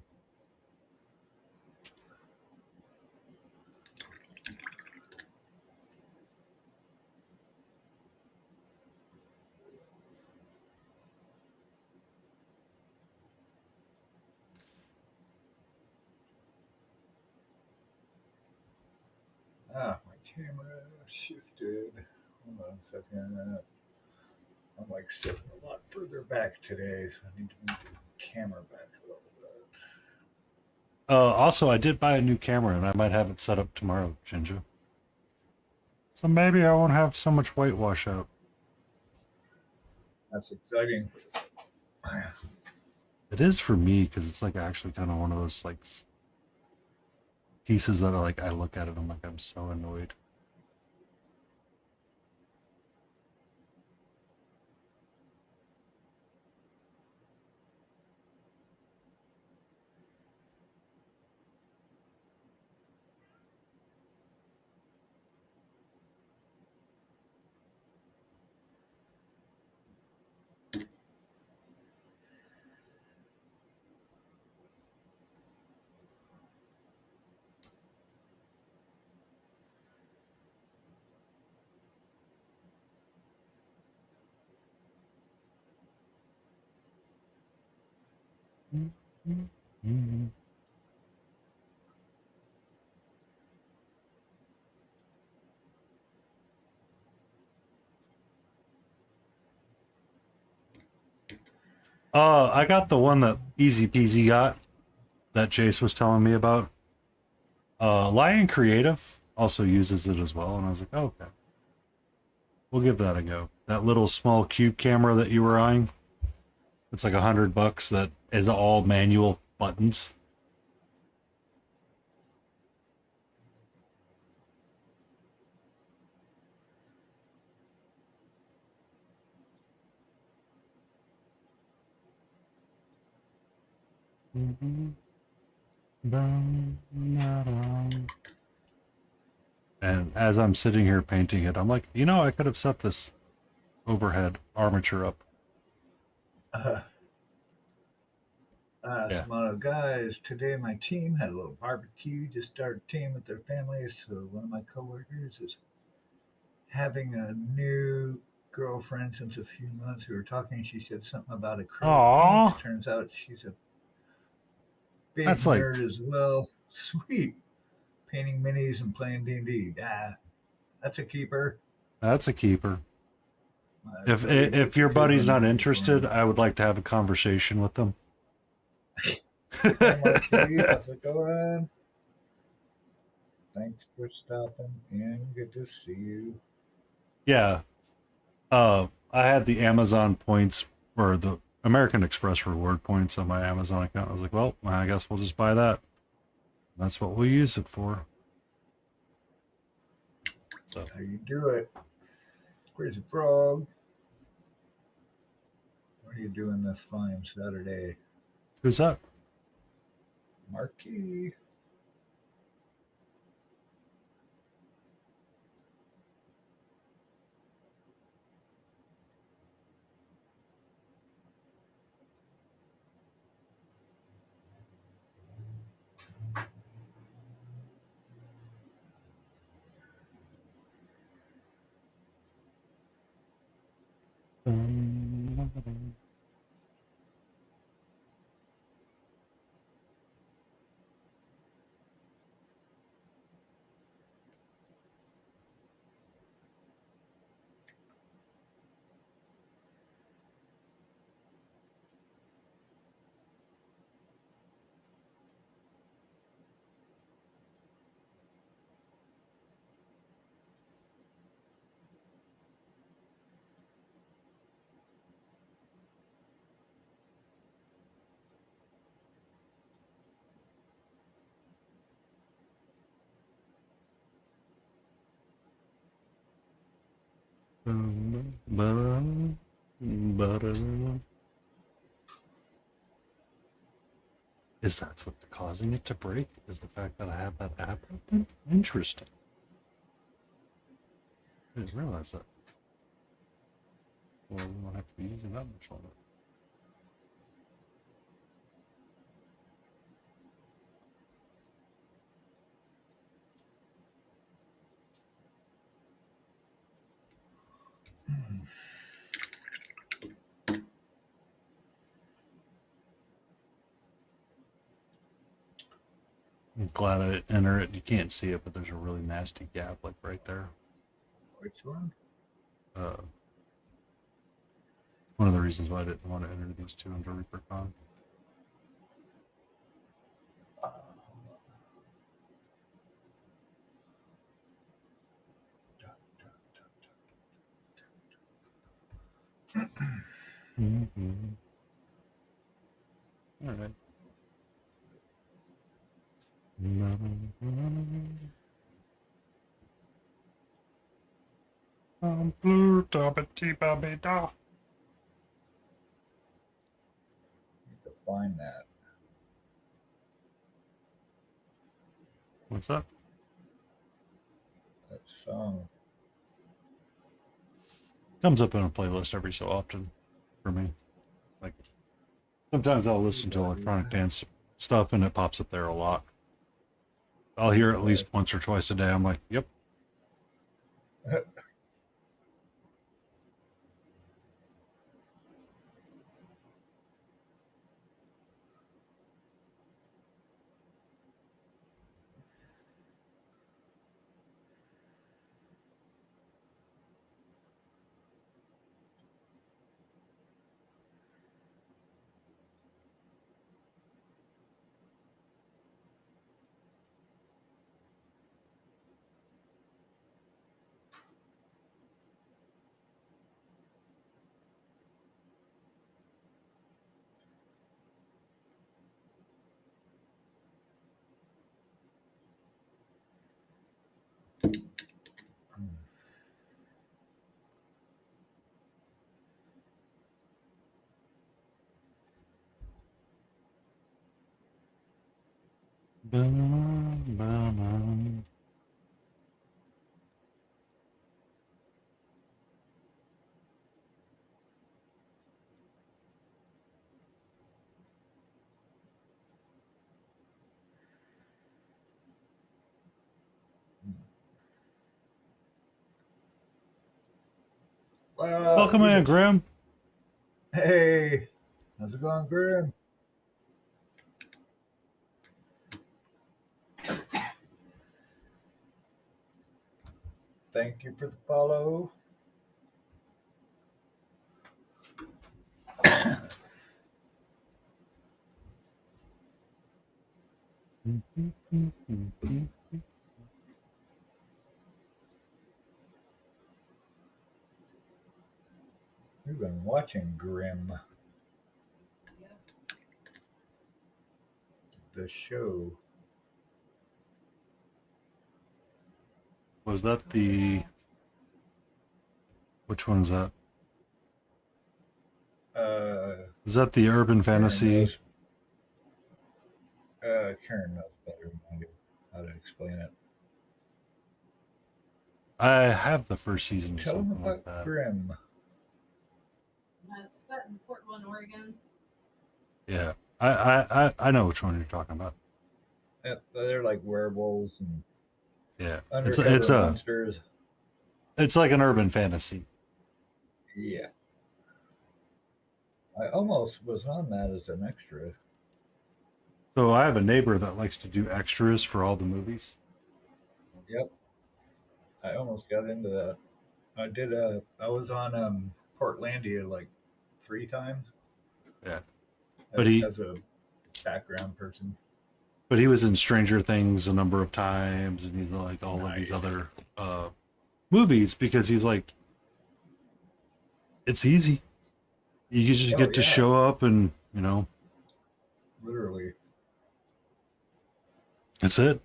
My camera shifted. Hold on a second. I'm like sitting a lot further back today, so I need to move the camera back a little bit.
Also, I did buy a new camera, and I might have it set up tomorrow, Ginger. So maybe I won't have so much whitewash out.
That's exciting.
It is for me, because it's like actually kind of one of those like pieces that I look at it, I'm like, I'm so annoyed. I got the one that Easy Peasy got, that Jace was telling me about. Lion Creative also uses it as well, and I was like, oh, okay. We'll give that a go. that little small cube camera that you were eyeing. It's like $100 that is all manual buttons. And as I'm sitting here painting it, I'm like, you know, I could have set this overhead armature up. Yeah.
Some guys today, my team had a little barbecue. Just started a team with their families. So one of my coworkers is having a new girlfriend since a few months. We were talking. She said something about acrylic
Aww.
paints. Turns out she's a big
That's like-
nerd as well. Sweet, painting minis and playing D&D. That's a keeper.
That's a keeper.
That's
If your buddy's not
keeper.
interested, I would like to have a conversation with them.
Hey, Marquis, how's it going? Thanks for stopping in. Good to see you.
Yeah. I had the Amazon points or the American Express reward points on my Amazon account. I was like, well, I guess we'll just buy that. That's what we'll use it for. So
How you do it? Crazy Frog. What are you doing this fine Saturday?
who's that?
Marquis.
Is that what's causing it to break? Is the fact that I have that app open? Interesting. I didn't realize that. Well, we won't have to be using that much longer. I'm glad I didn't enter it. You can't see it, but there's a really nasty gap like right there.
Which one?
One of the reasons why I didn't want to enter these two under ReaperCon. All right. Blue Need
to find that.
What's up?
That song.
Comes up in a playlist every so often for me. Like sometimes I'll listen to electronic dance stuff and it pops up there a lot. I'll hear it at least once or twice a day. I'm like, yep. Ba-ba-ba.
Well,
Welcome
you
in,
just
Grim.
hey, how's it going, Grim? Thank you for the follow. We've been watching Grim, the show.
Was that the... Which one's that? Is that the urban
Karen
fantasy?
knows. Karen knows better than I do how to explain it.
I have the first season or
Tell them
something like
about
that.
Grim.
It's set in Portland, Oregon.
Yeah, I know which one you're talking about.
They're like werewolves and
Yeah,
undercover monsters.
it's like an urban fantasy.
Yeah. I almost was on that as an extra.
So I have a neighbor that likes to do extras for all the movies.
Yep. I almost got into that. I was on Portlandia like 3 times.
Yeah,
as,
but he
as a background person.
but he was in Stranger Things a number of times, and he's like all of these
Nice.
other movies because he's like, it's easy. You just get to
Yeah.
show up and
Literally.
that's it.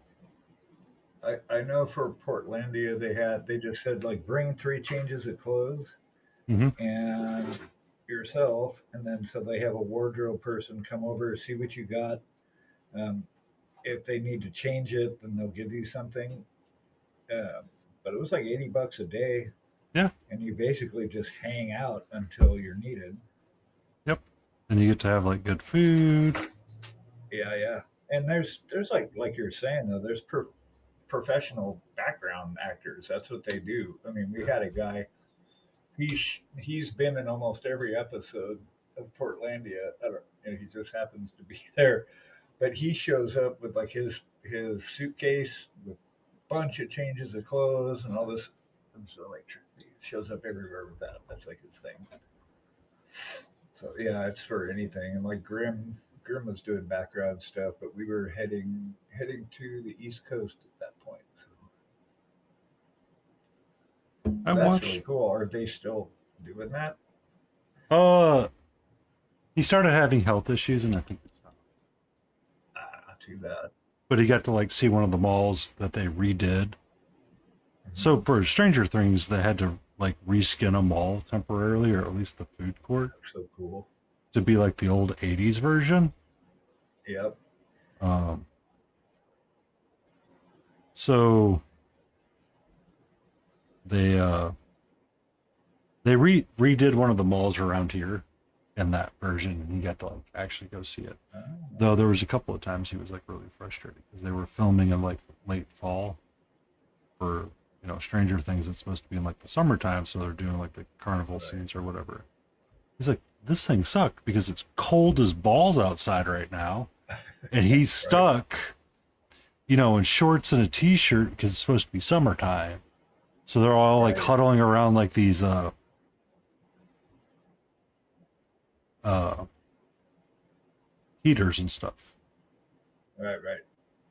I know for Portlandia they just said like bring 3 changes of clothes
Hmm.
and yourself, and then so they have a wardrobe person come over, see what you got. Um, if they need to change it, then they'll give you something. Uh, but it was like $80 a day.
Yeah.
And you basically just hang out until you're needed.
Yep. And you get to have like good food.
Yeah, yeah. And there's like you're saying though, there's professional background actors. That's what they do. I mean, we had a guy. He's been in almost every episode of Portlandia. I don't, and he just happens to be there. But he shows up with like his suitcase with a bunch of changes of clothes and all this. And so like he shows up everywhere with that. That's like his thing. So yeah, it's for anything. And like Grim was doing background stuff, but we were heading to the East Coast at that point. So
I
that's
watched.
really cool. Are they still doing that?
He started having health issues, and I think it's not.
Not too bad.
But he got to like see one of the malls that they redid. So for Stranger Things, they had to like reskin a mall temporarily, or at least the food court,
That's so cool.
to be like the old '80s version.
Yep.
So they redid one of the malls around here in that version, and he got to like actually go see it.
Oh,
Though there was a couple of times he was like really frustrated because they were filming in like late fall for Stranger Things. It's supposed to be in like the summertime, so they're doing like the carnival scenes or whatever. He's like, this thing sucked because it's cold as balls outside right now, and he's stuck, in shorts and a t-shirt because it's supposed to be summertime. So they're all like huddling around like these heaters and stuff.
right.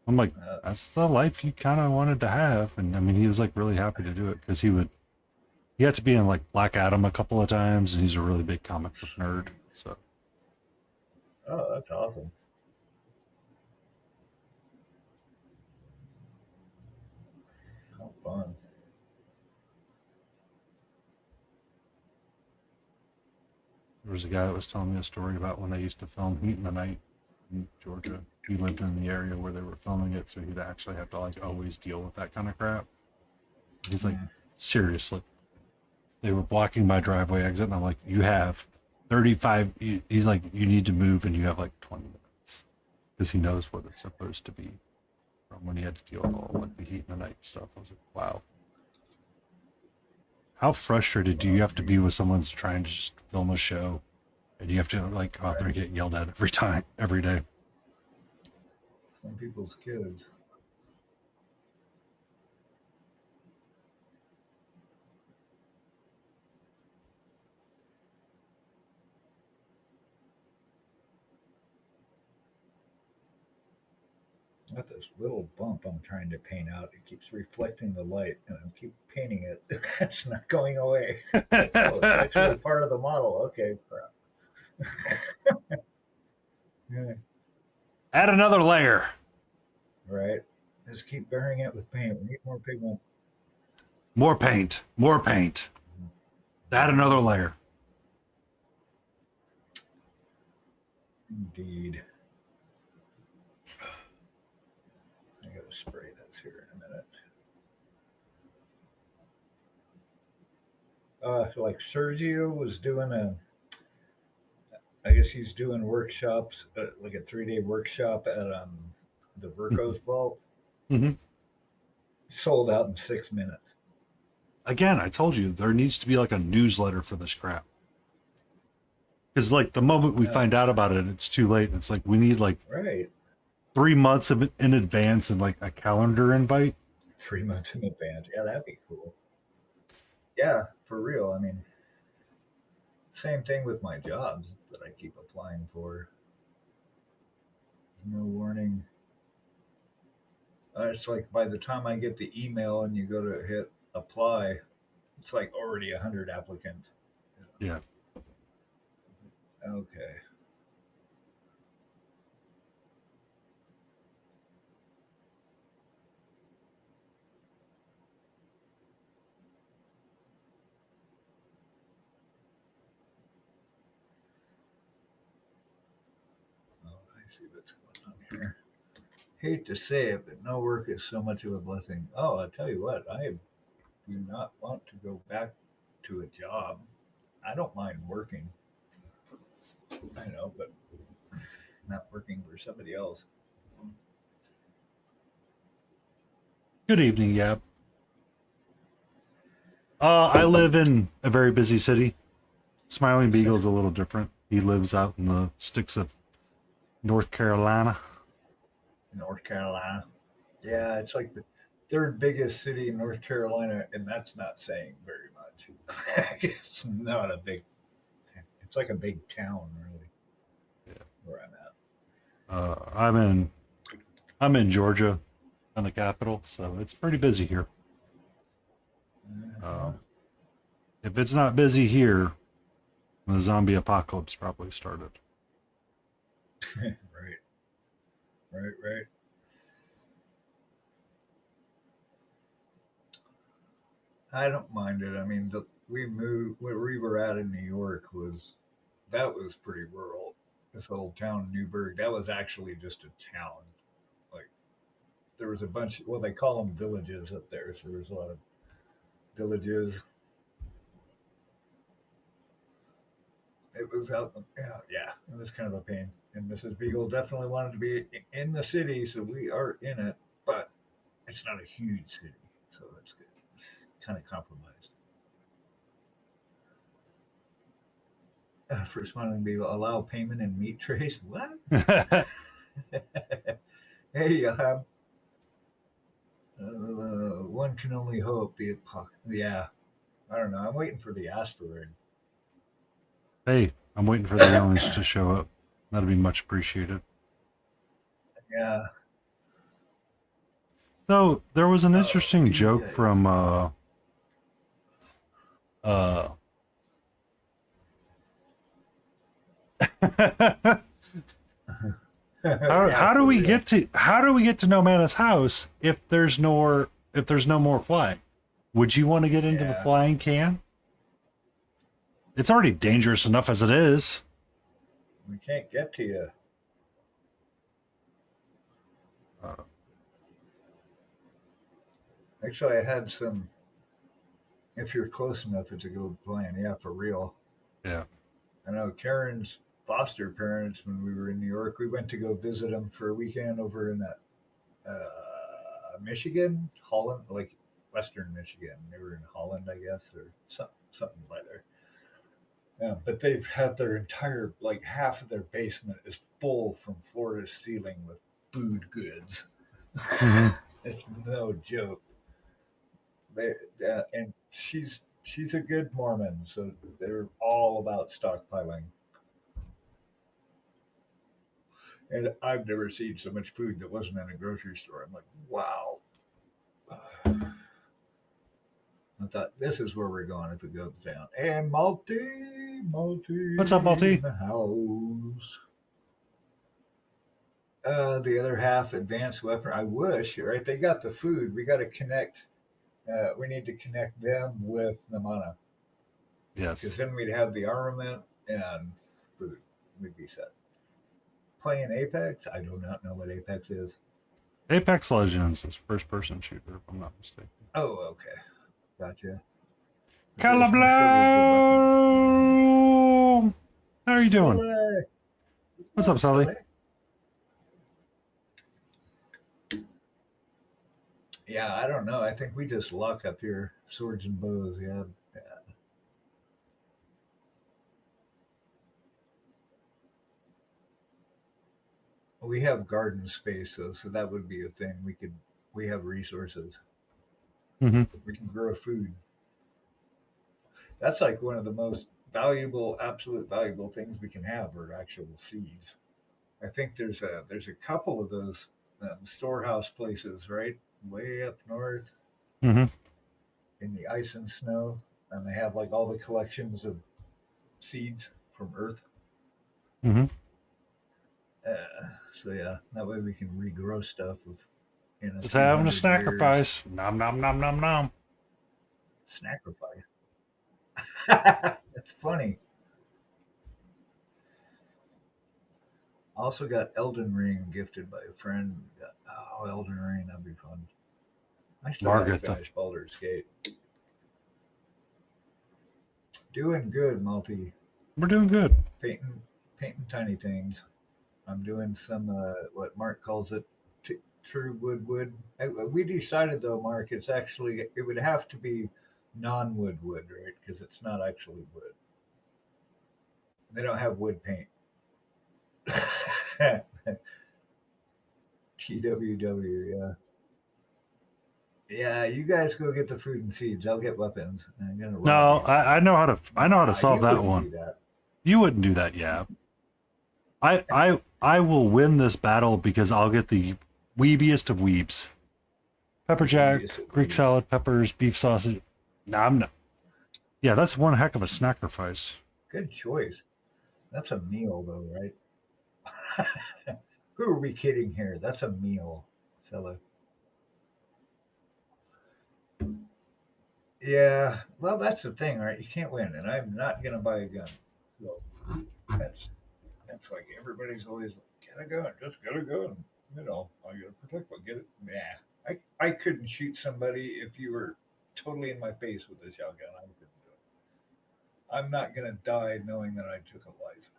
I'm like, that's the life you kind of wanted to have. And I mean, he was like really happy to do it because he had to be in like Black Adam a couple of times, and he's a really big comic book nerd. So,
Oh, that's awesome. How fun.
there was a guy that was telling me a story about when they used to film Heat in the Night. in Georgia. He lived in the area where they were filming it, so he'd actually have to like always deal with that kind of crap. He's like, seriously, they were blocking my driveway exit, and I'm like, you have 35. He's like, you need to move, and you have like 20 minutes, because he knows what it's supposed to be from when he had to deal with all like the heat and the night stuff. I was like, wow. How frustrated do you have to be with someone's trying to just film a show, and you have to like go out there and get yelled at every day?
Some people's kids. Got this little bump I'm trying to paint out. It keeps reflecting the light, and I keep painting it. It's not going away. Oh, it's actually part of the model. Okay, crap. Yeah,
Add another layer.
right. Just keep burying it with paint. We need more pigment.
More paint. More paint. Add another layer.
Indeed. I gotta spray this here in a minute. Like Sergio was doing I guess he's doing workshops, like a 3-day workshop at the Virco's Vault.
Mm-hmm.
Sold out in 6 minutes.
Again, I told you there needs to be like a newsletter for this crap. Because like the moment we find out about it, it's too late. It's like we need like
Right.
3 months of it in advance and like a calendar invite.
3 months in advance. Yeah, that'd be cool. Yeah, for real. I mean, same thing with my jobs that I keep applying for. No warning. It's like by the time I get the email and you go to hit apply, it's like already 100 applicants.
Yeah.
Okay. Oh, I see what's going on here. Hate to say it, but no work is so much of a blessing. Oh, I'll tell you what, I do not want to go back to a job. I don't mind working. I know, but not working for somebody else.
Good evening, Yab. I live in a very busy city. Smiling Beagle's a little different. He lives out in the sticks of North Carolina.
North Carolina. Yeah, it's like the third biggest city in North Carolina, and that's not saying very much. It's not a big. It's like a big town, really.
Yeah.
Where I'm at.
I'm in Georgia, on the capital, so it's pretty busy here. If it's not busy here, the zombie apocalypse probably started.
Right. Right. I don't mind it. I mean, we moved where we were at in New York was pretty rural. This old town, Newburgh, that was actually just a town. Like there was a bunch. Well, they call them villages up there. So there was a lot of villages. It was out. Yeah. It was kind of a pain. And Mrs. Beagle definitely wanted to be in the city, so we are in it. But it's not a huge city, so that's good. Kind of compromised. First one would be allow payment in meat trays. What? Hey, one can only hope. Yeah, I don't know. I'm waiting for the asteroid.
Hey, I'm waiting for the aliens to show up. That'd be much appreciated.
Yeah.
So there was an interesting joke from how do we get to No Man's house if there's no more flying? Would you want to get into the flying can? It's already dangerous enough as it is.
We can't get to you. Actually, I had some. If you're close enough, it's a good plan. Yeah, for real.
Yeah.
I know Karen's foster parents, when we were in New York, we went to go visit them for a weekend over in that Michigan, Holland, like Western Michigan. They were in Holland, I guess, or something by there. Yeah, but they've had their entire, like half of their basement is full from floor to ceiling with food goods.
Hmm.
It's no joke. They and she's a good Mormon, so they're all about stockpiling. And I've never seen so much food that wasn't in a grocery store. I'm like, wow. I thought this is where we're going if it goes down. And Multi
What's up,
in
Multi?
the house. The other half advanced weapon. I wish, right? They got the food. We got to connect. We need to connect them with Namana because
Yes.
then we'd have the armament and food. We'd be set. Playing Apex? I do not know what Apex is.
Apex Legends is first person shooter, if I'm not mistaken.
Oh, okay. Gotcha. But there's no
Calablo! How are you
shortage of
doing?
weapons.
What's up, Sully?
Yeah, I don't know. I think we just luck up here. Swords and bows, yeah. Yeah. We have garden space though, so that would be a thing. We have resources.
Hmm.
We can grow food. That's like one of the most valuable, absolute valuable things we can have are actual seeds. I think there's a couple of those storehouse places, right, way up north
Hmm.
in the ice and snow, and they have like all the collections of seeds from Earth.
Hmm.
So yeah, that way we can regrow stuff in a
Just
few
having a
hundred years.
sacrifice. Nom nom nom nom nom.
Sacrifice. That's funny. I also got Elden Ring gifted by a friend. Oh, Elden Ring, that'd be fun. I still got to
Margaret,
finish Baldur's Gate. Doing good, multi
we're doing good.
painting tiny things. I'm doing some what Mark calls it true wood. We decided though, Mark, it would have to be non-wood, right? Because it's not actually wood. They don't have wood paint. TWW, yeah. Yeah, you guys go get the fruit and seeds. I'll get weapons. I'm gonna rob
No,
you.
I know how to solve
You
that
wouldn't
one.
do that.
You wouldn't do that, yeah. I will win this battle because I'll get the weebiest of weebs. Pepper jack,
Weebiest of
Greek
weebs.
salad, peppers, beef sausage. Nah, I'm not. Yeah, that's one heck of a sacrifice.
Good choice. That's a meal, though, right? Who are we kidding here? That's a meal, Sella. Yeah, well, that's the thing, right? You can't win, and I'm not gonna buy a gun. So that's that's like everybody's always like, get a gun, just get a gun. I gotta protect my get it. Yeah, I couldn't shoot somebody if you were totally in my face with a shotgun. I couldn't do it. I'm not gonna die knowing that I took a life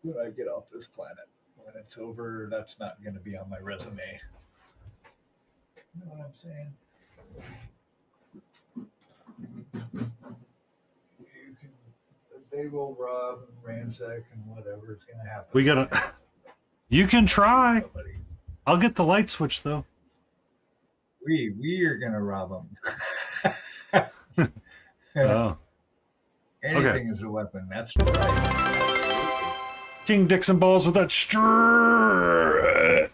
when I get off this planet. When it's over, that's not gonna be on my resume. You know what I'm saying? You can, they will rob and ransack and whatever is gonna happen.
We gotta. You can try.
Nobody.
I'll get the light switch though.
We are gonna rob them.
Oh,
Anything is a weapon. That's right. Absolutely.
King Dixon balls with that stretch.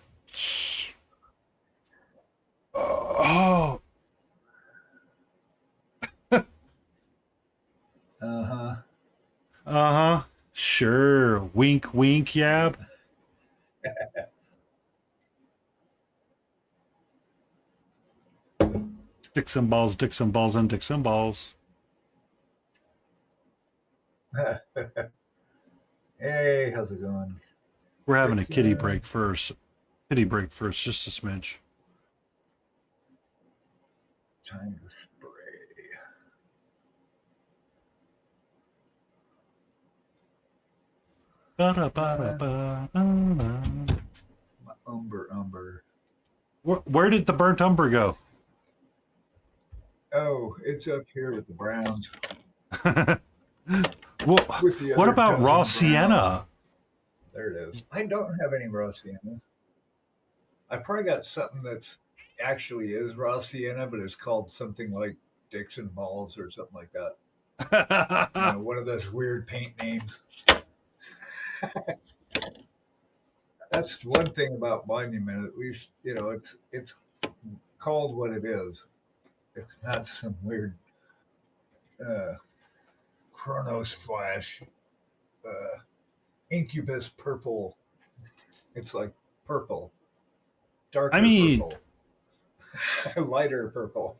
Oh,
Uh huh.
uh-huh. Sure. Wink, wink, yab. Dixon balls, Dixon balls, and Dixon balls.
Hey, how's it going?
We're having a kitty
Dixon.
break first. Pity break first, just a smidge.
Time to spray.
Ba-da-ba-da-ba-da-da.
My umber.
Where did the burnt umber go?
Oh, it's up here with the browns.
Well,
With the
what
other
about
dozen
raw
browns.
sienna?
There it is. I don't have any raw sienna. I probably got something that's actually is raw sienna, but it's called something like Dixon Balls or something like that. One of those weird paint names. That's one thing about Monument. At least it's called what it is. It's not some weird uh, Chronos Flash, Incubus purple. It's like purple, darker
I mean,
purple, lighter purple.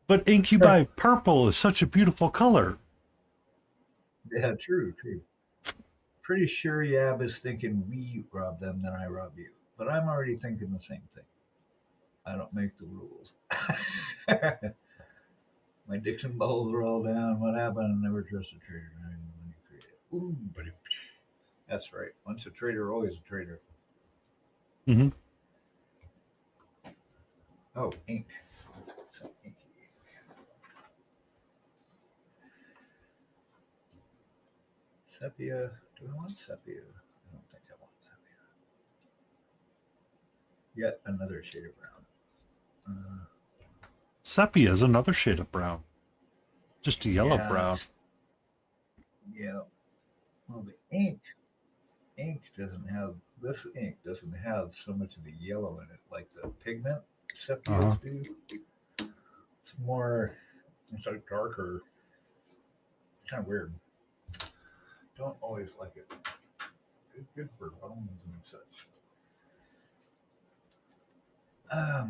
but Incubi purple is such a beautiful color.
Yeah, true. Pretty sure Yab is thinking we rob them, then I rob you. But I'm already thinking the same thing. I don't make the rules. My Dixon balls are all down. What happened? I never trust a trader. Ooh, but that's right. Once a trader, always a trader.
Mm-hmm.
Oh, ink. Some inky ink. Sepia. Do I want sepia? I don't think I want sepia. Yet another shade of brown.
Sepia is another shade of brown. Just a yellow
Yeah.
brown.
Yeah. Well, the ink doesn't have this ink doesn't have so much of the yellow in it like the pigment sepias do. It's more, it's like darker. Kind of weird. Don't always like it. It's good for bones and such.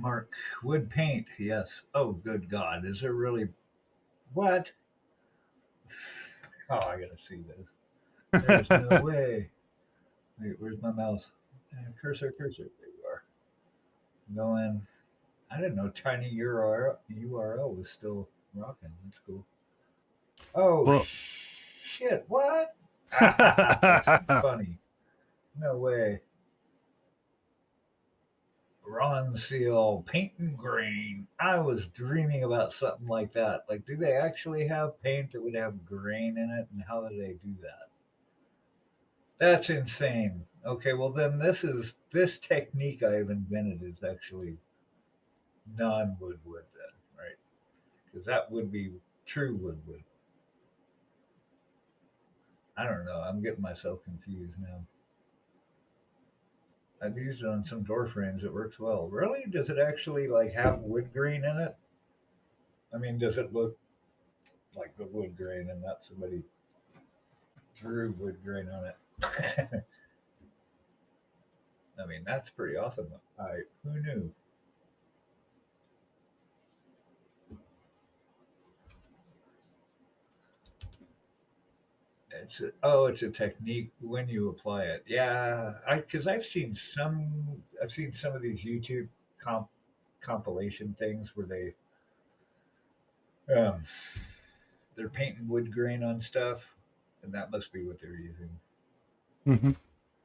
Mark, wood paint, yes. Oh, good God, is there really what? Oh, I gotta see this. There's no way. Wait, where's my mouse? Cursor. There you are. Going. I didn't know tiny URL was still rocking. That's cool. Oh
Well,
shit! What? That's funny. No way. Ron Seal paint and grain. I was dreaming about something like that. Like, do they actually have paint that would have grain in it, and how do they do that? That's insane. Okay, well then this technique I've invented is actually non-wood then, right? Because that would be true wood. I don't know. I'm getting myself confused now. I've used it on some door frames. It works well. Really? Does it actually like have wood grain in it? I mean, does it look like the wood grain and not somebody drew wood grain on it? I mean, that's pretty awesome. Who knew? It's a technique when you apply it. Yeah, because I've seen some of these YouTube compilation things where um, they're painting wood grain on stuff, and that must be what they're using.
mm-hmm.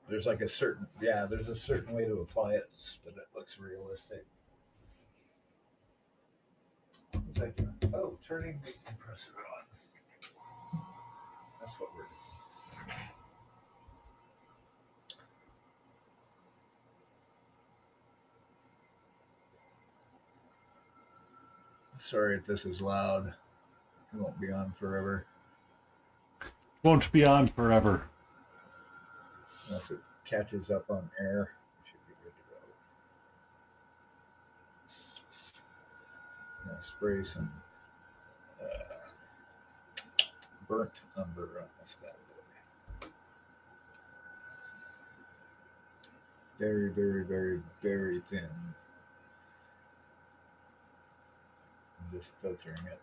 There's a certain way to apply it that it looks realistic. What was I doing? Oh, turning the compressor on. That's what we're doing. Sorry if this is loud. It won't be on forever.
Won't be on forever.
Once it catches up on air, it should be good to go. Now spray some burnt umber on this bad boy. Very thin. I'm just filtering it.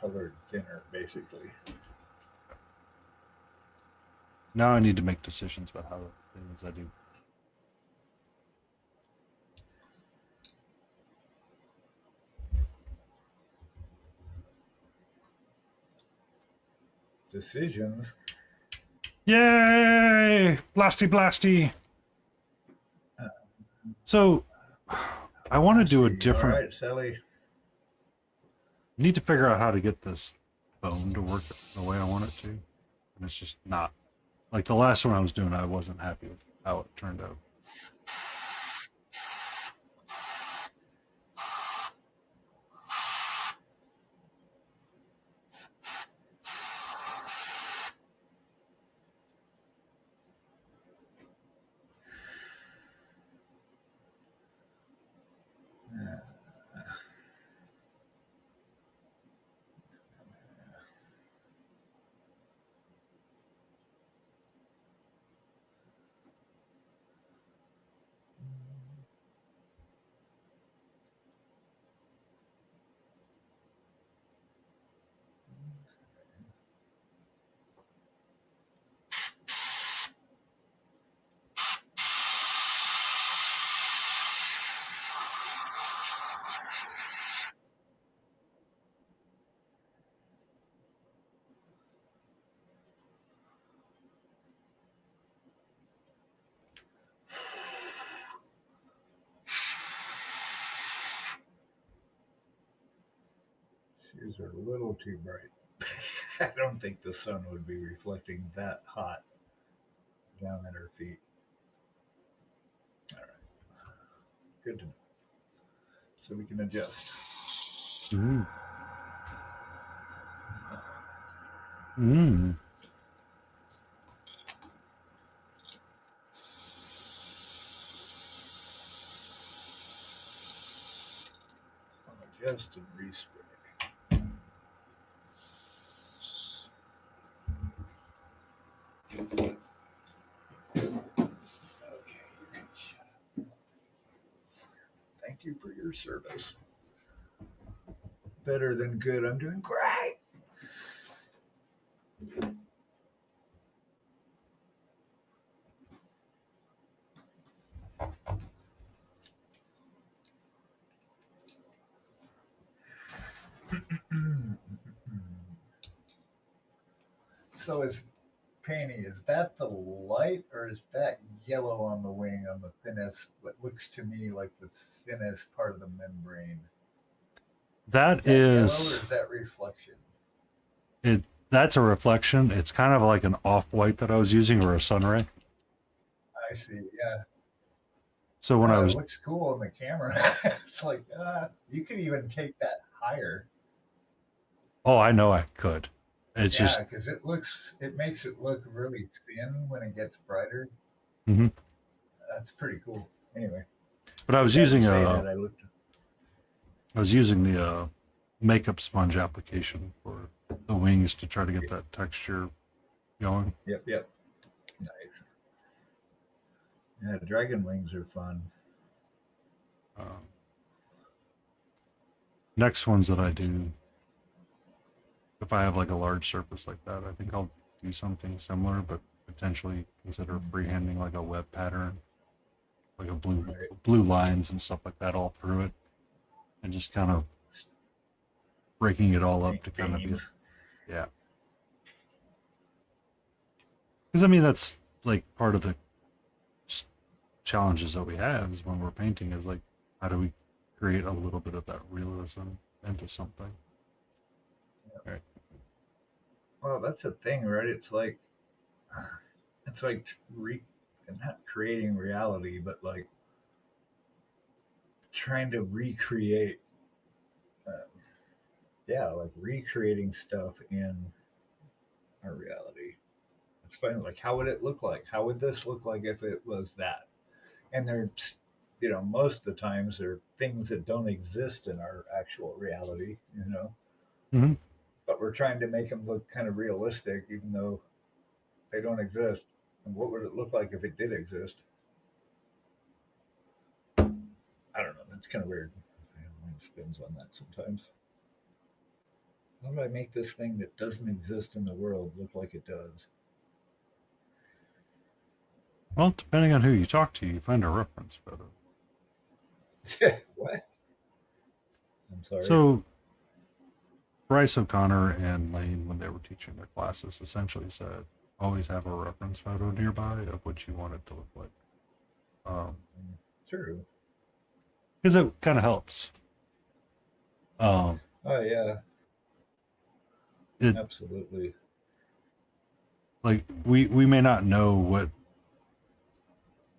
colored thinner, basically.
Now I need to make decisions about how things I do.
Decisions.
Yay! Blasty blasty! So, I want to do a different...
All right, Sally.
Need to figure out how to get this bone to work the way I want it to. And it's just not. Like the last one I was doing, I wasn't happy with how it turned out.
Shoes are a little too bright. I don't think the sun would be reflecting that hot down at her feet. All right. Good to know. So we can adjust.
Mm. Mm.
Adjust and respray. Okay, you can shut up. Thank you for your service. Better than good. I'm doing great. So is Painty, is that the light or is that yellow on the wing on the thinnest, what looks to me like the thinnest part of the membrane?
That
Yellow or
is...
is that reflection?
That's a reflection. It's kind of like an off-white that I was using, or a sunray.
I see, yeah.
So when I was...
It looks cool on the camera. It's like, you could even take that higher.
Oh, I know I could. It's
Yeah,
just...
because it makes it look really thin when it gets brighter.
Mhm.
That's pretty cool. Anyway.
But I was
As you
using
say
a...
that,
I was using the makeup sponge application for the wings to try to get that texture going.
Yep. Nice. Yeah, dragon wings are fun.
Next ones that I do, if I have like a large surface like that, I think I'll do something similar, but potentially consider freehanding like a web pattern, like a blue lines and stuff like that all through it, and just kind of breaking it all up to kind of get, yeah. Because I mean that's like part of the challenges that we have is when we're painting is like, how do we create a little bit of that realism into something?
Yeah.
Right.
Well, that's the thing, right? It's like not creating reality, but like trying to recreate. Like recreating stuff in our reality. It's funny, like how would it look like? How would this look like if it was that? And there's, most of the times there are things that don't exist in our actual reality,
Mm-hmm.
but we're trying to make them look kind of realistic, even though they don't exist. And what would it look like if it did exist? I don't know. That's kind of weird. My mind spins on that sometimes. How do I make this thing that doesn't exist in the world look like it does?
Well, depending on who you talk to, you find a reference photo.
What? I'm sorry.
So, Bryce O'Connor and Lane, when they were teaching their classes, essentially said, always have a reference photo nearby of what you want it to look like.
True.
Because it kind of helps.
Oh yeah,
It
absolutely.
like we may not know what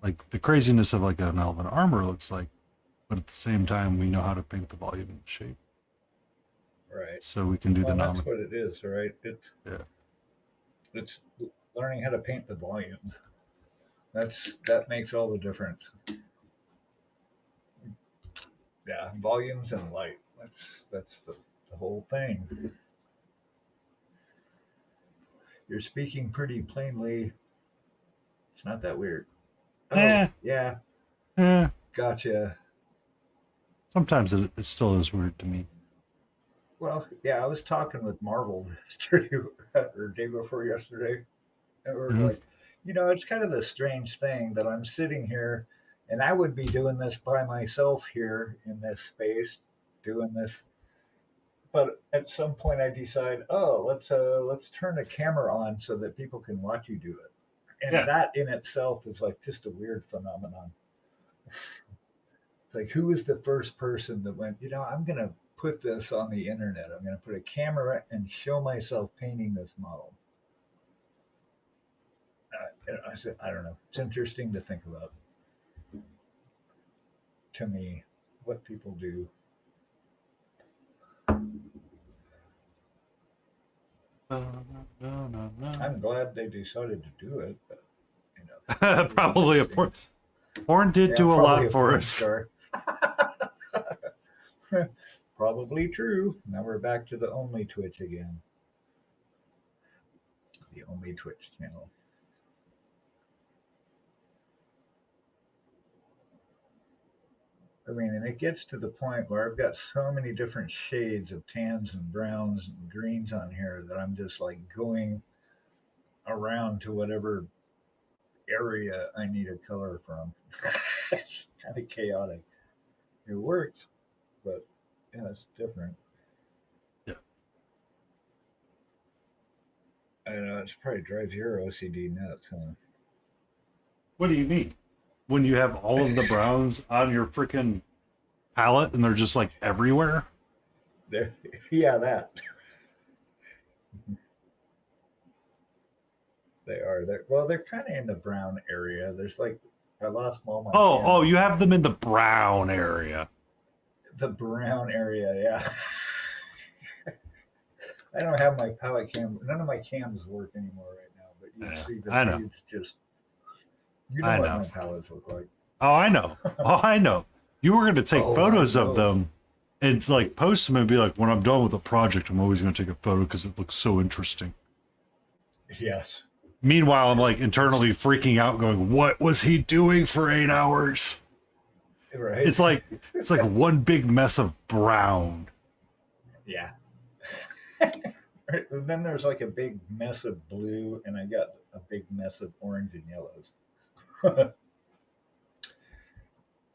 like the craziness of like an elven armor looks like, but at the same time we know how to paint the volume and shape,
Right.
so we can do
Well,
the
that's what it is, right?
Yeah.
It's learning how to paint the volumes. That makes all the difference. Yeah, volumes and light. That's the whole thing. You're speaking pretty plainly. It's not that weird. Oh,
Eh,
yeah,
eh.
gotcha.
Sometimes it still is weird to me.
Well, yeah, I was talking with Marvel yesterday or day before yesterday, and we were
Mhm.
like, it's kind of a strange thing that I'm sitting here, and I would be doing this by myself here in this space, doing this. But at some point, I decide, oh, let's turn the camera on so that people can watch you do it, and
Yeah.
that in itself is like just a weird phenomenon. Like, who was the first person that went, I'm going to put this on the internet? I'm going to put a camera and show myself painting this model. And I said, I don't know. It's interesting to think about to me what people do. I'm glad they decided to do it, but
Probably a porn did
yeah,
do a
probably
lot
a
for
porn
us.
star. Probably true. Now we're back to the only Twitch again. The only Twitch channel. I mean, and it gets to the point where I've got so many different shades of tans and browns and greens on here that I'm just like going around to whatever area I need a color from. It's kind of chaotic. It works, but yeah, it's different.
Yeah.
I don't know. It probably drives your OCD nuts, huh?
What do you mean? When you have all of the browns on your freaking palette and they're just like everywhere?
There, yeah, that they are. They're kind of in the brown area. There's like I lost all my.
Oh, you have them in the brown area.
The brown area, yeah. I don't have my palette cam. None of my cams work anymore right now. But you
Yeah,
see the
I know.
feeds just. You know
I
what
know.
my palettes look like.
Oh, I know. Oh, I know. You were going to take
Oh,
photos
I
of
know.
them and like post them and be like, when I'm done with a project, I'm always going to take a photo because it looks so interesting.
Yes.
Meanwhile, I'm like internally freaking out, going, "What was he doing for 8 hours?"
Right.
It's like one big mess of brown.
Yeah. Right. And then there's like a big mess of blue, and I got a big mess of orange and yellows.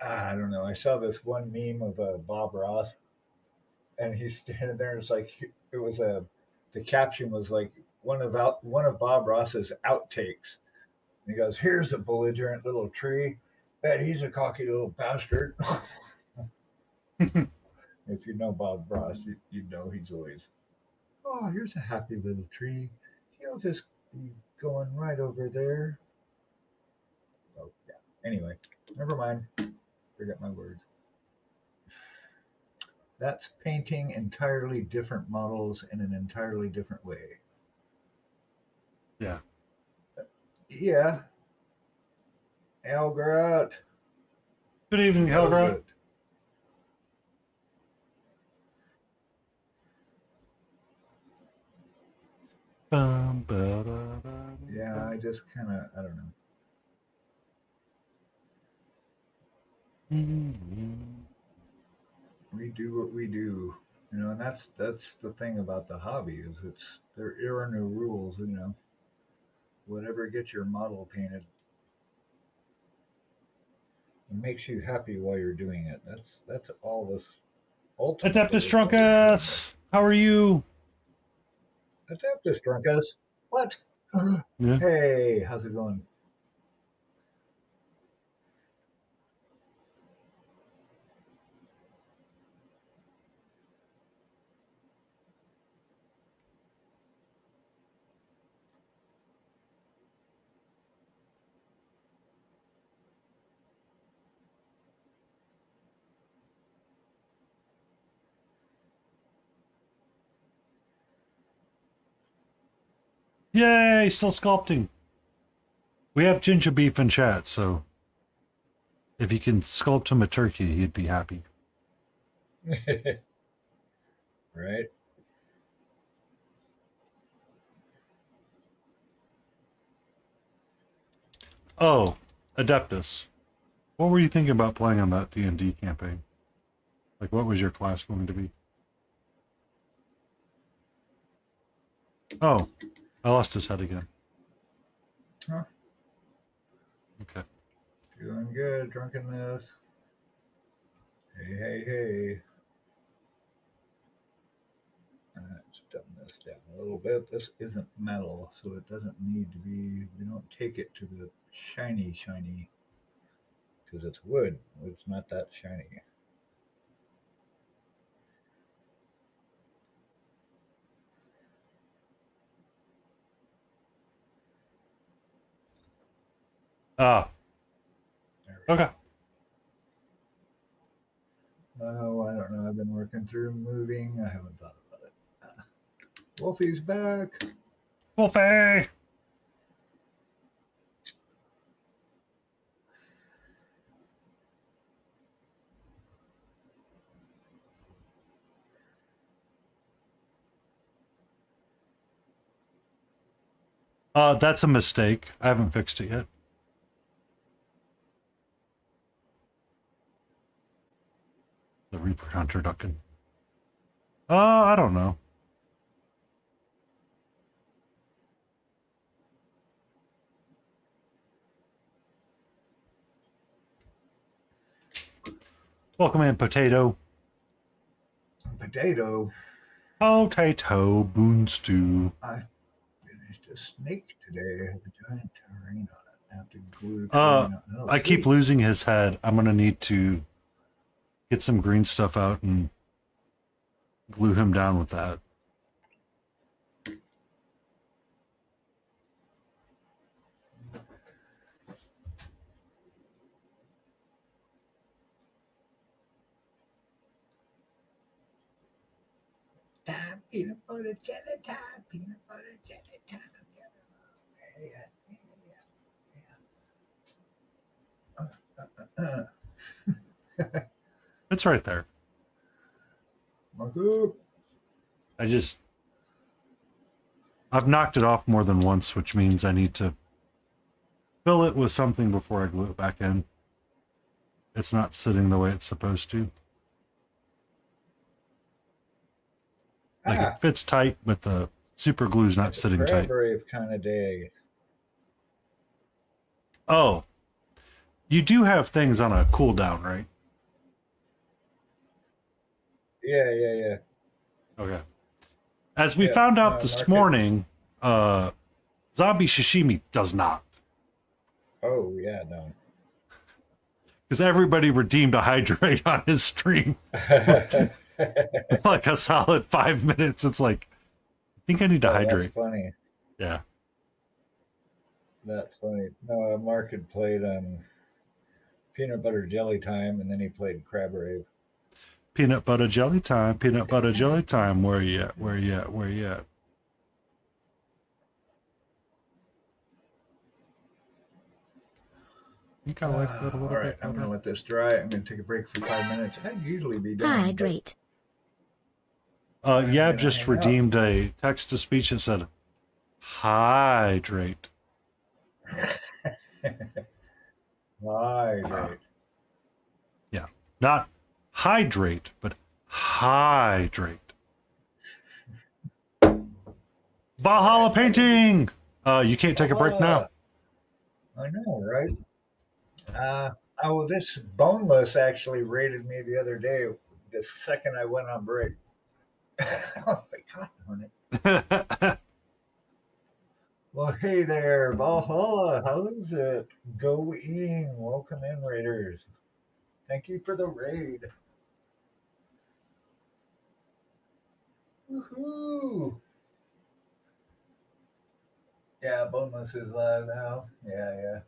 I don't know. I saw this one meme of Bob Ross, and he's standing there. And it's like it was a. The caption was like one of Bob Ross's outtakes. And he goes, "Here's a belligerent little tree. Bet he's a cocky little bastard." If you know Bob Ross, you know he's always, oh, here's a happy little tree. He'll just be going right over there. Oh, yeah. Anyway, never mind. Forget my words. That's painting entirely different models in an entirely different way.
Yeah.
Yeah. Elgrat.
Good evening, Helga.
Yeah, I just kind of, I don't know. We do what we do. You know, and that's the thing about the hobby is there are no rules. You know, whatever gets your model painted, it makes you happy while you're doing it. That's all this ultimately.
Adeptus
That's all we're doing
Trunkus, how are you?
here. Adeptus Drunkus. What?
Yeah.
Hey, how's it going?
Yay, still sculpting. We have ginger beef in chat, so if you can sculpt him a turkey, he'd be happy.
Right?
Oh, Adeptus. What were you thinking about playing on that D&D campaign? Like, what was your class going to be? Oh, I lost his head again.
Huh?
Okay.
Doing good, drunkenness. Hey, hey, hey. Let's dumb this down a little bit. This isn't metal, so it doesn't need to be. We don't take it to the shiny, because it's wood. Wood's not that shiny.
Ah, okay.
Oh, I don't know. I've been working through moving. I haven't thought about it. Wolfie's back.
Wolfie! That's a mistake. I haven't fixed it yet. The Reaper Hunter ducking. I don't know. Welcome in, Potato.
Potato.
Potato, Boon Stew.
I finished a snake today. It had a giant terrain on it. I have to glue terrain on. Oh,
I keep
sweet.
losing his head. I'm going to need to get some green stuff out and glue him down with that.
Time, peanut butter jelly time, peanut butter jelly time. Yeah.
It's right there.
Marco.
I've knocked it off more than once, which means I need to fill it with something before I glue it back in. It's not sitting the way it's supposed to. Like it fits tight, but the super glue's not sitting tight.
Brave kind of day.
Oh, you do have things on a cooldown, right?
Yeah.
Okay. As we found out this morning, zombie sashimi does not.
Oh yeah, no.
Because everybody redeemed a hydrate on his stream. Like a solid 5 minutes. It's like, I think I need to hydrate.
That's funny.
Yeah.
That's funny. No, Mark had played peanut butter jelly time, and then he played crab rave.
Peanut butter jelly time. Peanut butter jelly time. Where you at? Where you at? Where you at? I think I like that a little bit.
All right, I'm going to let this dry. I'm going to take a break for 5 minutes. I'd usually be done.
Hydrate.
Yab just redeemed a text-to-speech that said, hydrate.
Hydrate.
Yeah. Not hydrate, but Hydrate. Valhalla painting. You can't take a break now.
I know, right? Oh, this boneless actually raided me the other day. The second I went on break. Oh my god, darn it! Well, hey there, Valhalla. How's it going? Welcome in, Raiders. Thank you for the raid. Woohoo! Yeah, boneless is live now. Yeah.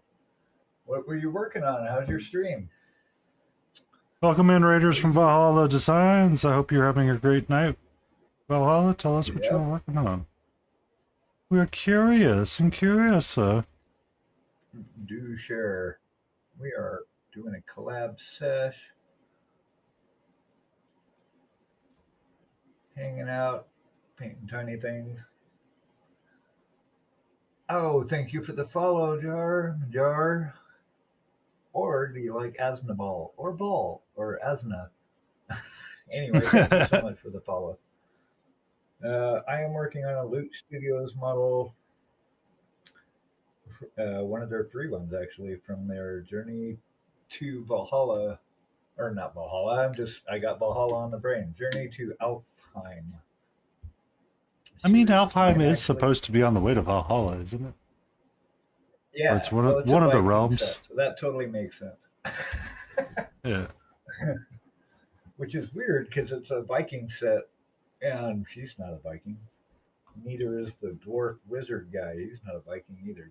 What were you working on? How's your stream?
Welcome in, Raiders from Valhalla Designs. I hope you're having a great night. Valhalla, tell us what you're
Yep.
working on. We're curious.
Do share. We are doing a collab sesh. Hanging out, painting tiny things. Oh, thank you for the follow, Jar. Or do you like Asnaball or Ball or Asna? Anyway, thank you so much for the follow. I am working on a Loot Studios model, one of their free ones actually, from their Journey to Valhalla, or not Valhalla. I got Valhalla on the brain. Journey to Alfheim.
I mean,
series.
Alfheim
I'm
is
actually-
supposed to be on the way to Valhalla, isn't it?
Yeah,
Or it's one
well,
of
it's a
one of the
Viking
realms.
set, so that totally makes sense.
Yeah.
Which is weird because it's a Viking set, and she's not a Viking. Neither is the dwarf wizard guy. He's not a Viking either.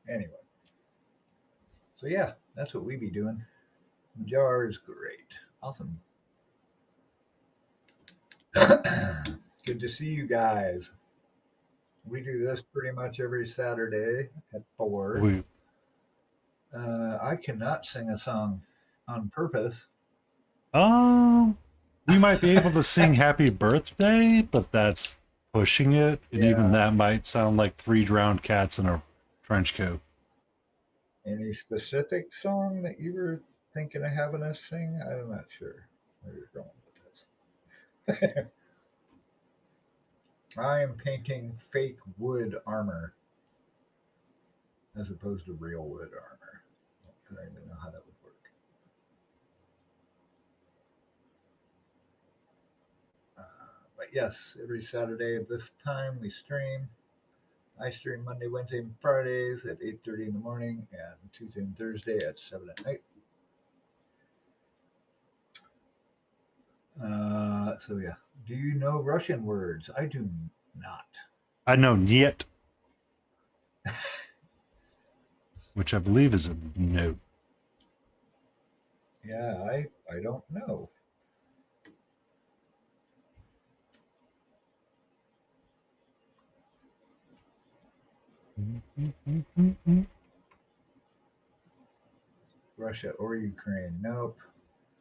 But anyway, so yeah, that's what we be doing. Jar is great, awesome. Good to see you guys. We do this pretty much every Saturday at 4.
We
I cannot sing a song on purpose.
we might be able to sing Happy Birthday, but that's pushing it, and even
Yeah.
that might sound like 3 drowned cats in a trench coat.
Any specific song that you were thinking of having us sing? I'm not sure where you're going with this. I am painting fake wood armor as opposed to real wood armor. I don't even know how that would work. But yes, every Saturday at this time we stream. I stream Monday, Wednesday, and Fridays at 8:30 in the morning, and Tuesday and Thursday at 7 at night. So yeah, do you know Russian words? I do not.
I know Niet, which I believe is a no.
Yeah, I don't know. Russia or Ukraine? Nope,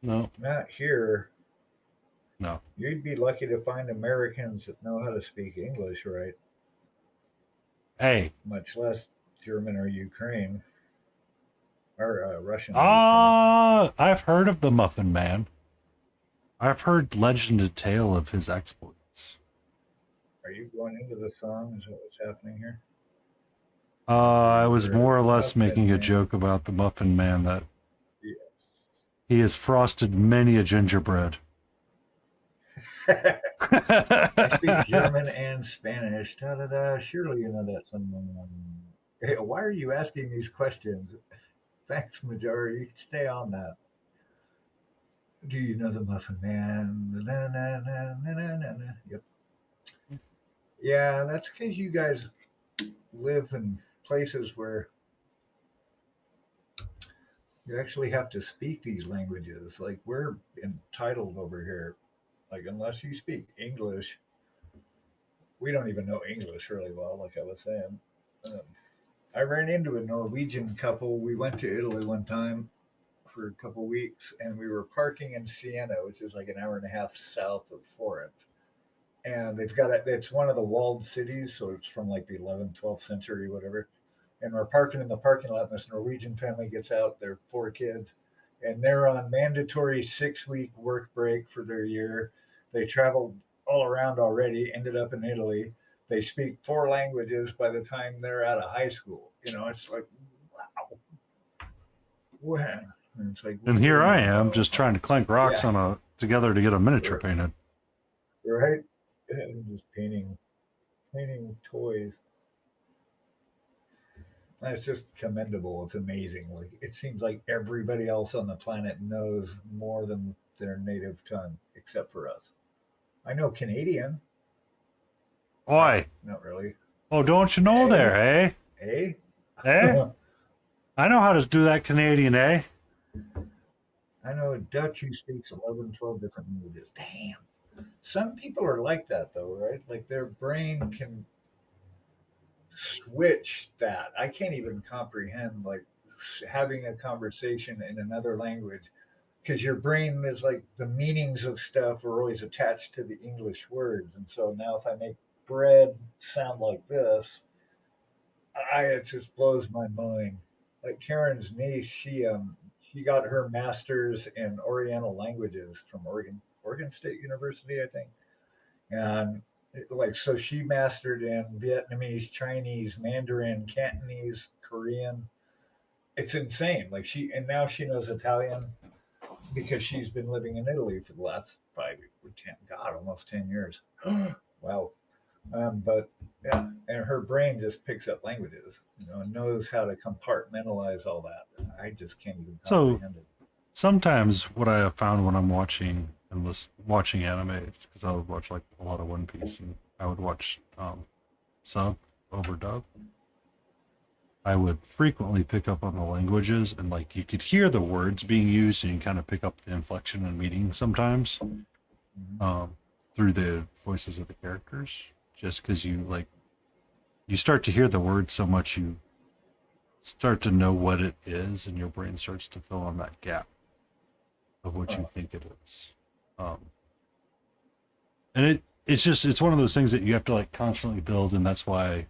No,
not here.
no.
You'd be lucky to find Americans that know how to speak English, right?
Hey,
Much less German or Ukraine or Russian. Or Ukraine.
I've heard of the Muffin Man. I've heard legend and tale of his exploits.
Are you going into the song? Is that what's happening here?
I was more or less
Muffin
making a
Man.
joke about the Muffin Man that
Yes.
he has frosted many a gingerbread.
I speak German and Spanish. Da da da. Surely you know that someone. Hey, why are you asking these questions? Thanks, majority. Stay on that. Do you know the Muffin Man? Na, na, na, na, na, na, na. Yep. Yeah, that's because you guys live in places where you actually have to speak these languages. Like we're entitled over here. Like unless you speak English, we don't even know English really well. Like I was saying, um, I ran into a Norwegian couple. We went to Italy one time for a couple weeks, and we were parking in Siena, which is like an hour and a half south of Florence. And they've got it. It's one of the walled cities, so it's from like the 11th, 12th century, whatever. And we're parking in the parking lot, and this Norwegian family gets out. Their 4 kids, and they're on mandatory 6-week work break for their year. They traveled all around already, ended up in Italy. They speak 4 languages by the time they're out of high school. You know, it's like, wow. Wow. And it's like,
And here I am,
whoa.
just trying to clank rocks
Yeah.
together to get a miniature painted.
Right? And just painting toys. That's just commendable. It's amazing. Like it seems like everybody else on the planet knows more than their native tongue, except for us. I know Canadian.
Why?
Not really.
Oh, don't you know there, eh?
Eh?
Eh? I know how to do that Canadian, eh?
I know a Dutch who speaks 11, 12 different languages. Damn. Some people are like that, though, right? Like their brain can switch that. I can't even comprehend, like, having a conversation in another language because your brain is like the meanings of stuff are always attached to the English words. And so now if I make bread sound like this, it just blows my mind. Like Karen's niece, she got her master's in Oriental languages from Oregon State University, I think. And like so she mastered in Vietnamese, Chinese, Mandarin, Cantonese, Korean. It's insane. Like and now she knows Italian because she's been living in Italy for the last 5 or 10, God, almost 10 years. Wow. But yeah, and her brain just picks up languages, and knows how to compartmentalize all that. I just can't even comprehend it.
Sometimes what I have found when I'm watching anime, it's because I would watch like a lot of One Piece, and I would watch sub over dub. I would frequently pick up on the languages, and like you could hear the words being used, and you kind of pick up the inflection and meaning sometimes through the voices of the characters. Just because you start to hear the word so much, you start to know what it is, and your brain starts to fill in that gap of what you think it is. And it's one of those things that you have to like constantly build, and that's why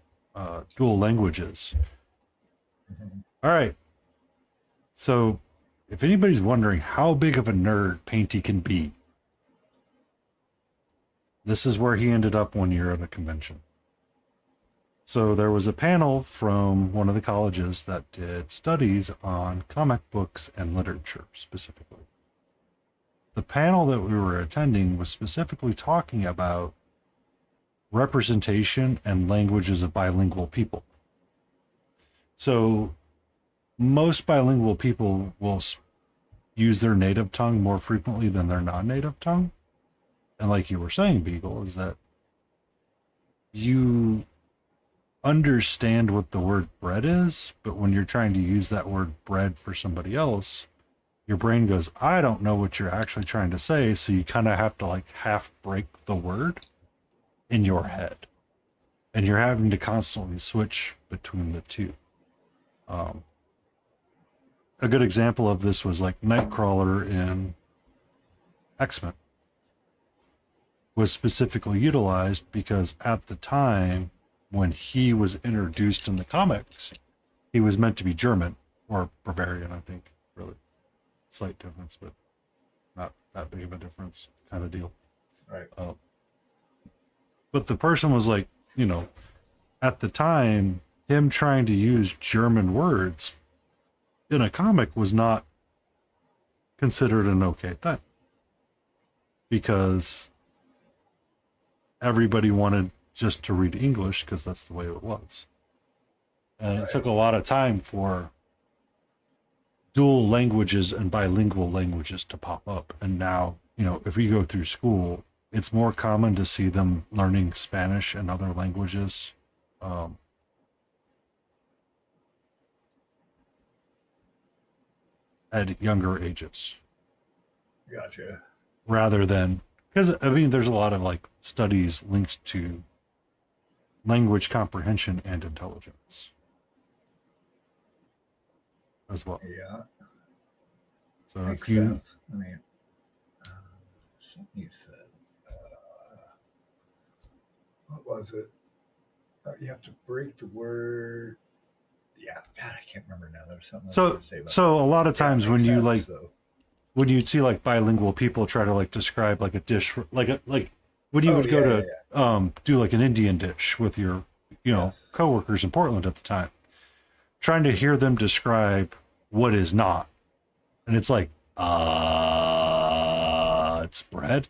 dual languages. All right. So if anybody's wondering how big of a nerd Painty can be, this is where he ended up one year at a convention. So there was a panel from one of the colleges that did studies on comic books and literature specifically. The panel that we were attending was specifically talking about representation and languages of bilingual people. So most bilingual people will use their native tongue more frequently than their non-native tongue. And like you were saying, Beagle, is that you understand what the word bread is, but when you're trying to use that word bread for somebody else, your brain goes, I don't know what you're actually trying to say, so you kind of have to like half break the word in your head. And you're having to constantly switch between the two. A good example of this was like Nightcrawler in X-Men was specifically utilized because at the time when he was introduced in the comics, he was meant to be German or Bavarian, I think, really. Slight difference, but not that big of a difference kind of deal.
Right.
But the person was like, at the time, him trying to use German words in a comic was not considered an okay thing. Because everybody wanted just to read English because that's the way it was. And it took a lot of time for dual languages and bilingual languages to pop up. And now, if we go through school, it's more common to see them learning Spanish and other languages. At younger ages.
Gotcha.
Rather than, because there's a lot of like studies linked to language comprehension and intelligence as well.
Yeah.
So
Makes
if you,
sense. I mean, something you said. What was it? You have to break the word. Yeah, God, I can't remember now. There's something else to say about
so a lot of times when you
sense,
like
though.
when you'd see like bilingual people try to like describe like a dish for, like when you
Oh,
would go
yeah,
to
yeah,
do like an Indian dish with your
yes.
coworkers in Portland at the time, trying to hear them describe what is not, and it's like it's bread,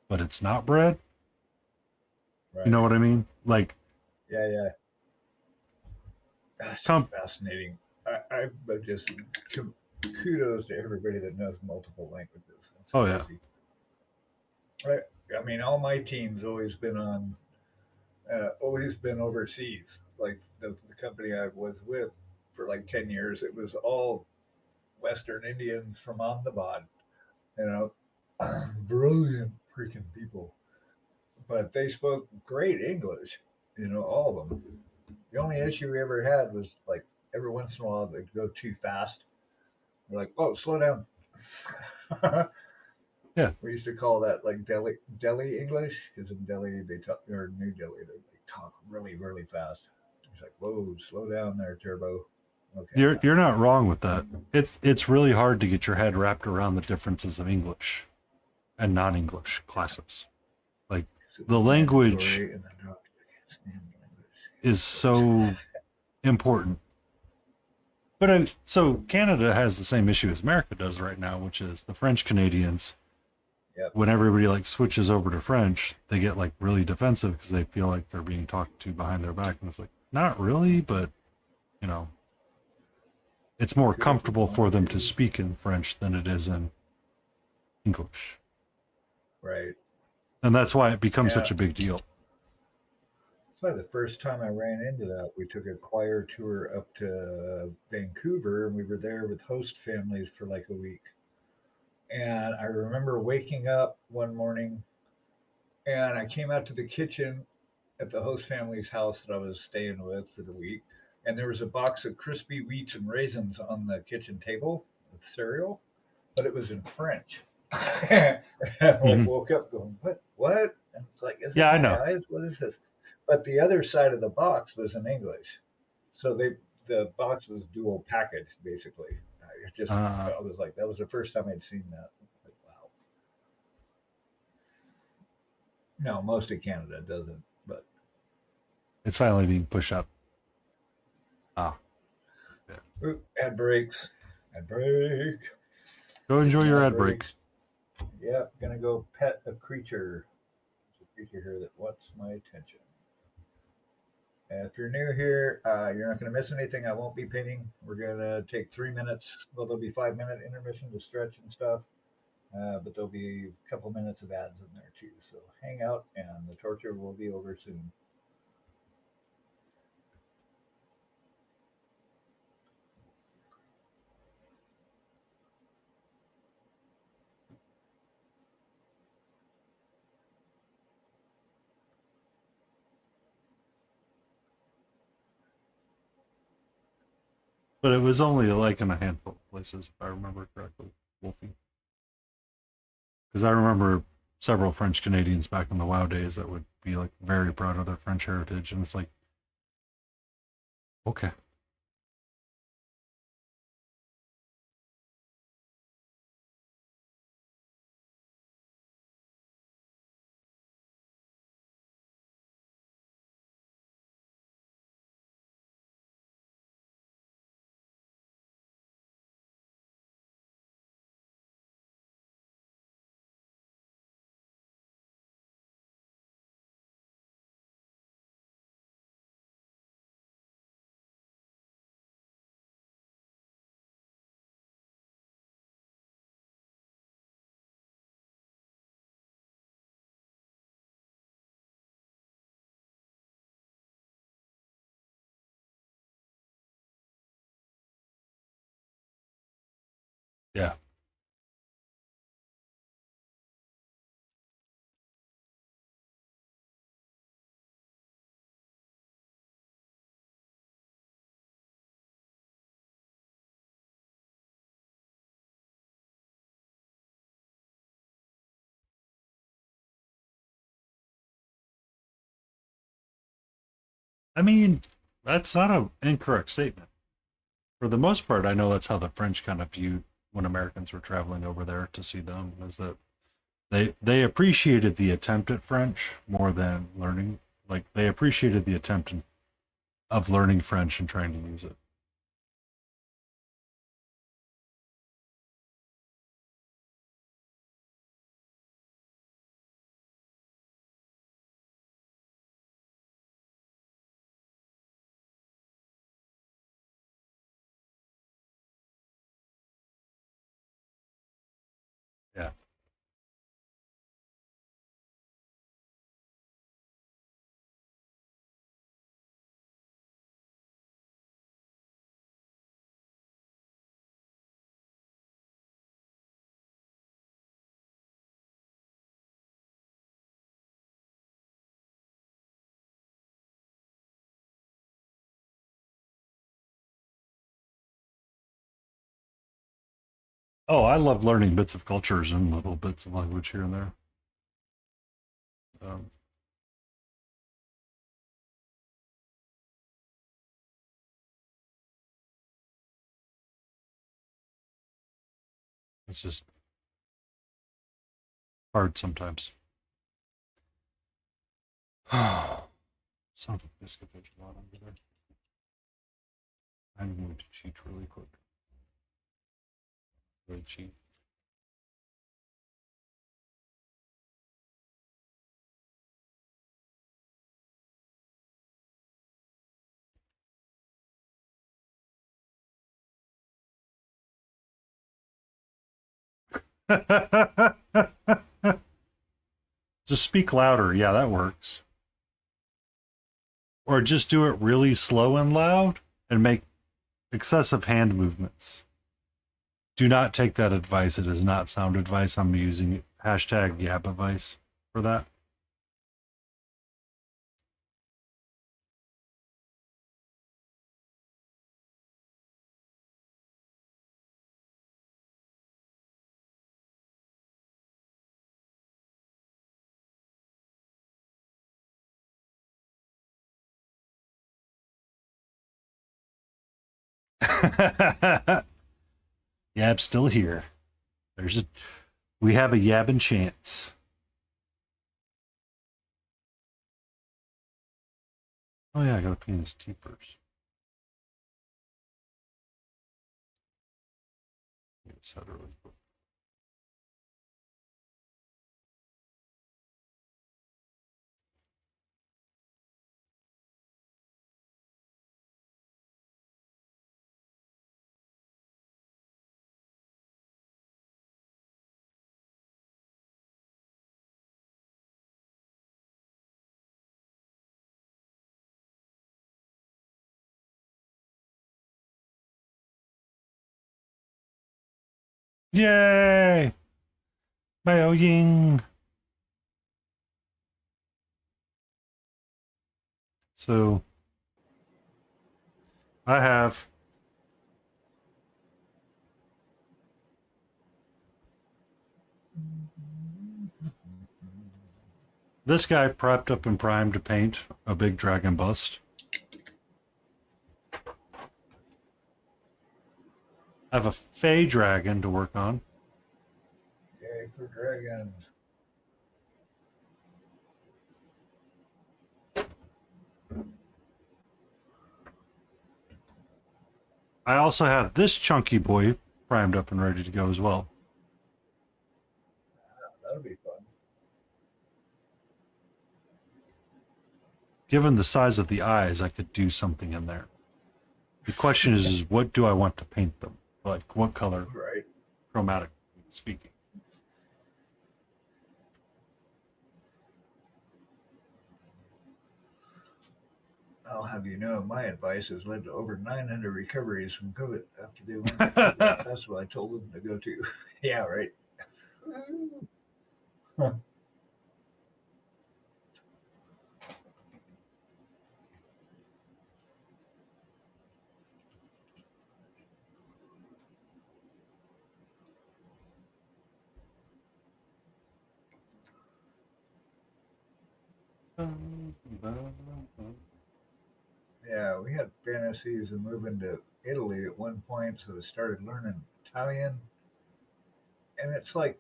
but it's not bread. You
Right.
know what I mean? Like
Yeah, yeah. That's
com-
fascinating. But just kudos to everybody that knows multiple languages. That's
oh yeah.
crazy. I, I mean, all my teams always been overseas. Like the company I was with for like 10 years, it was all Western Indians from Ahmedabad. You know, brilliant freaking people, but they spoke great English. You know, all of them. The only issue we ever had was like every once in a while they'd go too fast. We're like, "Oh, slow down."
Yeah.
We used to call that like Delhi English because in Delhi they talk, or New Delhi they talk really fast. It's like, "Whoa, slow down there, Turbo." Okay,
You're not wrong with that. It's really hard to get your head wrapped around the differences of English and non-English classes. Like
so
the
it's
language
mandatory, and the doctor can't stand
is so important. But so Canada has the same issue as America does right now, which is the French Canadians.
Yep.
When everybody like switches over to French, they get like really defensive because they feel like they're being talked to behind their back, and it's like not really, but you know, it's more
Could if you
comfortable for
want
them to
to.
speak in French than it is in English.
Right.
And that's why it becomes
Yeah.
such a big deal.
It's like the first time I ran into that. We took a choir tour up to Vancouver, and we were there with host families for like a week. And I remember waking up one morning, and I came out to the kitchen at the host family's house that I was staying with for the week, and there was a box of crispy wheats and raisins on the kitchen table with cereal, but it was in French. And I like
Mhm.
woke up going, "What? What?" And it's like, "Is it
Yeah, I
my
know.
eyes? What is this?" But the other side of the box was in English, so the box was dual packaged basically. It just
Uh,
I was like, that was the first time I'd seen that. Like, wow. No, most of Canada doesn't, but
it's finally being pushed up. Ah, yeah.
ooh, ad breaks, ad break,
Go enjoy your
ad
ad break.
breaks. Yeah, gonna go pet a creature. There's a creature here that wants my attention. If you're new here, you're not going to miss anything. I won't be painting. We're going to take 3 minutes. Well, there'll be 5 minute intermission to stretch and stuff, but there'll be a couple minutes of ads in there too. So hang out, and the torture will be over soon.
But it was only like in a handful of places, if I remember correctly, Wolfie. Because I remember several French Canadians back in the WoW days that would be like very proud of their French heritage, and it's like, okay, yeah. I mean, that's not an incorrect statement. For the most part, I know that's how the French kind of viewed when Americans were traveling over there to see them, is that they appreciated the attempt at French more than learning. Like they appreciated the attempt of learning French and trying to use it. Yeah. Oh, I love learning bits of cultures and little bits of language here and there. Um, it's just hard sometimes. Son of a biscuit, there's a lot under there. I'm going to cheat really quick. Really cheat. Just speak louder. Yeah, that works. Or just do it really slow and loud and make excessive hand movements. Do not take that advice. It is not sound advice. I'm using hashtag Yab advice for that. Yab's still here. We have a yabbing chance. Oh yeah, I gotta clean his teeth first. Yes, really quick. Yay! Bao Ying. So I have this guy prepped up and primed to paint a big dragon bust. I have a Fey dragon to work on.
Yay for dragons.
I also have this chunky boy primed up and ready to go as well.
That'll be fun.
Given the size of the eyes, I could do something in there. The question is what do I want to paint them? Like, what color?
Right.
Chromatic speaking.
I'll have you know, my advice has led to over 900 recoveries from COVID after they went to the festival I told them to go to. Yeah, right. Yeah, we had fantasies of moving to Italy at one point, so I started learning Italian. and it's like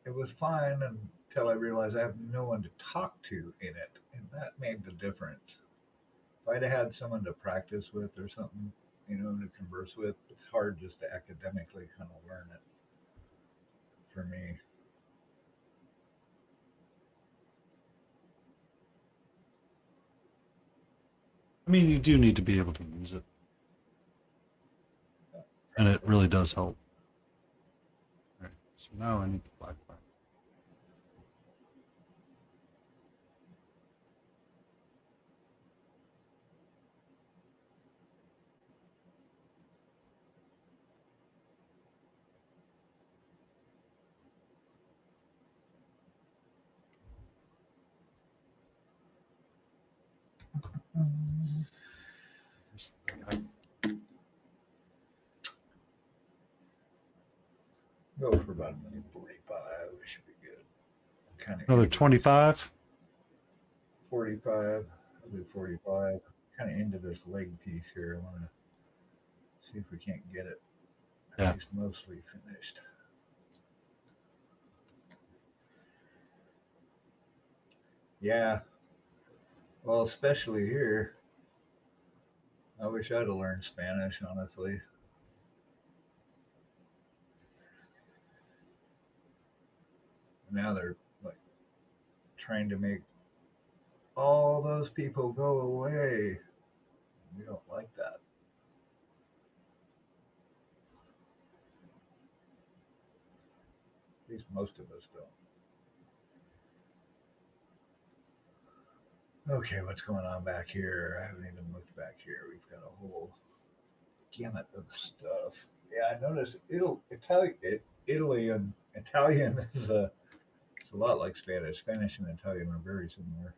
it was fine until I realized I have no one to talk to in it, and that made the difference. If I'd had someone to practice with or something, to converse with, it's hard just to academically kind of learn it for me.
I mean, you do need to be able to use it, and it really does help. All right, so now I need the black flag.
Go for about a minute 45. We should be good. Kind of
Another 25.
45. I'll do 45. Kind of into this leg piece here. I want to see if we can't get it at
Yeah.
least mostly finished. Yeah. Well, especially here. I wish I'd have learned Spanish, honestly. Now they're like trying to make all those people go away. We don't like that. At least most of us don't. Okay, what's going on back here? I haven't even looked back here. We've got a whole gamut of stuff. Yeah, I noticed Italy and Italian is it's a lot like Spanish. Spanish and Italian are very similar.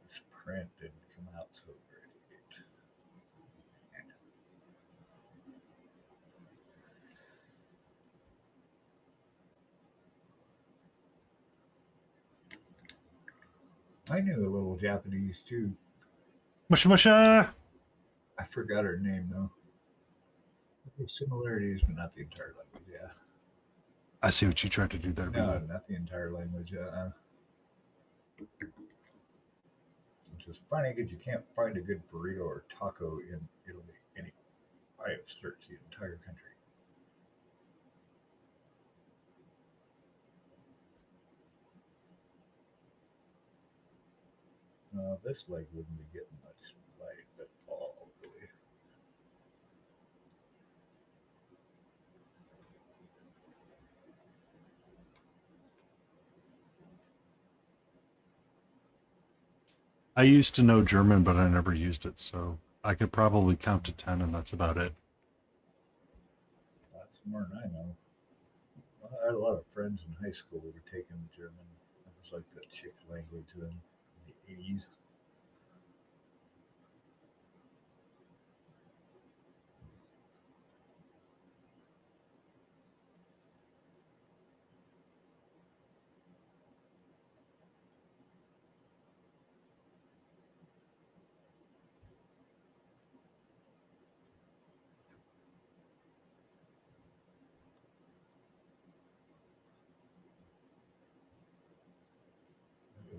This print didn't come out so great. I knew a little Japanese too.
Musha musha.
I forgot her name though. The similarities, but not the entire language. Yeah.
I see what you tried to do there,
No,
B.
not the entire language. Which is funny because you can't find a good burrito or taco in Italy. I have searched the entire country. This leg wouldn't be getting much light at all, really.
I used to know German, but I never used it, so I could probably count to 10, and that's about it.
That's more than I know. I had a lot of friends in high school who were taking German. It was like the chick language then in the 80s.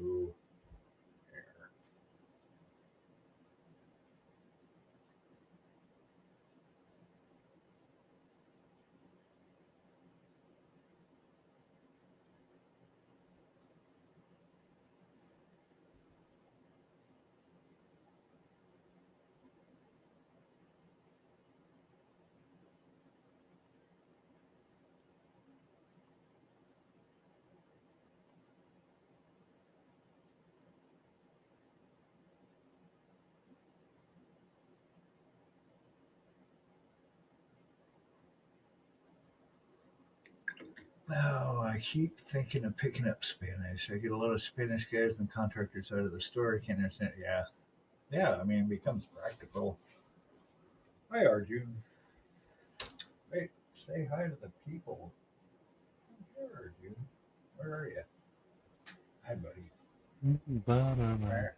Ooh, hair. Oh, I keep thinking of picking up Spanish. I get a lot of Spanish guys and contractors out of the store. I can't understand. Yeah, yeah. I mean, it becomes practical. Hi, Arjun. Wait, say hi to the people. Here, Arjun. Where are you? Hi, buddy. Where?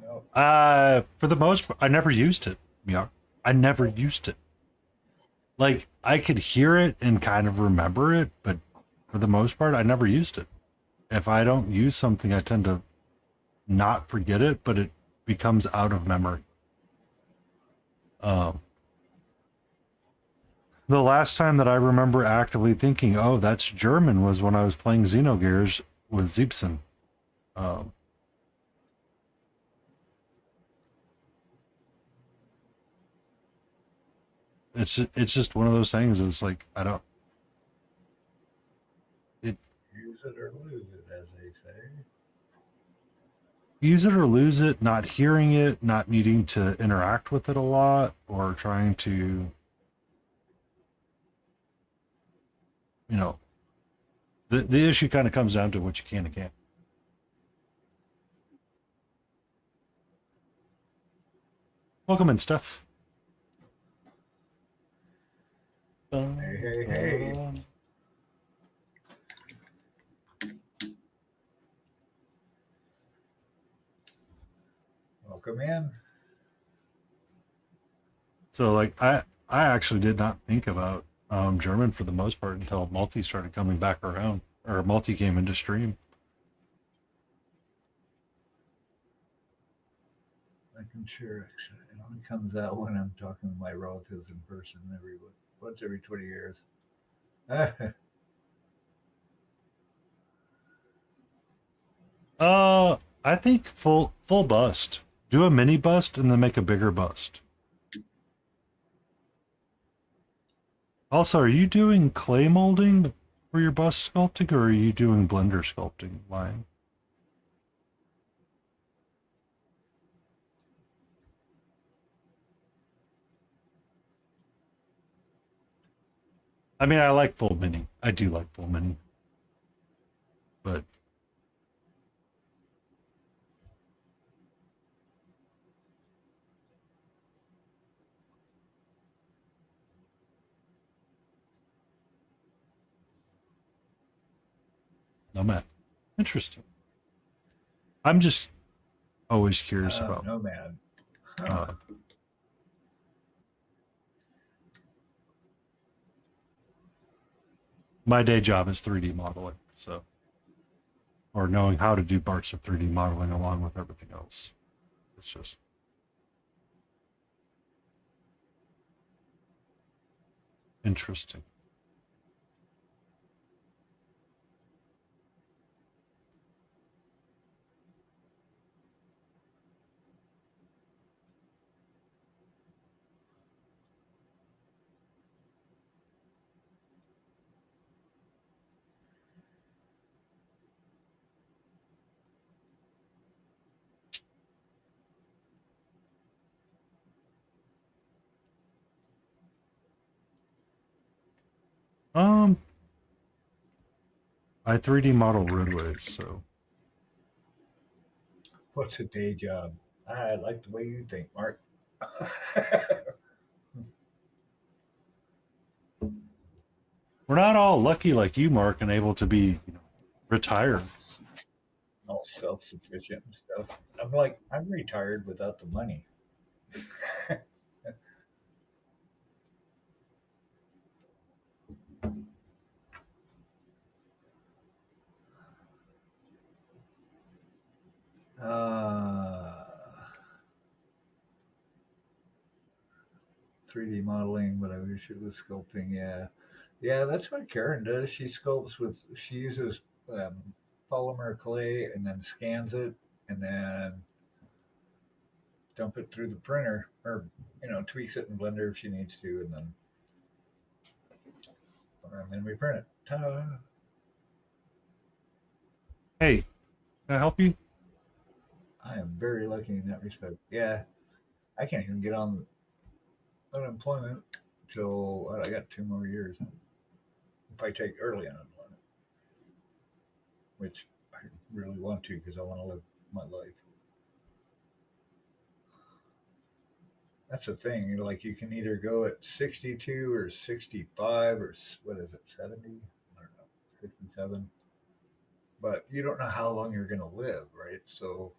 No.
For the most part, I never used it. Yeah, I never used it. Like I could hear it and kind of remember it, but for the most part, I never used it. If I don't use something, I tend to not forget it, but it becomes out of memory. Um, the last time that I remember actively thinking, "Oh, that's German," was when I was playing Xenogears with Ziebsen. Um, it's just one of those things. It's like I don't it
Use it or lose it, as they say.
use it or lose it. Not hearing it, not needing to interact with it a lot, or trying to you know the issue kind of comes down to what you can and can't. Welcome in, Steph.
Hey, hey, hey. Welcome in.
So like I actually did not think about German for the most part until multi started coming back around or multi came into stream.
I can share it. It only comes out when I'm talking to my relatives in person once every 20 years.
I think full bust. Do a mini bust and then make a bigger bust. Also, are you doing clay molding for your bust sculpting, or are you doing blender sculpting line? I mean, I like full mini. I do like full mini, but no man. Interesting. I'm just always curious about.
No, man. Huh.
Uh, my day job is 3D modeling, so or knowing how to do parts of 3D modeling along with everything else. It's just interesting. Um, I 3D model roadways, so
What's a day job? I like the way you think, Mark.
we're not all lucky like you, Mark, and able to be retired.
All self sufficient and stuff. I'm like, I'm retired without the money. 3D modeling, but I wish it was sculpting. Yeah, yeah, that's what Karen does. She uses um, polymer clay and then scans it and then dump it through the printer or tweaks it in Blender if she needs to, and then we print it. Ta-da!
Hey, can I help you?
I am very lucky in that respect. Yeah, I can't even get on unemployment till I got 2 more years. if I take early unemployment, which I really want to because I want to live my life. That's the thing. Like you can either go at 62 or 65 or what is it, 70? I don't know, 67. But you don't know how long you're going to live, right? So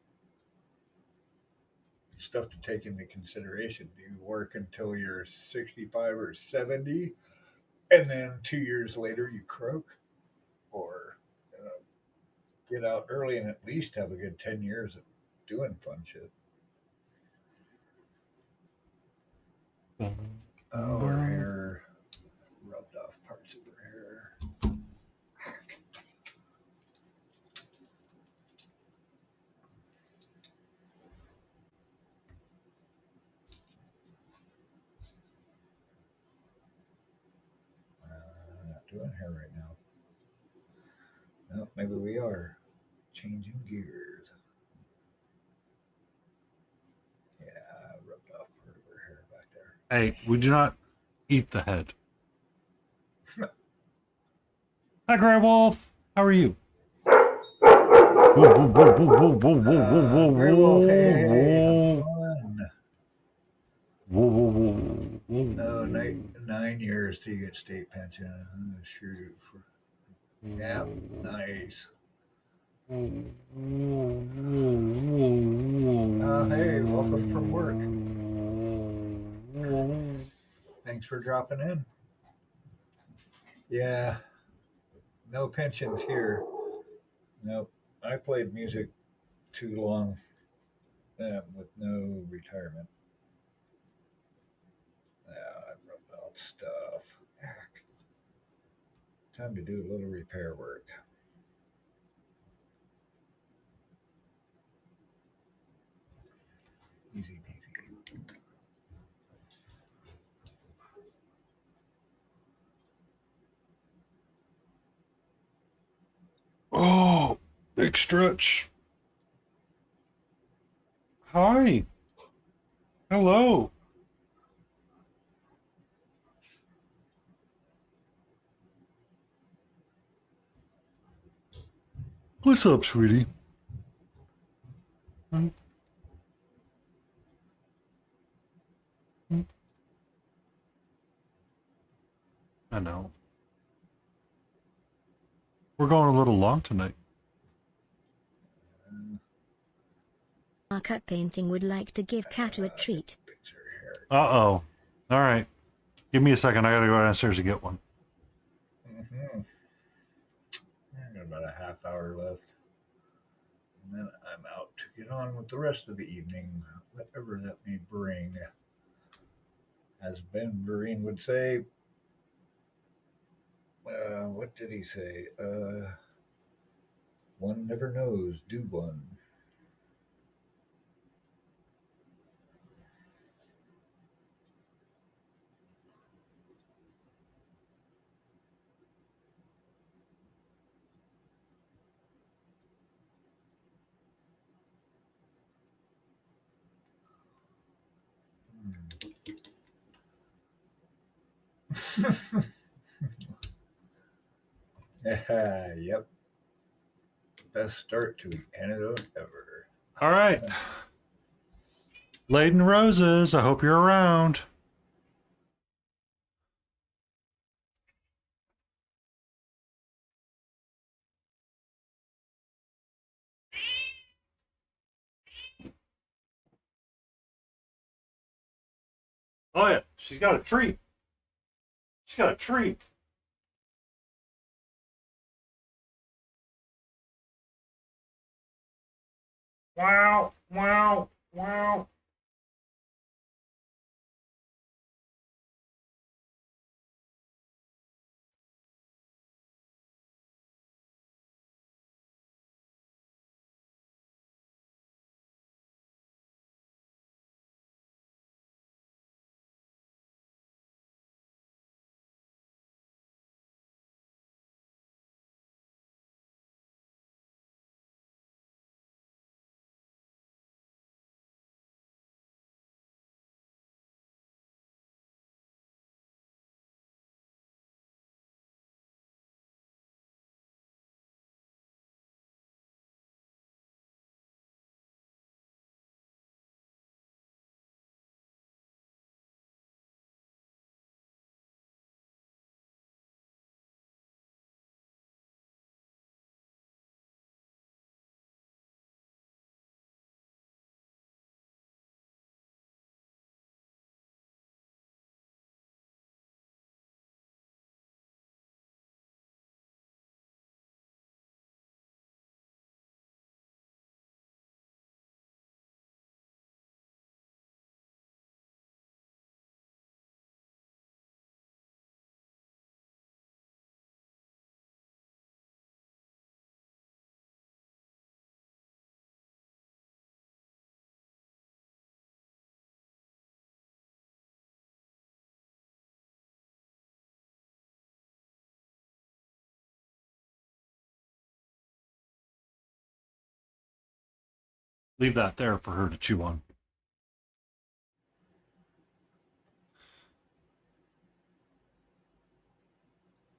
stuff to take into consideration. Do you work until you're 65 or 70 and then 2 years later you croak? Or get out early and at least have a good 10 years of doing fun shit? Oh, her hair rubbed off parts of her hair. Not doing hair right now. No, maybe we are changing gears. Yeah, I rubbed off part of her hair back there.
Hey, we do not eat the head. Hi, Grey Wolf. How are you? Whoa, whoa, whoa, whoa, whoa, whoa, whoa, whoa,
Grey Wolf, hey,
whoa,
fun.
whoa, whoa, whoa, whoa.
No, 9 years to get state pension. Shoot. Yeah, nice. Hey, welcome from work. Thanks for dropping in. Yeah, no pensions here. Nope. I played music too long with no retirement. I rubbed off stuff. Heck. Time to do a little repair work. Easy peasy.
Oh, big stretch. Hi. Hello. What's up, sweetie? I know. We're going a little long tonight.
Our cut painting would like to give Katu a treat.
Uh-oh. All right. Give me a second. I gotta go downstairs to get one.
Mm-hmm. I got about a half hour left. And then I'm out to get on with the rest of the evening, whatever that may bring. As Ben Vereen would say, what did he say? One never knows, do one. Yep. Best start to an antidote ever.
All right. Laden Roses, I hope you're around. Oh, yeah. She's got a treat. She's got a treat. Wow, wow, wow. leave that there for her to chew on.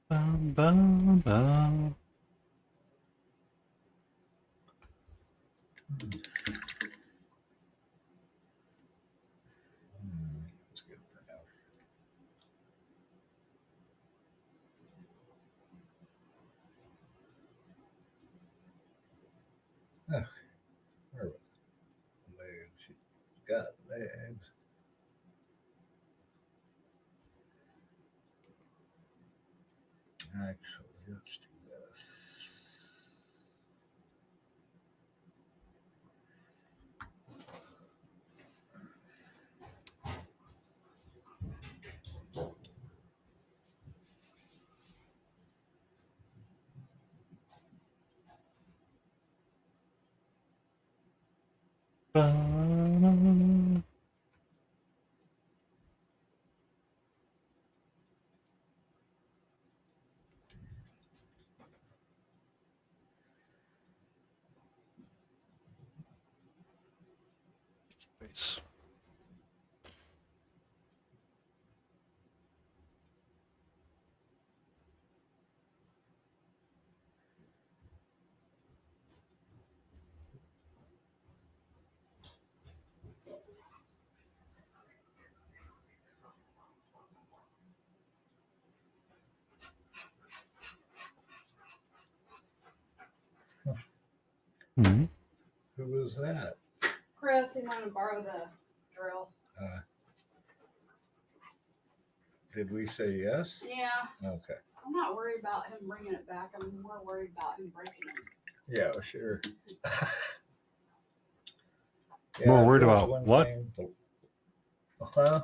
Bum, bum, bum.
That's good for now. Ugh, where was it? Legs. She's got legs. Actually, let's do this.
Bum. Face. Hmm.
Who was that?
Chris, he wanted to borrow the drill.
Did we say yes?
Yeah,
Okay.
I'm not worried about him bringing it back. I'm more worried about him breaking it.
Yeah, sure.
More worried
there was
about
one
what?
thing-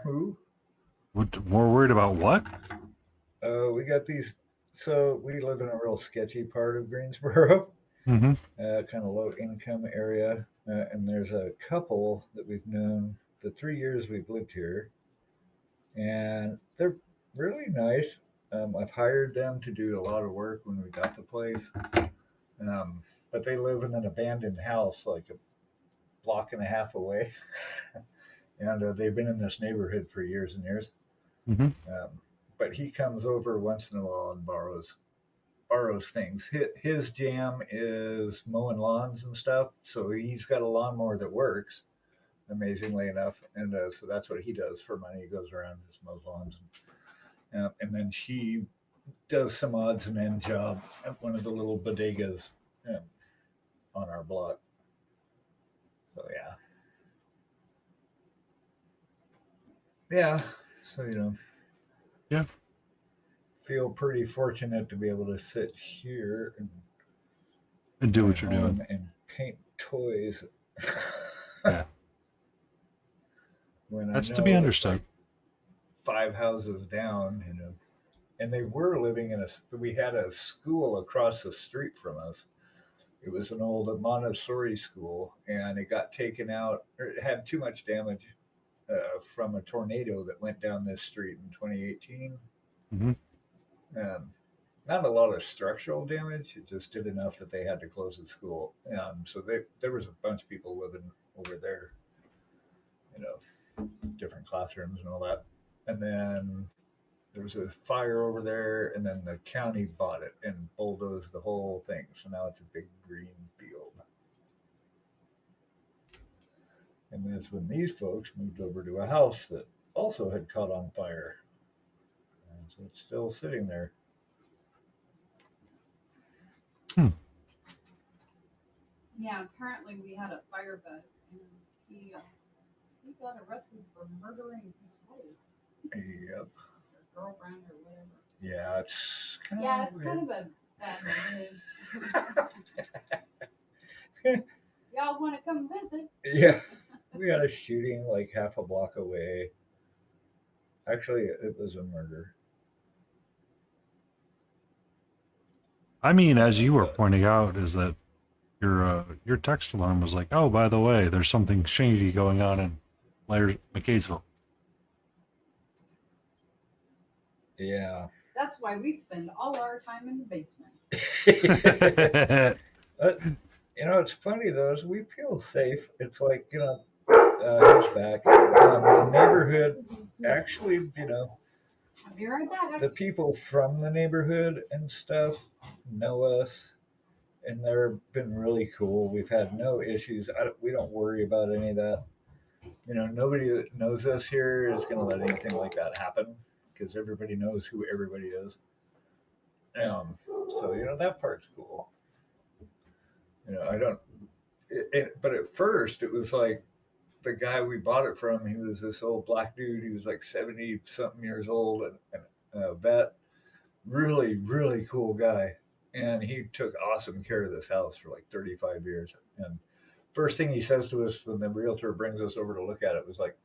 Who?
More worried about what?
We got these. So we live in a real sketchy part of Greensboro,
Mm-hmm.
kind of low income area. And there's a couple that we've known the 3 years we've lived here, and they're really nice. I've hired them to do a lot of work when we got the place. But they live in an abandoned house like a block and a half away. And they've been in this neighborhood for years and years.
Mm-hmm.
But he comes over once in a while and borrows things. His jam is mowing lawns and stuff, so he's got a lawnmower that works, amazingly enough, and so that's what he does for money. He goes around and just mows lawns, and then she does some odds and end job at one of the little bodegas on our block. So yeah. So
Yeah.
feel pretty fortunate to be able to sit here
And do what
at
you're
home
doing.
and paint toys.
Yeah.
When
That's
I
to
know
be
that,
understood.
like, 5 houses down, and they were living we had a school across the street from us. It was an old Montessori school, and it got taken out, or it had too much damage from a tornado that went down this street in 2018.
Mm-hmm.
Not a lot of structural damage. It just did enough that they had to close the school. So there was a bunch of people living over there, different classrooms and all that. And then there was a fire over there, and then the county bought it and bulldozed the whole thing. So now it's a big green field. And that's when these folks moved over to a house that also had caught on fire. And so it's still sitting there.
Yeah, apparently we had a firebug, and he got arrested for murdering his wife,
Yep.
or girlfriend, or whatever.
Yeah, it's kind
Yeah,
of
it's
weird.
kind of a bad neighborhood. Y'all want to come visit?
Yeah, we had a shooting like half a block away. Actually, it was a murder.
I mean, as you were pointing out, is that your text alarm was like, oh, by the way, there's something shady going on in McKaysville.
Yeah.
That's why we spend all our time in the basement.
You know, it's funny though, is we feel safe. It's like, he's back. The neighborhood, actually,
I'll be right back.
the people from the neighborhood and stuff know us, and they've been really cool. We've had no issues. We don't worry about any of that. Nobody that knows us here is going to let anything like that happen because everybody knows who everybody is. So that part's cool. I don't. But at first, it was like the guy we bought it from. He was this old black dude. He was like 70 something years old and a vet. Really, really cool guy. And he took awesome care of this house for like 35 years. And first thing he says to us when the realtor brings us over to look at it was like,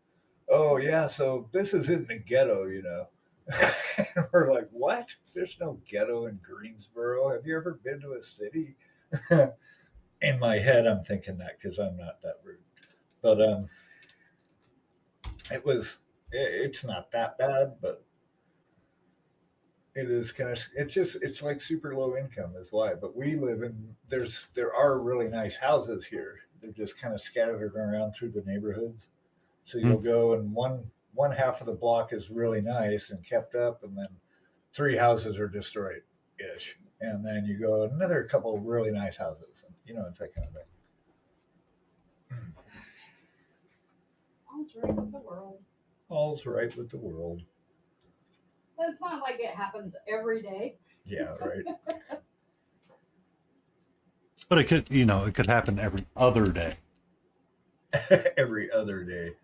"Oh yeah, so this is in the ghetto, And we're like, "What? There's no ghetto in Greensboro. Have you ever been to a city?" In my head, I'm thinking that because I'm not that rude. But it's not that bad, but it is it's like super low income is why. But we live there are really nice houses here. They're just kind of scattered around through the neighborhoods. So you'll go and one half of the block is really nice and kept up, and then 3 houses are destroyed ish. And then you go another couple of really nice houses. And, it's that kind of thing.
All's right with the world.
All's right with the world.
It's not like it happens every day.
Yeah, right.
But it could happen every other day.
Every other day.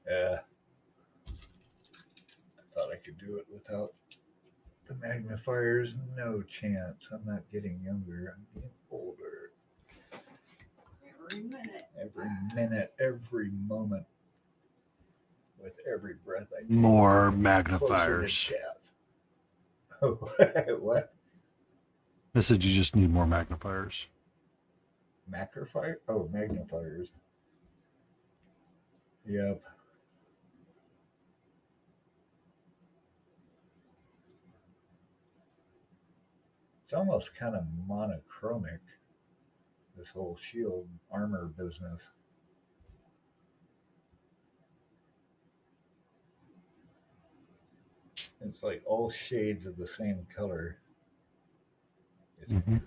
Yeah. I thought I could do it without the magnifiers. No chance. I'm not getting younger. I'm getting older.
Every minute.
Every moment. With every breath I take.
More
Closer
magnifiers.
to death. What?
I said you just need more magnifiers.
Magnifier? Oh, magnifiers. Yep. It's almost kind of monochromic, this whole shield armor business. It's like all shades of the same color. It's
Mhm.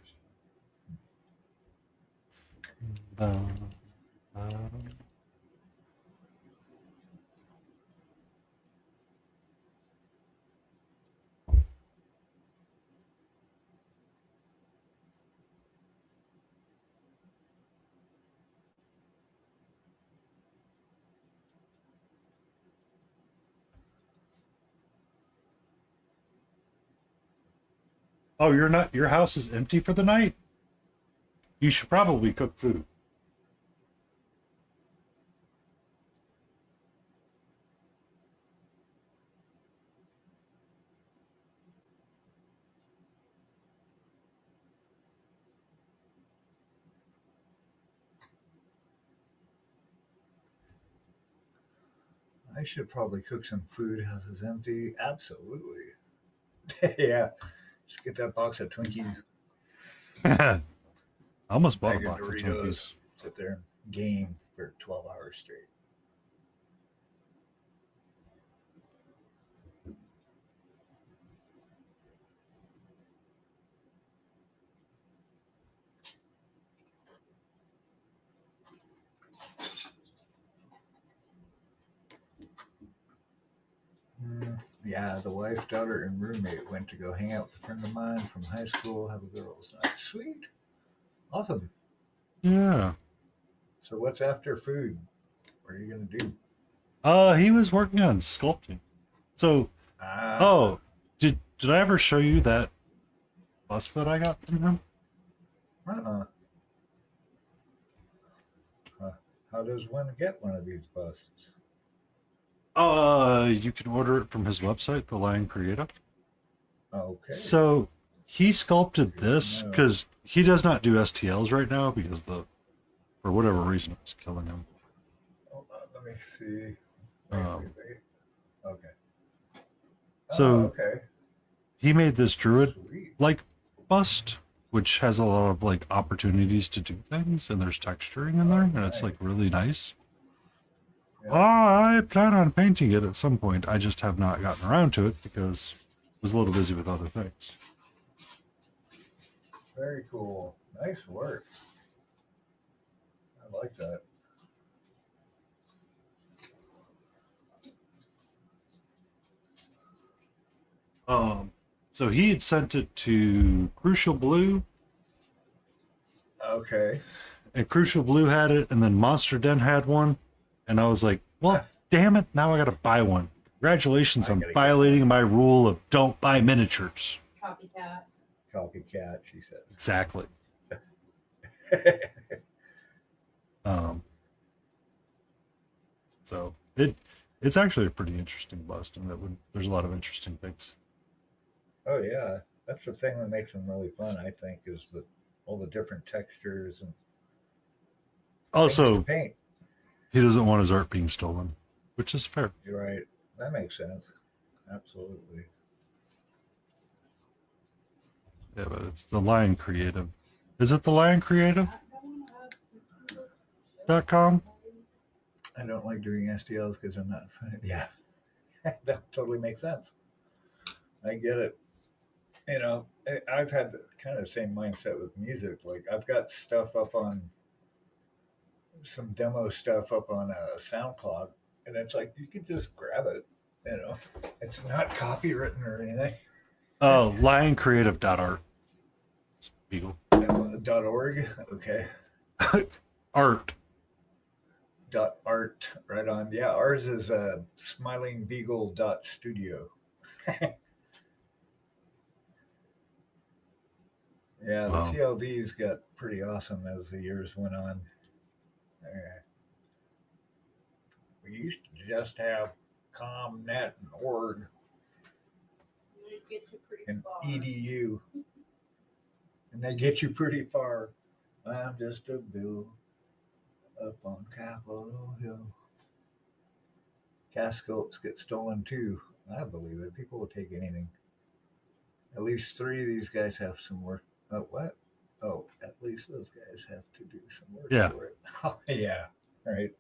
Oh, your house is empty for the night? You should probably cook food.
I should probably cook some food. House is empty. Absolutely. Yeah. Just get that box of Twinkies.
I almost bought a
Bag of
box of
Doritos.
Twinkies.
Sit there and game for 12 hours straight. Yeah, the wife, daughter, and roommate went to go hang out with a friend of mine from high school, have a girls' night. Sweet. Awesome.
Yeah.
So what's after food? What are you going to do?
He was working on sculpting. So, did I ever show you that bust that I got from him?
Uh-uh. How does one get one of these busts?
You can order it from his website, The Lion Creative.
Okay.
So he sculpted
Good to
this
know.
because he does not do STLs right now because for whatever reason it's killing him.
Hold on, let me see. Wait. Okay.
So
okay.
he made this druid
Sweet.
like bust, which has a lot of like opportunities to do things, and there's texturing in there, and it's like
nice.
really nice.
Yeah.
I plan on painting it at some point. I just have not gotten around to it because I was a little busy with other things.
Very cool. Nice work. I like that.
So he had sent it to Crucial Blue,
Okay.
and Crucial Blue had it, and then Monster Den had one, and I was like, well, damn it, now I gotta buy one. Congratulations
I
on
gotta get
violating my rule of don't buy miniatures.
Copycat.
Copycat, she said.
Exactly. So it's actually a pretty interesting bust, and there's a lot of interesting things.
Oh yeah, that's the thing that makes them really fun. I think is all the different textures and things
Also,
to paint.
he doesn't want his art being stolen, which is fair.
You're right. That makes sense. Absolutely.
Yeah, but it's the Lion Creative. Is it the Lion Creative.com?
I don't like doing STLs because I'm not. Yeah, that totally makes sense. I get it. You know, I've had kind of the same mindset with music. Like I've got stuff up on some demo stuff up on SoundCloud, and it's like you can just grab it. You know, it's not copywritten or anything.
Oh, lioncreative.art. Beagle.
.org. Okay.
Art.
.art. Right on. Yeah, ours is smilingbeagle.studio. Yeah, the
Wow.
TLDs got pretty awesome as the years went on. We used to just have ComNet and org
They get you pretty
and
far.
edu, and they get you pretty far. I'm just a bill up on Capitol Hill. Cascopes get stolen too. I believe it. People will take anything. At least 3 of these guys have some work. Oh, what? Oh, at least those guys have to do some work
Yeah.
for it. Oh, yeah, right.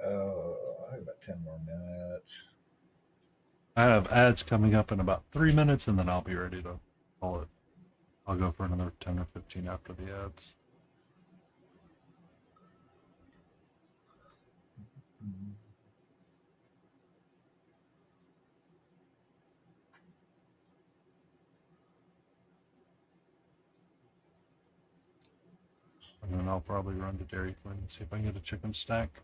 Oh, I have about 10 more minutes.
I have ads coming up in about 3 minutes, and then I'll be ready to call it. I'll go for another 10 or 15 after the ads.
Mm-hmm.
And then I'll probably run to Dairy Queen and see if I can get a chicken snack.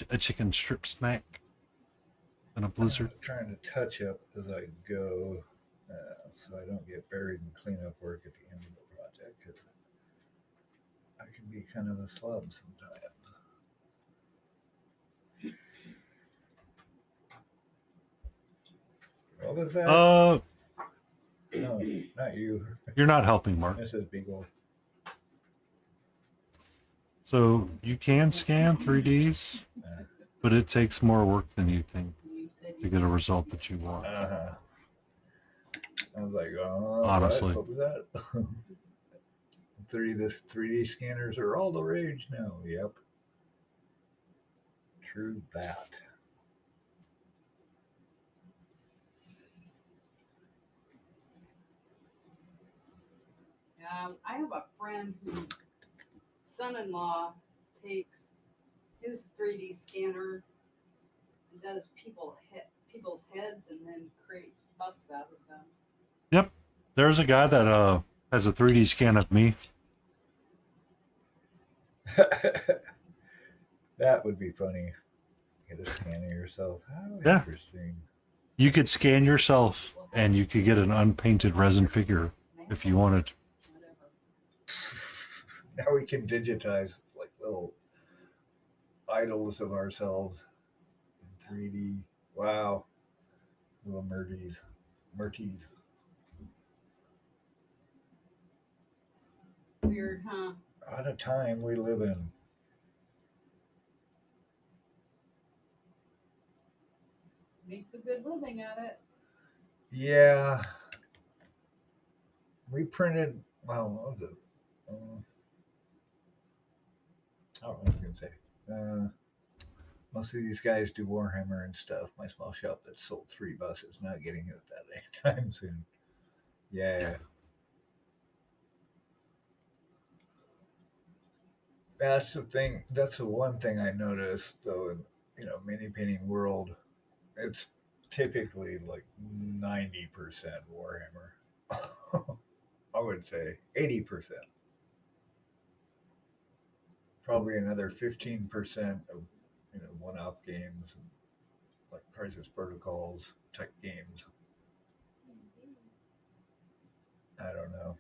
A chicken strip snack. In a blizzard.
I'm trying to touch up as I go so I don't get buried in cleanup work at the end of the project because I can be kind of a slub sometimes. What was that? No, not you.
You're not helping, Mark.
Mrs. Beagle.
So you can scan 3Ds, but it takes more work than you think to get a result that you want.
Uh-huh. I was like, oh,
Honestly.
what was that? 3D scanners are all the rage now. Yep. True that.
I have a friend whose son-in-law takes his 3D scanner and does people's heads and then creates busts out of them.
Yep. There's a guy that has a 3D scan of me.
That would be funny. Get a scan of yourself. How
Yeah.
interesting.
You could scan yourself and you could get an unpainted resin figure if you wanted.
Whatever.
Now we can digitize like little idols of ourselves in 3D. Wow. Little Murties. Murties.
Weird, huh?
What a time we live in.
Makes a good living at it.
Yeah. We printed, well, what was it? I don't know what I was going to say. Most of these guys do Warhammer and stuff. My small shop that sold 3 buses, not getting hit that anytime soon. Yeah. That's the thing. That's the one thing I noticed, though, in mini painting world. It's typically like 90% Warhammer. I would say 80%. Probably another 15% of one-off games and like Crisis Protocols type games. I don't know.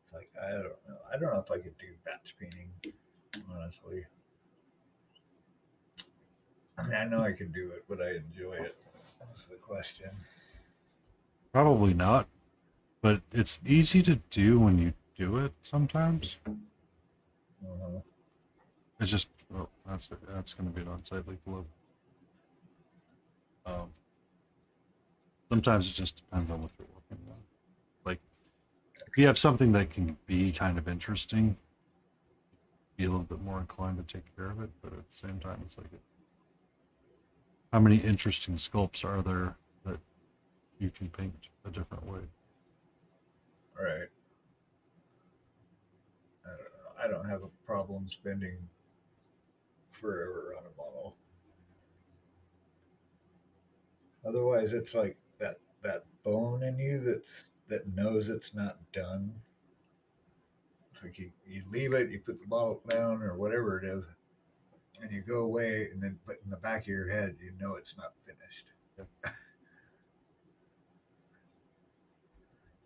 It's like I don't know. I don't know if I could do batch painting, honestly. I mean, I know I could do it, but I enjoy it. That's the question.
Probably not, but it's easy to do when you do it sometimes.
Uh-huh.
It's just, oh, that's going to be an unsightly globe. Sometimes it just depends on what you're working on. Like, if you have something that can be kind of interesting, be a little bit more inclined to take care of it, but at the same time, it's like, how many interesting sculpts are there that you can paint a different way?
Right. I don't know. I don't have a problem spending forever on a model. Otherwise, it's like that bone in you that knows it's not done. It's like you leave it, you put the bottle down or whatever it is, and you go away, and then but in the back of your head, you know it's not finished.
Yeah.
You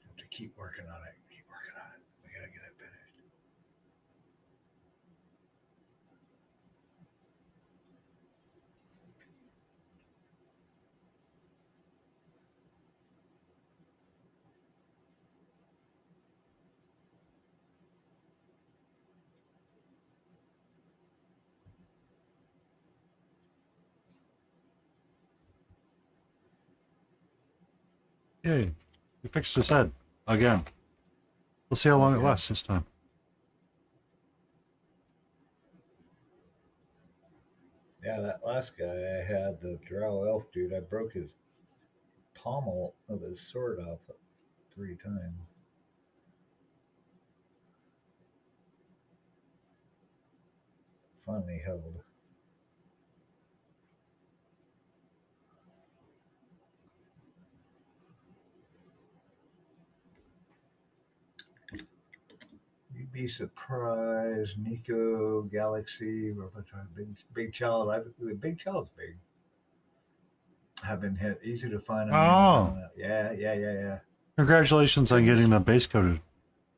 have to keep working on it. Keep working on it. We gotta get it finished.
Yay. He fixed his head. Again. We'll see how long it lasts this time.
Yeah, that last guy I had, the drow elf dude, I broke his pommel of his sword off 3 times. Finally held. You'd be surprised, Nico, Galaxy, big child. Big child's big. Have been hit. Easy to find on
Oh.
Amazon. Yeah.
Congratulations on getting the base coated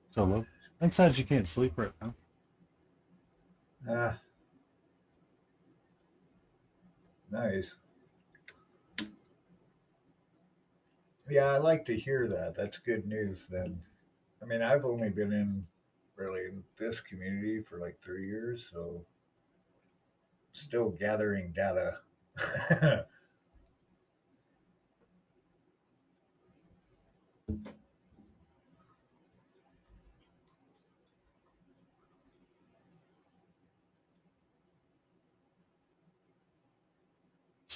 solo. That says you can't sleep right now.
Nice. Yeah, I like to hear that. That's good news then. I mean, I've only been in really this community for like 3 years, so still gathering data.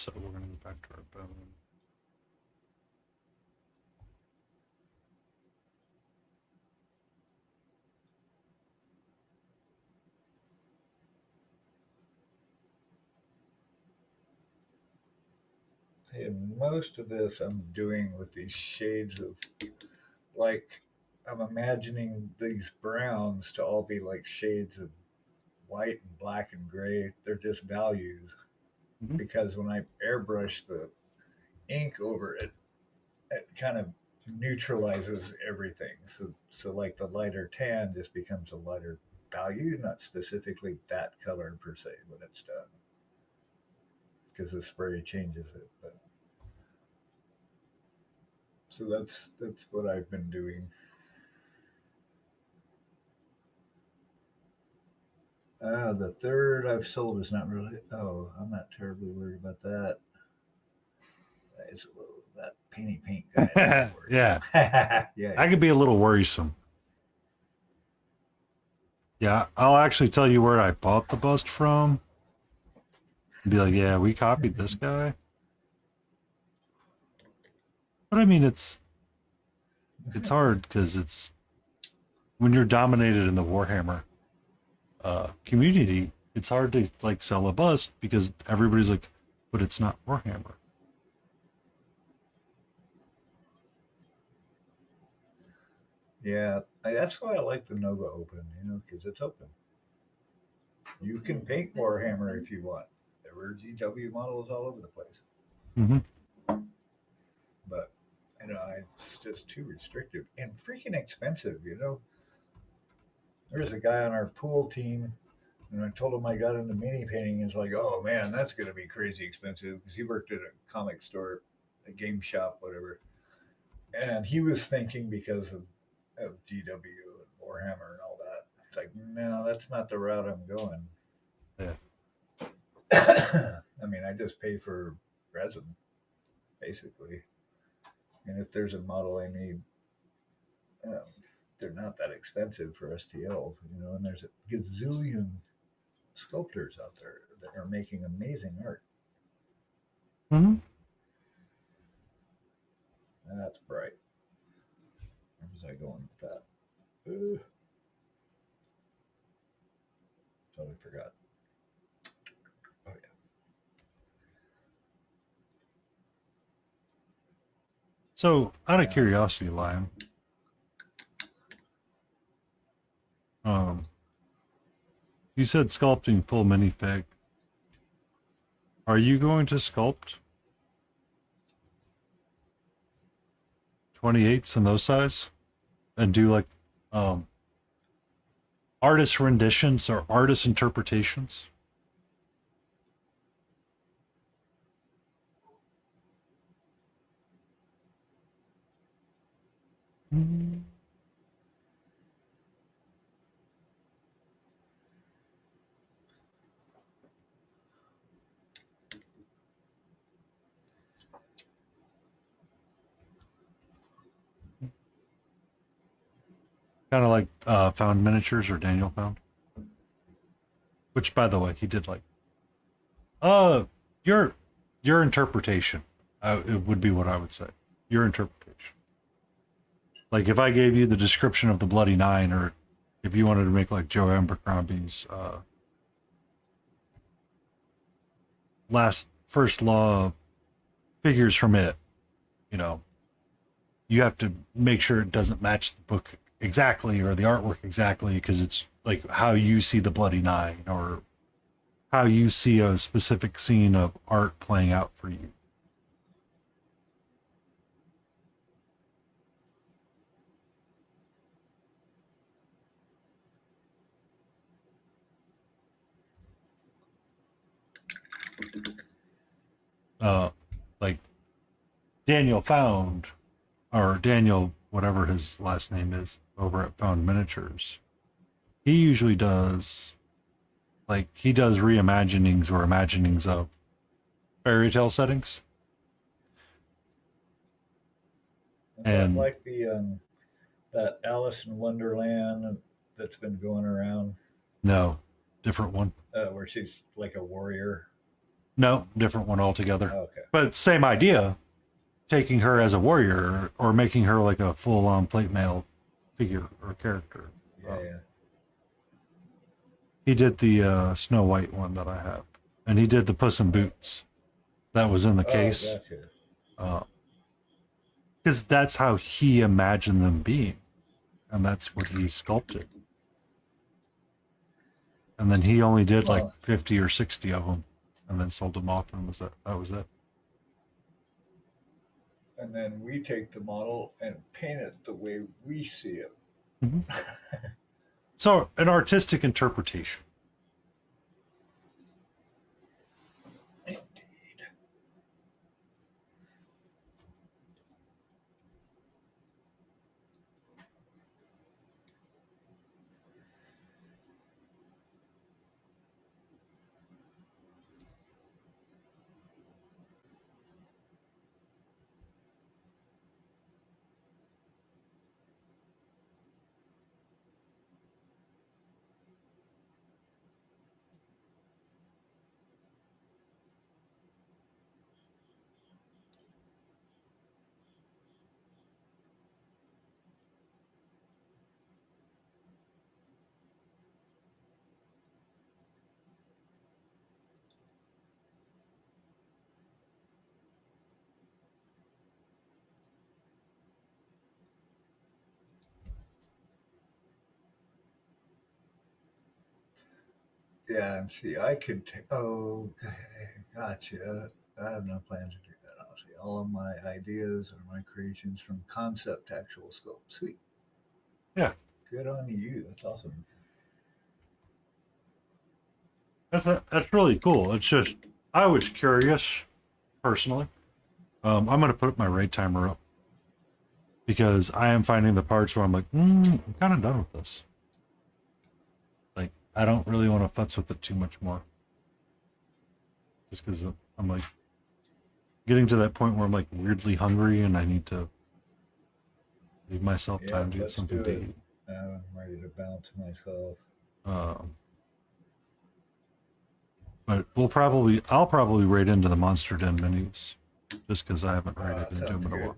so we're gonna go back to our bone.
And most of this I'm doing with these shades of, like, I'm imagining these browns to all be like shades of white and black and gray. They're just values.
Mhm.
Because when I airbrush the ink over it, it kind of neutralizes everything. So like the lighter tan just becomes a lighter value, not specifically that color per se when it's done, because the spray changes it. But so that's what I've been doing. The third I've sold is not really. Oh, I'm not terribly worried about that. It's a little that painty paint guy.
Yeah.
Yeah.
That could be a little worrisome. Yeah, I'll actually tell you where I bought the bust from. Be like, yeah, we copied this guy. But I mean, it's hard because it's when you're dominated in the Warhammer community, it's hard to like sell a bust because everybody's like, but it's not Warhammer.
Yeah, that's why I like the Nova Open, because it's open. You can paint Warhammer if you want. There were GW models all over the place,
Mm-hmm.
but it's just too restrictive and freaking expensive. There's a guy on our pool team, and I told him I got into mini painting. He's like, "Oh man, that's going to be crazy expensive," because he worked at a comic store, a game shop, whatever, and he was thinking because of GW and Warhammer and all that. It's like, no, that's not the route I'm going.
Yeah.
I mean, I just pay for resin, basically. And if there's a model I need, um, they're not that expensive for STLs, and there's a gazillion sculptors out there that are making amazing art.
Mm-hmm.
That's bright. Where was I going with that? Totally forgot. Oh, yeah.
So, out of curiosity, Liam, you said sculpting full minifig. Are you going to sculpt 28s in those size and do like artist renditions or artist interpretations? Mm. Kind of like Found Miniatures or Daniel Found. Which, by the way, he did like. Uh, your interpretation. It would be what I would say. Your interpretation. Like if I gave you the description of the Bloody Nine, or if you wanted to make like Joe Abercrombie's first law figures from it, you have to make sure it doesn't match the book exactly or the artwork exactly because it's like how you see the Bloody Nine or how you see a specific scene of art playing out for you. Like Daniel Found, or Daniel, whatever his last name is, over at Found Miniatures. He usually does, like, he does reimaginings or imaginings of fairy tale settings. And
like that Alice in Wonderland that's been going around.
No, different one.
Where she's like a warrior.
No, different one altogether.
Okay.
But same idea, taking her as a warrior or making her like a full-on plate mail figure or character.
Yeah.
He did the Snow White one that I have, and he did the Puss in Boots that was in the case.
Gotcha.
Because that's how he imagined them being, and that's what he sculpted. And then he only did like 50 or 60 of them, and then sold them off, and that was it.
And then we take the model and paint it the way we see it.
Mm-hmm. So an artistic interpretation.
Indeed. Yeah, and see, I could. Okay, gotcha. I have no plans to do that. Honestly, all of my ideas are my creations from concept to actual scope. Sweet.
Yeah.
Good on you. That's awesome.
That's really cool. It's just, I was curious, personally. I'm going to put my raid timer up because I am finding the parts where I'm like, I'm kind of done with this. Like, I don't really want to futz with it too much more. Just because I'm like getting to that point where I'm like weirdly hungry and I need to leave myself time to get something to eat.
I'm ready to bounce myself.
But I'll probably raid into the Monster Den minis just because I haven't raided into them in a while.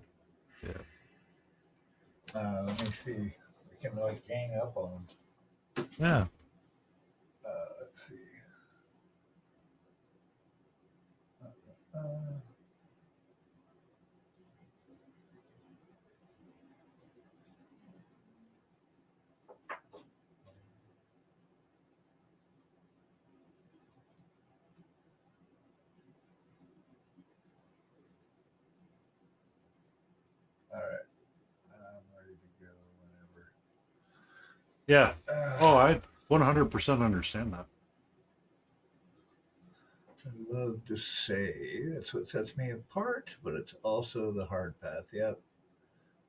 Yeah.
Let me see. We can like gang up on them.
Yeah.
Let's see. All right. I'm ready to go whenever.
Yeah. Oh, I 100% understand that.
I love to say that's what sets me apart, but it's also the hard path. Yep.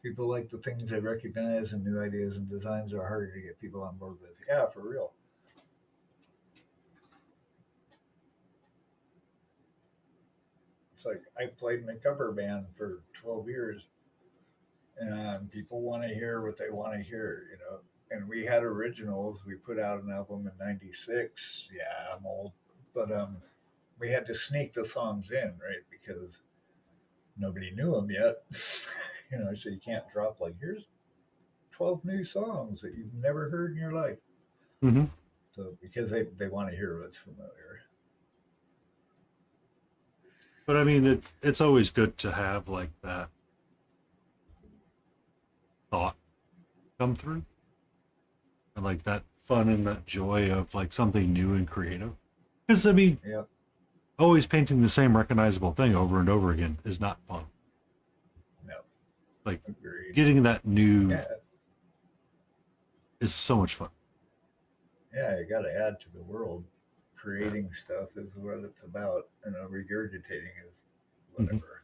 People like the things they recognize, and new ideas and designs are harder to get people on board with. Yeah, for real. It's like I played in a cover band for 12 years, and people want to hear what they want to hear, you know. And we had originals. We put out an album in '96. Yeah, I'm old, but we had to sneak the songs in, right? Because nobody knew them yet. You know, so you can't drop like, here's 12 new songs that you've never heard in your life.
Mm-hmm.
So because they want to hear what's familiar.
But I mean, it's always good to have like that thought come through, and like that fun and that joy of like something new and creative. Because I mean, always painting the same recognizable thing over and over again is not fun.
No,
like
agreed.
Getting that new is so much fun.
Yeah, you got to add to the world. Creating stuff is what it's about, and regurgitating is whatever.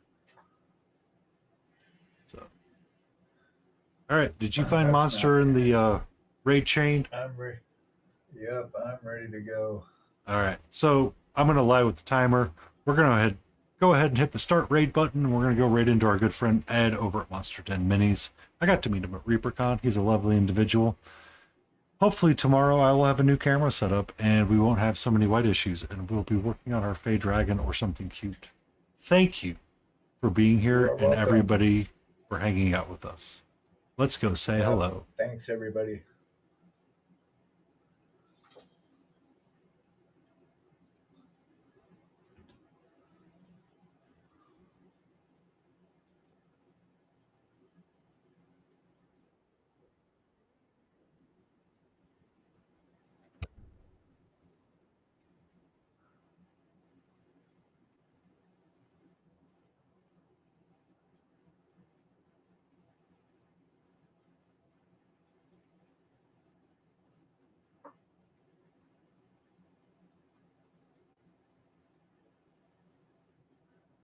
So, all right. Did you find Monster in the raid chain?
I'm ready. Yep, I'm ready to go.
All right. So I'm gonna lie with the timer. We're gonna go ahead and hit the start raid button, and we're gonna go right into our good friend Ed over at Monster Den Minis. I got to meet him at ReaperCon. He's a lovely individual. hopefully tomorrow I will have a new camera set up and we won't have so many white issues and we'll be working on our Fey Dragon or something cute. Thank you for being here
You're
and
welcome.
everybody for hanging out with us. Let's go say hello.
Thanks, everybody.